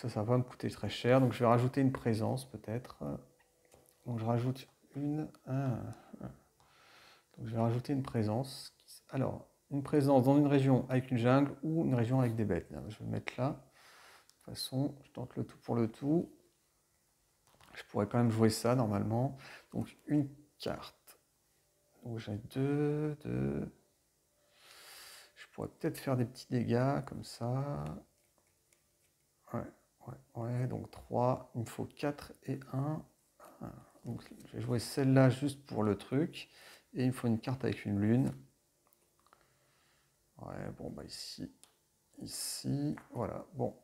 va pas me coûter très cher. Donc je vais rajouter une présence peut-être. Donc je rajoute une. Donc je vais rajouter une présence. Alors, une présence dans une région avec une jungle ou une région avec des bêtes. Je vais le mettre là. De toute façon, je tente le tout pour le tout. Je pourrais quand même jouer ça normalement. Donc une carte. Donc j'ai deux. Je pourrais peut-être faire des petits dégâts comme ça. Ouais, donc 3, il me faut 4 et 1. Donc je vais jouer celle-là juste pour le truc. Et il me faut une carte avec une lune. Ouais, bon, bah ici, voilà. Bon,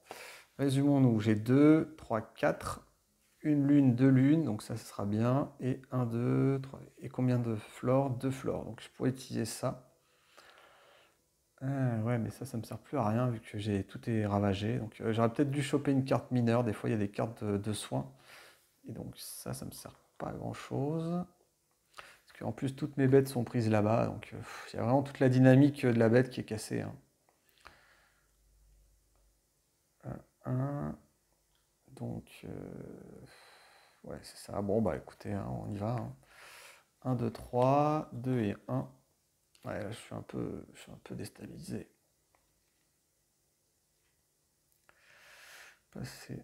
résumons-nous. J'ai 2, 3, 4. Une lune, 2 lunes, donc ça, ce sera bien. Et 1, 2, 3. Et combien de flores? 2 flores. Donc je pourrais utiliser ça. Ouais, mais ça me sert plus à rien vu que tout est ravagé. Donc j'aurais peut-être dû choper une carte mineure. Des fois, il y a des cartes de soins. Et donc ça me sert pas à grand-chose. Parce qu'en plus, toutes mes bêtes sont prises là-bas. Donc il y a vraiment toute la dynamique de la bête qui est cassée, hein. 1. Donc, ouais, c'est ça. Bon, bah écoutez, hein, on y va, hein. 1, 2, 3, 2 et 1. Ouais, là, je suis un peu déstabilisé. Passer.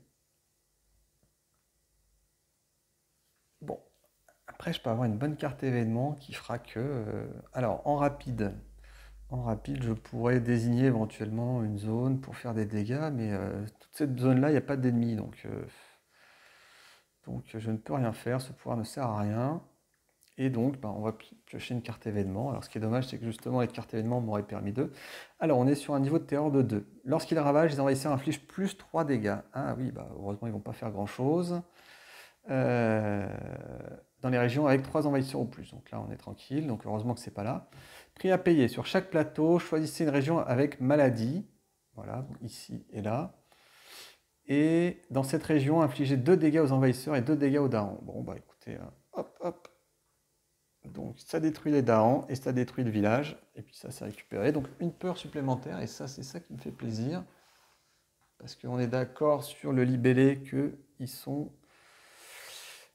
Bon, après, je peux avoir une bonne carte événement qui fera que... alors, en rapide, je pourrais désigner éventuellement une zone pour faire des dégâts, mais toute cette zone-là, il n'y a pas d'ennemis, donc je ne peux rien faire, ce pouvoir ne sert à rien. Et donc, on va piocher une carte événement. Alors, ce qui est dommage, c'est que justement, les cartes événements m'auraient permis de... Alors, on est sur un niveau de terreur de 2. Lorsqu'il ravage, les envahisseurs infligent plus 3 dégâts. Ah oui, bah, heureusement, ils ne vont pas faire grand-chose. Dans les régions avec 3 envahisseurs ou plus. Donc là, on est tranquille. Donc, heureusement que c'est pas là. Prix à payer. Sur chaque plateau, choisissez une région avec maladie. Voilà, ici et là. Et dans cette région, infligez 2 dégâts aux envahisseurs et 2 dégâts aux darons. Bon, bah écoutez, hop, hop. Donc ça détruit les darons et ça détruit le village. Et puis ça, c'est récupéré. Donc une peur supplémentaire. Et ça, c'est ça qui me fait plaisir. Parce qu'on est d'accord sur le libellé qu'ils sont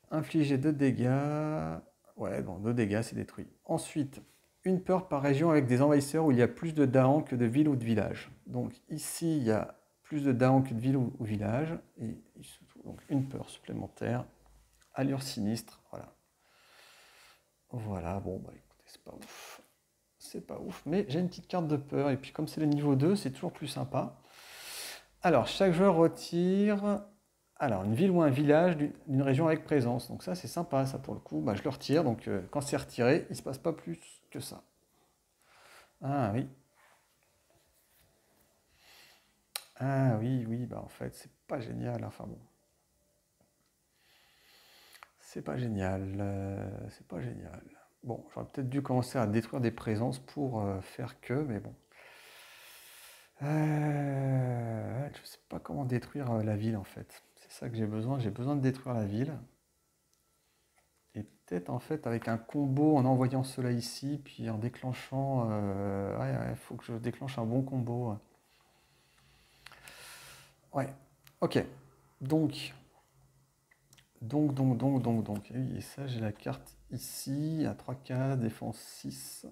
infligés 2 dégâts. Ouais, bon, 2 dégâts, c'est détruit. Ensuite, une peur par région avec des envahisseurs où il y a plus de darons que de villes ou de villages. Donc ici, il y a plus de darons que de villes ou villages. Et donc une peur supplémentaire. Allure sinistre, voilà. Voilà, bon, bah écoutez, c'est pas ouf. C'est pas ouf, mais j'ai une petite carte de peur. Et puis comme c'est le niveau 2, c'est toujours plus sympa. Alors, chaque joueur retire une ville ou un village d'une région avec présence. Donc ça, c'est sympa, ça pour le coup. Bah, je le retire, donc quand c'est retiré, il ne se passe pas plus que ça. Ah oui. Ah oui, oui, bah en fait, c'est pas génial. Enfin bon. C'est pas génial. C'est pas génial. Bon, j'aurais peut-être dû commencer à détruire des présences pour faire que, mais bon. Je sais pas comment détruire la ville en fait. C'est ça que j'ai besoin. J'ai besoin de détruire la ville. Et peut-être en fait avec un combo en envoyant cela ici, puis en déclenchant... ouais, faut que je déclenche un bon combo. Ouais, ok. Donc, oui, et ça j'ai la carte ici, à 3K, défense 6.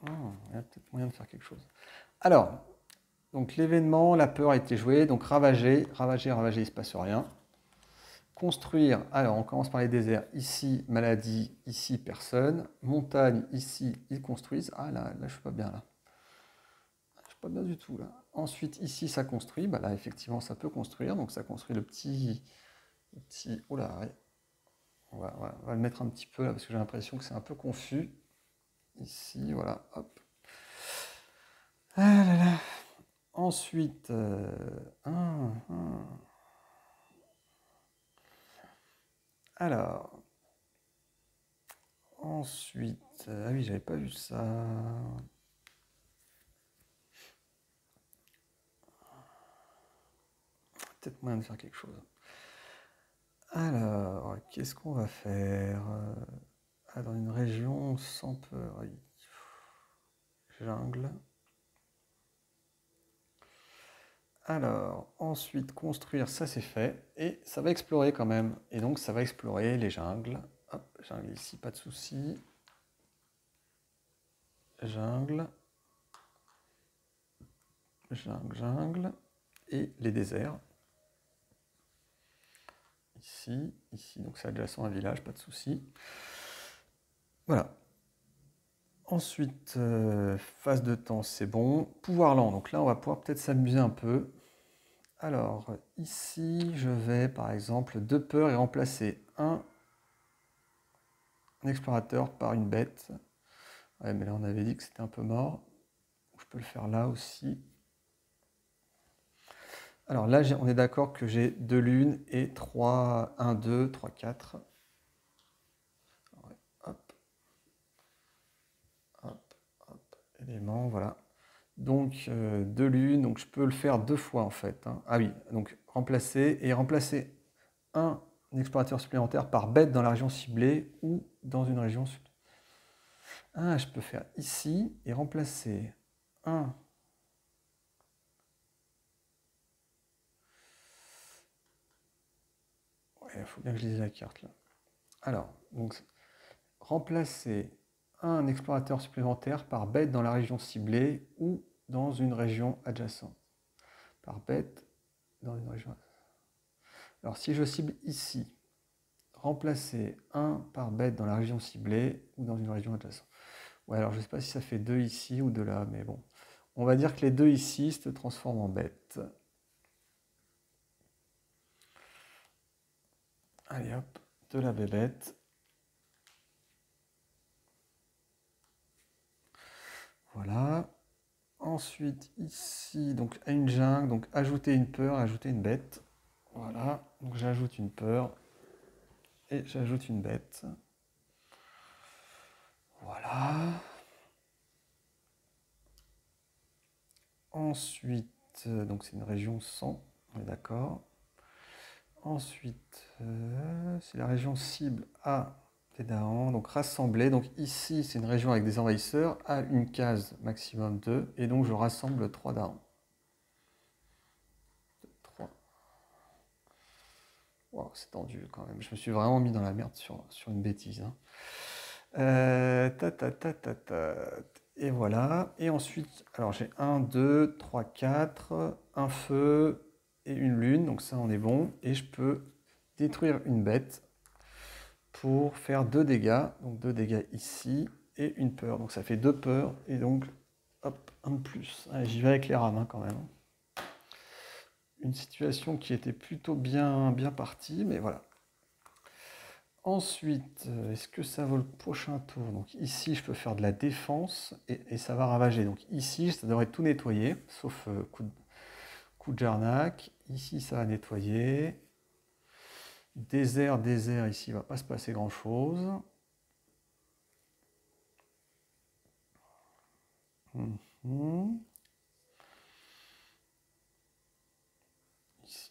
Ah, il y a peut-être moyen de faire quelque chose. Alors, donc l'événement, la peur a été jouée, donc ravager, il ne se passe rien. Construire, alors on commence par les déserts, ici maladie, ici personne, montagne, ici ils construisent, ah là je suis pas bien là, je suis pas bien du tout là. Ensuite ici ça construit, bah là effectivement ça peut construire, donc ça construit le petit, oh là, ouais. On va le mettre un petit peu là parce que j'ai l'impression que c'est un peu confus. Ici, voilà, hop. Ah là là. Ensuite, alors, ensuite, ah oui, j'avais pas vu ça. Peut-être moyen de faire quelque chose. Alors, qu'est-ce qu'on va faire dans une région sans peur. Jungle. Alors, ensuite, construire, ça c'est fait. Et ça va explorer quand même. Et donc, ça va explorer les jungles. Hop, jungle ici, pas de souci. Jungle. Jungle. Et les déserts. Ici, donc c'est adjacent à un village, pas de souci. Voilà. Ensuite, phase de temps, c'est bon. Pouvoir lent, donc là, on va pouvoir peut-être s'amuser un peu. Alors, ici, je vais, par exemple, de peur et remplacer un explorateur par une bête. Ouais, mais là, on avait dit que c'était un peu mort. Je peux le faire là aussi. Alors là, on est d'accord que j'ai 2 lunes et 3, 1, 2, 3, 4. Ouais, hop, hop, hop, élément, voilà. Donc 2 lunes, donc je peux le faire 2 fois en fait. Hein. Ah oui, donc remplacer un explorateur supplémentaire par bête dans la région ciblée ou dans une région supplémentaire. Ah, je peux faire ici et remplacer un. Ouais, il faut bien que je lise la carte là. Alors, donc remplacer un explorateur supplémentaire par bête dans la région ciblée ou dans une région adjacente. Par bête dans une région. Alors si je cible ici, remplacer un par bête dans la région ciblée ou dans une région adjacente. Ouais, alors je ne sais pas si ça fait 2 ici ou 2 là, mais bon. On va dire que les 2 ici se transforment en bête. Allez hop, de la bébête. Voilà. Ensuite, ici, donc à une jungle, donc ajouter une peur, ajouter une bête. Voilà, donc j'ajoute une peur et j'ajoute une bête. Voilà. Ensuite, donc c'est une région 100, on est d'accord. Ensuite, c'est la région cible A des Dahan, donc rassembler. Donc ici, c'est une région avec des envahisseurs, à une case maximum 2, et donc je rassemble 3 Dahans. 3. Wow, c'est tendu quand même. Je me suis vraiment mis dans la merde sur une bêtise. Hein. Et voilà. Et ensuite, alors j'ai 1, 2, 3, 4, un feu et une lune. Donc ça, on est bon. Et je peux détruire une bête pour faire 2 dégâts. Donc 2 dégâts ici et une peur. Donc ça fait 2 peurs. Et donc, hop, un de plus. Allez, j'y vais avec les rames hein, quand même. Une situation qui était plutôt bien partie, mais voilà. Ensuite, est-ce que ça vaut le prochain tour? Donc ici, je peux faire de la défense et ça va ravager. Donc ici, ça devrait tout nettoyer, sauf coup de Jarnac. Ici, ça va nettoyer. Désert, ici, il ne va pas se passer grand-chose.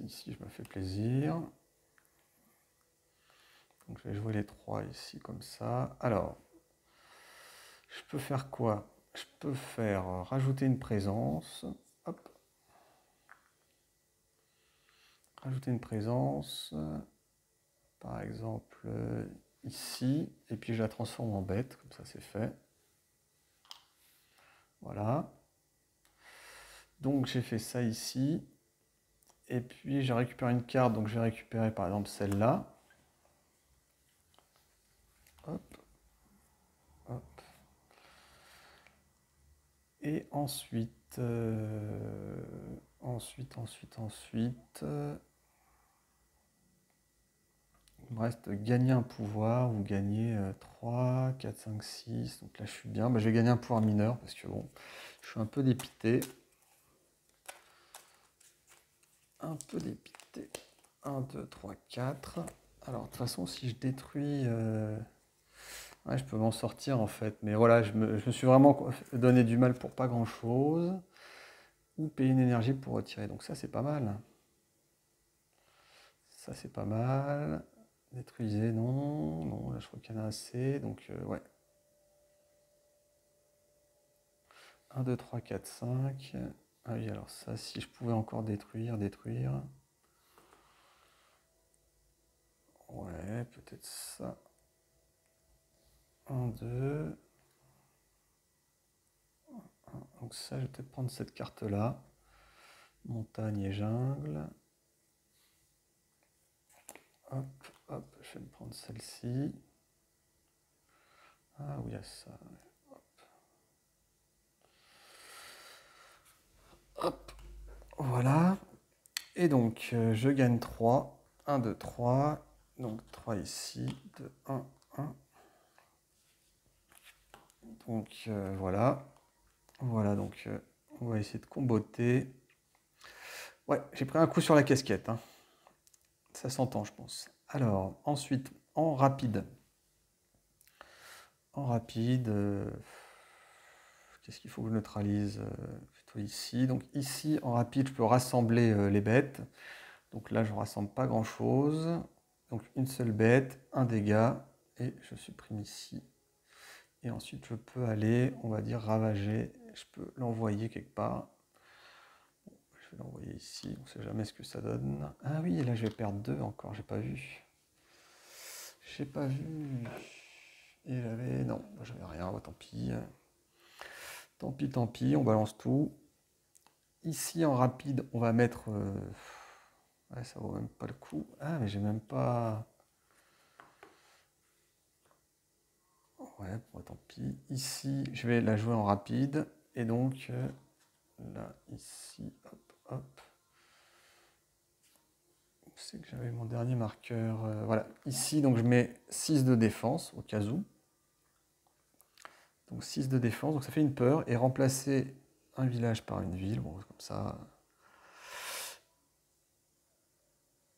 Ici, je me fais plaisir. Donc je vais jouer les 3 ici, comme ça. Alors, je peux faire quoi? Je peux faire rajouter une présence. Hop. Rajouter une présence. Par exemple, ici. Et puis je la transforme en bête. Comme ça, c'est fait. Voilà. Donc j'ai fait ça ici. Et puis j'ai récupéré une carte. Donc je vais récupérer par exemple celle-là. Hop. Hop. Et ensuite, ensuite, il me reste gagner un pouvoir ou gagner 3, 4, 5, 6. Donc là, je suis bien. Bah, je vais gagner un pouvoir mineur parce que bon, je suis un peu dépité. Un peu dépité. 1, 2, 3, 4. Alors, de toute façon, si je détruis... ouais, je peux m'en sortir en fait. Mais voilà, je me suis vraiment donné du mal pour pas grand-chose. Ou payer une énergie pour retirer. Donc ça, c'est pas mal. Ça, c'est pas mal. Détruisez, non. Non, là, je crois qu'il y en a assez. Donc, ouais. 1, 2, 3, 4, 5. Ah oui, alors ça, si je pouvais encore détruire. Ouais, peut-être ça. 1, 2. Donc ça, je vais peut-être prendre cette carte-là. Montagne et jungle. Hop, hop, je vais me prendre celle-ci. Ah oui, il y a ça. Hop. Voilà. Et donc, je gagne 3. 1, 2, 3. Donc 3 ici. 2, 1, 1. Donc voilà. Voilà, donc on va essayer de comboter. Ouais, j'ai pris un coup sur la casquette, hein. Ça s'entend, je pense. Alors, ensuite, en rapide. En rapide, qu'est-ce qu'il faut que je neutralise? Plutôt ici. Donc ici, en rapide, je peux rassembler les bêtes. Donc là, je ne rassemble pas grand-chose. Donc une seule bête, un dégât, et je supprime ici. Et ensuite, je peux aller, on va dire, ravager. Je peux l'envoyer quelque part. Je vais l'envoyer ici, on ne sait jamais ce que ça donne. Ah oui, et là, je vais perdre 2 encore, j'ai pas vu. J'ai pas vu. Et j'avais... Non, j'avais rien, bah, tant pis. Tant pis, on balance tout. Ici, en rapide, on va mettre... Ouais, ça vaut même pas le coup. Ah, mais j'ai même pas... Ouais, bon, tant pis. Ici, je vais la jouer en rapide. Et donc, là, ici, hop, hop. C'est que j'avais mon dernier marqueur. Voilà, ici, donc je mets 6 de défense, au cas où. Donc 6 de défense, donc ça fait une peur. Et remplacer un village par une ville, bon, comme ça.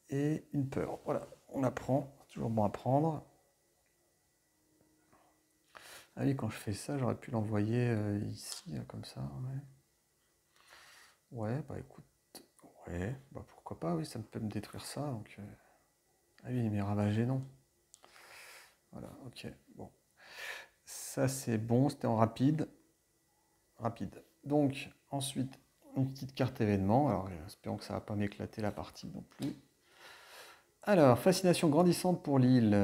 Et une peur. Voilà, on apprend. C'est toujours bon à prendre. Ah oui, quand je fais ça, j'aurais pu l'envoyer ici, là, comme ça. Ouais, bah écoute, ouais, bah pourquoi pas, oui, ça peut me détruire ça. Donc, ah oui, mais ravager, non. Voilà, ok, bon. Ça, c'est bon, c'était en rapide. Rapide. Donc, ensuite, une petite carte événement. Alors, espérons que ça ne va pas m'éclater la partie non plus. Alors, fascination grandissante pour l'île.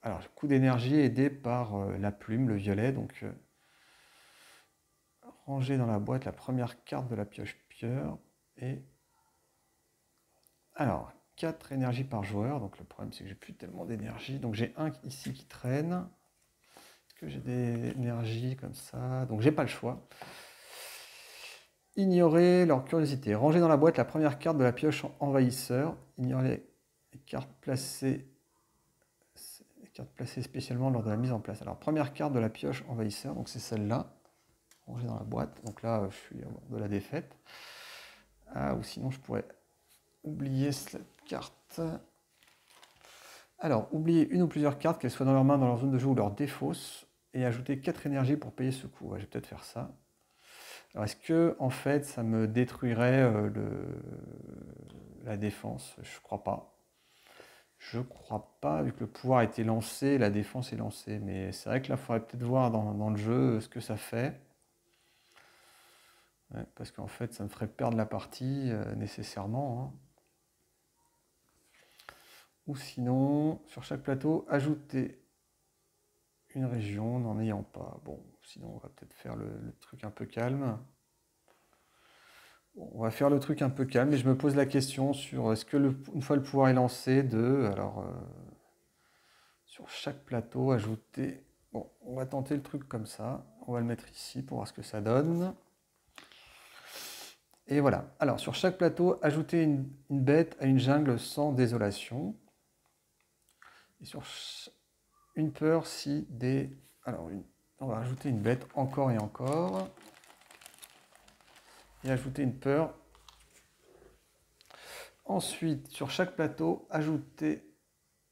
Alors, coup d'énergie aidé par la plume, le violet. Donc, ranger dans la boîte la première carte de la pioche pieuvre. Et alors, 4 énergies par joueur. Donc, le problème, c'est que j'ai plus tellement d'énergie. Donc, j'ai un ici qui traîne. Est-ce que j'ai des énergies comme ça? Donc, j'ai pas le choix. Ignorer leur curiosité. Ranger dans la boîte la première carte de la pioche envahisseur. Ignorer les cartes placées spécialement lors de la mise en place. Alors, première carte de la pioche envahisseur, donc c'est celle-là. Ranger dans la boîte. Donc là, je suis de la défaite. Ah, ou sinon, je pourrais oublier cette carte. Alors, oublier une ou plusieurs cartes, qu'elles soient dans leur main, dans leur zone de jeu ou leur défausse, et ajouter 4 énergies pour payer ce coup. Ouais, je vais peut-être faire ça. Alors, est-ce que, en fait, ça me détruirait la défense? Je crois pas. Je crois pas, vu que le pouvoir a été lancé, la défense est lancée. Mais c'est vrai que là, il faudrait peut-être voir dans le jeu ce que ça fait. Ouais, parce qu'en fait, ça me ferait perdre la partie nécessairement, hein. Ou sinon, sur chaque plateau, ajouter une région n'en ayant pas. Bon, sinon, on va peut-être faire le truc un peu calme. Bon, on va faire le truc un peu calme, et je me pose la question sur est-ce que une fois le pouvoir est lancé, sur chaque plateau, ajouter... Bon, on va tenter le truc comme ça. On va le mettre ici pour voir ce que ça donne. Et voilà. Alors, sur chaque plateau, ajouter une bête à une jungle sans désolation. Et sur une peur si des... Alors, on va ajouter une bête encore et encore. Et ajouter une peur. Ensuite, sur chaque plateau, ajouter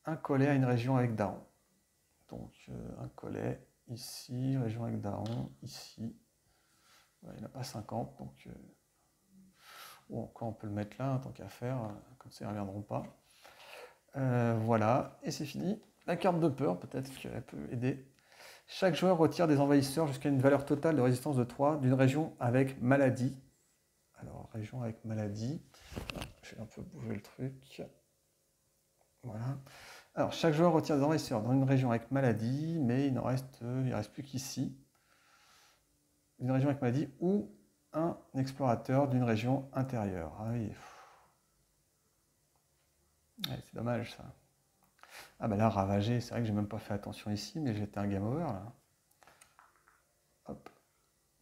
un collet à une région avec daron. Donc, un collet ici, région avec daron, ici. Ouais, il n'y en a pas 50, donc... Bon, quand on peut le mettre là, tant qu'à faire, comme ça ils ne reviendront pas. Voilà, et c'est fini. La carte de peur, peut-être qu'elle peut aider. Chaque joueur retire des envahisseurs jusqu'à une valeur totale de résistance de 3 d'une région avec maladie. Alors, région avec maladie. Je vais un peu bouger le truc. Voilà. Alors, chaque joueur retire des envahisseurs dans une région avec maladie, mais il reste plus qu'ici. Une région avec maladie ou un explorateur d'une région intérieure. Ah oui. Ouais, c'est dommage ça. Ah bah là, ravager, c'est vrai que j'ai même pas fait attention ici, mais j'étais un game over là. Hop.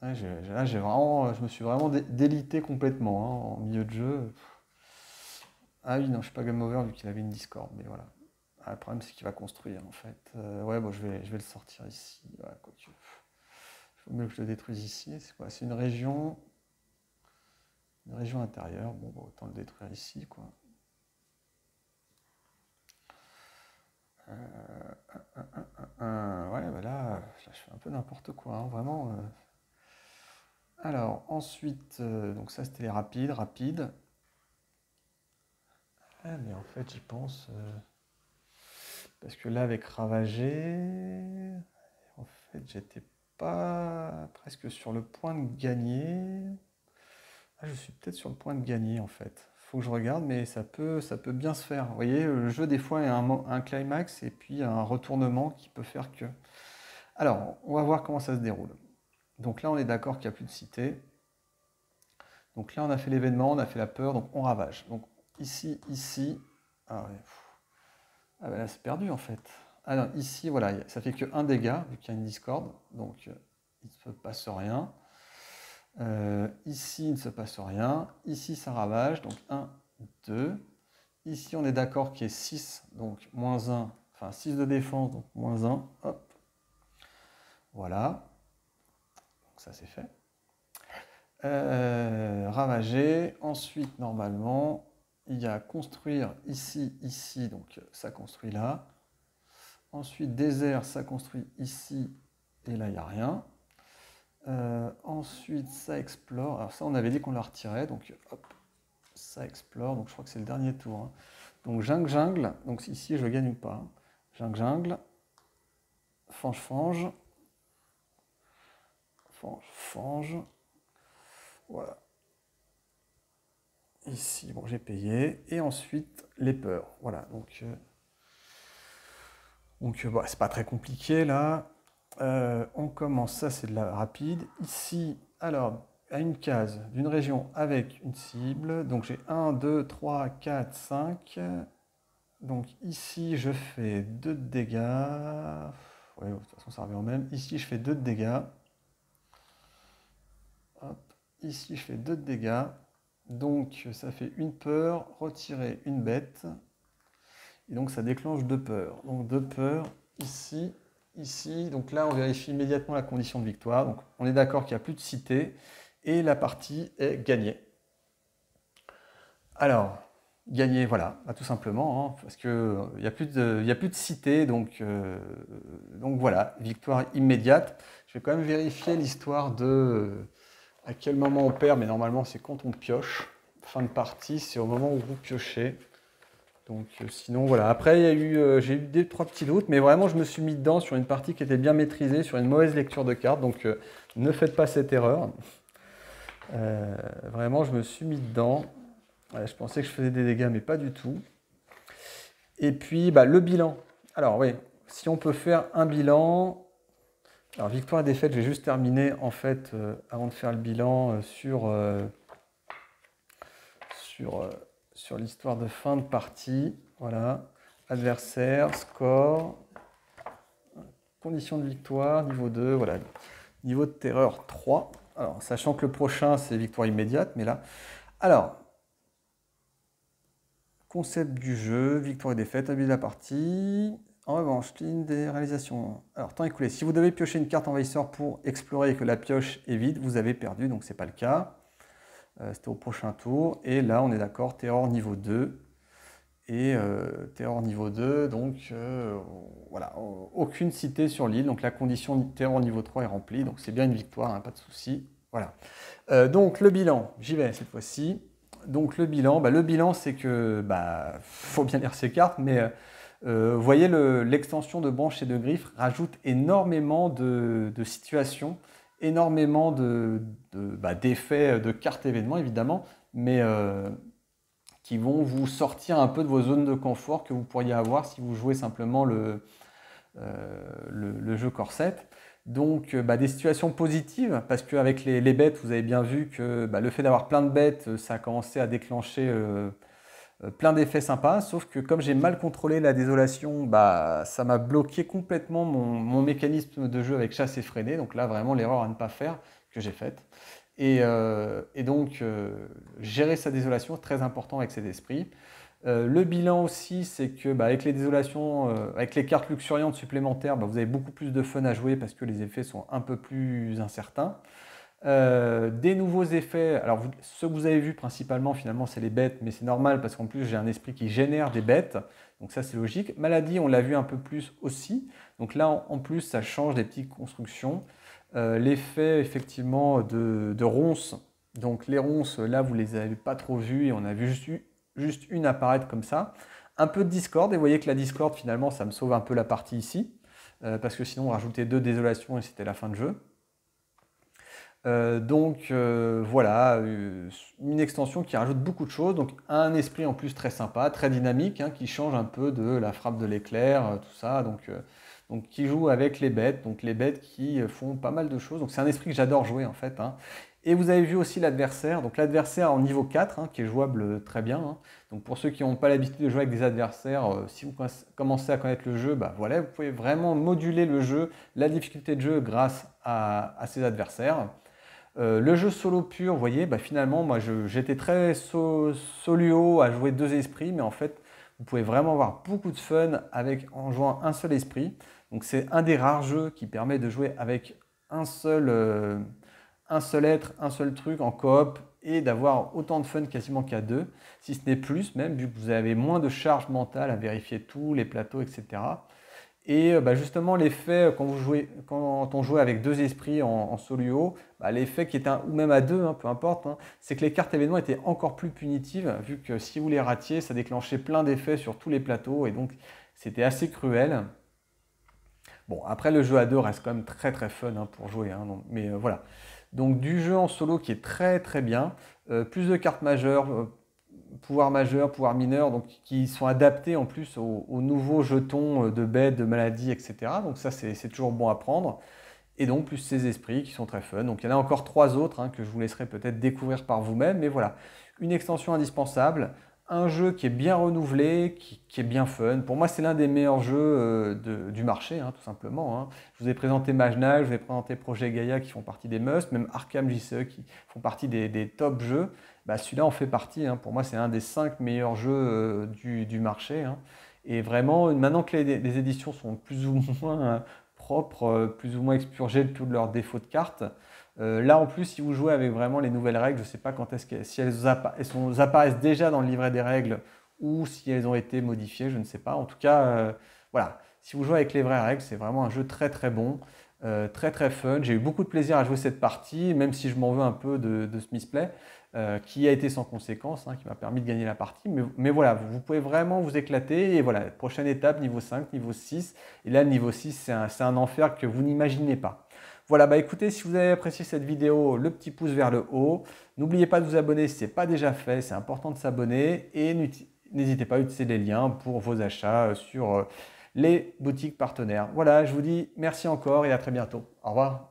Ouais, là, je me suis vraiment délité complètement hein, en milieu de jeu. Ah oui, non, je suis pas game over vu qu'il avait une discorde, mais voilà. Ah, le problème, c'est qu'il va construire en fait. Ouais, bon, je vais le sortir ici. Ouais, quoique. Il faut mieux que je le détruise ici. C'est quoi? C'est une région intérieure. Bon, bah, autant le détruire ici, quoi. Ouais, bah là, je fais un peu n'importe quoi, hein, vraiment. Alors, ensuite, donc ça, c'était les rapides. Ah, mais en fait, j'y pense. Parce que là, avec Ravager, en fait, j'étais pas presque sur le point de gagner. Ah, je suis peut-être sur le point de gagner, en fait. Faut que je regarde, mais ça peut bien se faire. Vous voyez, le jeu, des fois, il y a un climax et puis un retournement qui peut faire que... Alors, on va voir comment ça se déroule. Donc là, on est d'accord qu'il n'y a plus de cité. Donc là, on a fait l'événement, on a fait la peur, donc on ravage. Donc ici... Ah ouais. Ah ben là, c'est perdu en fait. Ah non, ici, voilà, ça fait que un dégât, vu qu'il y a une discorde, donc il ne se passe rien. Ici, il ne se passe rien. Ici, ça ravage, donc 1, 2. Ici, on est d'accord qu'il y ait 6, donc moins 1, enfin 6 de défense, donc moins 1. Hop. Voilà. Donc ça, c'est fait. Ravager. Ensuite, normalement, il y a construire ici, donc ça construit là. Ensuite, désert, ça construit ici, et là, il n'y a rien. Ensuite, ça explore. Alors ça, on avait dit qu'on la retirait, donc hop, ça explore. Donc je crois que c'est le dernier tour. Hein. Donc jungle. Donc ici, je gagne ou pas. Jungle. Fange. Voilà. Ici, bon, j'ai payé. Et ensuite, les peurs. Voilà, donc bon, c'est pas très compliqué là. On commence, ça c'est de la rapide. Ici, alors, à une case d'une région avec une cible. Donc j'ai 1, 2, 3, 4, 5. Donc ici, je fais 2 de dégâts. Ouais, de toute façon, ça revient au même. Ici, je fais 2 de dégâts. Hop. Ici, je fais 2 de dégâts. Donc ça fait une peur, retirer une bête. Et donc ça déclenche 2 peurs. Donc 2 peurs ici. Donc là on vérifie immédiatement la condition de victoire. Donc on est d'accord qu'il n'y a plus de cité et la partie est gagnée. Alors, gagner, voilà, bah, tout simplement, hein, parce qu'il n'y a plus de cité, donc voilà, victoire immédiate. Je vais quand même vérifier l'histoire de à quel moment on perd, mais normalement c'est quand on pioche. Fin de partie, c'est au moment où vous piochez. Donc sinon voilà, après j'ai eu 2-3 petits doutes, mais vraiment je me suis mis dedans sur une partie qui était bien maîtrisée, sur une mauvaise lecture de cartes, donc ne faites pas cette erreur. Vraiment je me suis mis dedans, ouais, je pensais que je faisais des dégâts mais pas du tout. Et puis bah, le bilan, alors oui, si on peut faire un bilan, alors victoire et défaite, je vais juste terminer en fait avant de faire le bilan sur l'histoire de fin de partie. Voilà. Adversaire, score, conditions de victoire, niveau 2, voilà. Niveau de terreur 3. Alors, sachant que le prochain, c'est victoire immédiate, mais là. Alors, concept du jeu, victoire et défaite, début de la partie. En revanche, ligne des réalisations. Alors, temps écoulé. Si vous devez piocher une carte envahisseur pour explorer et que la pioche est vide, vous avez perdu, donc c'est pas le cas. C'était au prochain tour. Et là, on est d'accord, terror niveau 2. Et terror niveau 2, donc voilà, aucune cité sur l'île. Donc la condition de terror niveau 3 est remplie. Donc c'est bien une victoire, hein, pas de souci. Voilà. Donc le bilan, j'y vais cette fois-ci. Donc le bilan c'est que, faut bien lire ses cartes, mais vous voyez l'extension de branches et de griffes rajoute énormément de situations, énormément d'effets de cartes événements évidemment, mais qui vont vous sortir un peu de vos zones de confort que vous pourriez avoir si vous jouez simplement le jeu corset. Donc des situations positives, parce qu'avec les bêtes, vous avez bien vu que le fait d'avoir plein de bêtes, ça a commencé à déclencher plein d'effets sympas, sauf que comme j'ai mal contrôlé la désolation, ça m'a bloqué complètement mon mécanisme de jeu avec chasse effrénée. Donc là, vraiment, l'erreur à ne pas faire. que j'ai faite. Et donc, gérer sa désolation, très important avec cet esprit. Le bilan aussi, c'est que avec les désolations, avec les cartes luxuriantes supplémentaires, vous avez beaucoup plus de fun à jouer parce que les effets sont un peu plus incertains. Des nouveaux effets, alors ceux que vous avez vus principalement finalement c'est les bêtes, mais c'est normal parce qu'en plus j'ai un esprit qui génère des bêtes, donc ça c'est logique. Maladie on l'a vu un peu plus aussi, donc là en plus ça change des petites constructions. L'effet effectivement de ronces, donc les ronces là vous les avez pas trop vues et on a vu juste une apparaître comme ça. Un peu de discorde et vous voyez que la discorde finalement ça me sauve un peu la partie ici, parce que sinon on rajoutait 2 désolations et c'était la fin de jeu. Voilà, une extension qui rajoute beaucoup de choses, donc un esprit en plus très sympa, très dynamique, qui change un peu de la frappe de l'éclair, tout ça, donc qui joue avec les bêtes qui font pas mal de choses, donc c'est un esprit que j'adore jouer en fait. Et vous avez vu aussi l'adversaire, donc l'adversaire en niveau 4, qui est jouable très bien. Donc pour ceux qui n'ont pas l'habitude de jouer avec des adversaires, si vous commencez à connaître le jeu, voilà, vous pouvez vraiment moduler le jeu, la difficulté de jeu grâce à ces adversaires. Le jeu solo pur, vous voyez, finalement, moi j'étais très soluo à jouer 2 esprits, mais en fait, vous pouvez vraiment avoir beaucoup de fun en jouant un seul esprit. Donc c'est un des rares jeux qui permet de jouer avec un seul être, un seul truc en coop et d'avoir autant de fun quasiment qu'à 2, si ce n'est plus même, vu que vous avez moins de charge mentale à vérifier tous les plateaux, etc. Et justement, l'effet, quand on jouait avec 2 esprits en solo, l'effet qui était ou même à 2, peu importe, c'est que les cartes événements étaient encore plus punitives, vu que si vous les ratiez, ça déclenchait plein d'effets sur tous les plateaux, et donc c'était assez cruel. Bon, après le jeu à 2 reste quand même très très fun pour jouer, mais voilà. Donc du jeu en solo qui est très très bien, plus de cartes majeures, pouvoirs majeurs, pouvoirs mineurs, donc qui sont adaptés en plus aux nouveaux jetons de bêtes, de maladies, etc. Donc ça, c'est toujours bon à prendre. Et donc, plus ces esprits qui sont très fun. Donc il y en a encore 3 autres que je vous laisserai peut-être découvrir par vous-même. Mais voilà, une extension indispensable, un jeu qui est bien renouvelé, qui est bien fun. Pour moi, c'est l'un des meilleurs jeux du marché, tout simplement. Je vous ai présenté Mage Knight, je vous ai présenté Projet Gaia qui font partie des must, même Arkham JCE qui font partie des top jeux. Celui-là en fait partie. Pour moi, c'est un des 5 meilleurs jeux du marché. Et vraiment, maintenant que les éditions sont plus ou moins propres, plus ou moins expurgées de tous leurs défauts de cartes, là en plus, si vous jouez avec vraiment les nouvelles règles, je ne sais pas quand si elles apparaissent déjà dans le livret des règles ou si elles ont été modifiées, je ne sais pas. En tout cas, voilà, si vous jouez avec les vraies règles, c'est vraiment un jeu très très bon. Très très fun, j'ai eu beaucoup de plaisir à jouer cette partie, même si je m'en veux un peu de ce misplay, qui a été sans conséquence, qui m'a permis de gagner la partie. Mais voilà, vous pouvez vraiment vous éclater. Et voilà, prochaine étape, niveau 5, niveau 6. Et là, le niveau 6, c'est un enfer que vous n'imaginez pas. Voilà, écoutez, si vous avez apprécié cette vidéo, le petit pouce vers le haut. N'oubliez pas de vous abonner si ce n'est pas déjà fait, c'est important de s'abonner. Et n'hésitez pas à utiliser les liens pour vos achats sur les boutiques partenaires. Voilà, je vous dis merci encore et à très bientôt. Au revoir.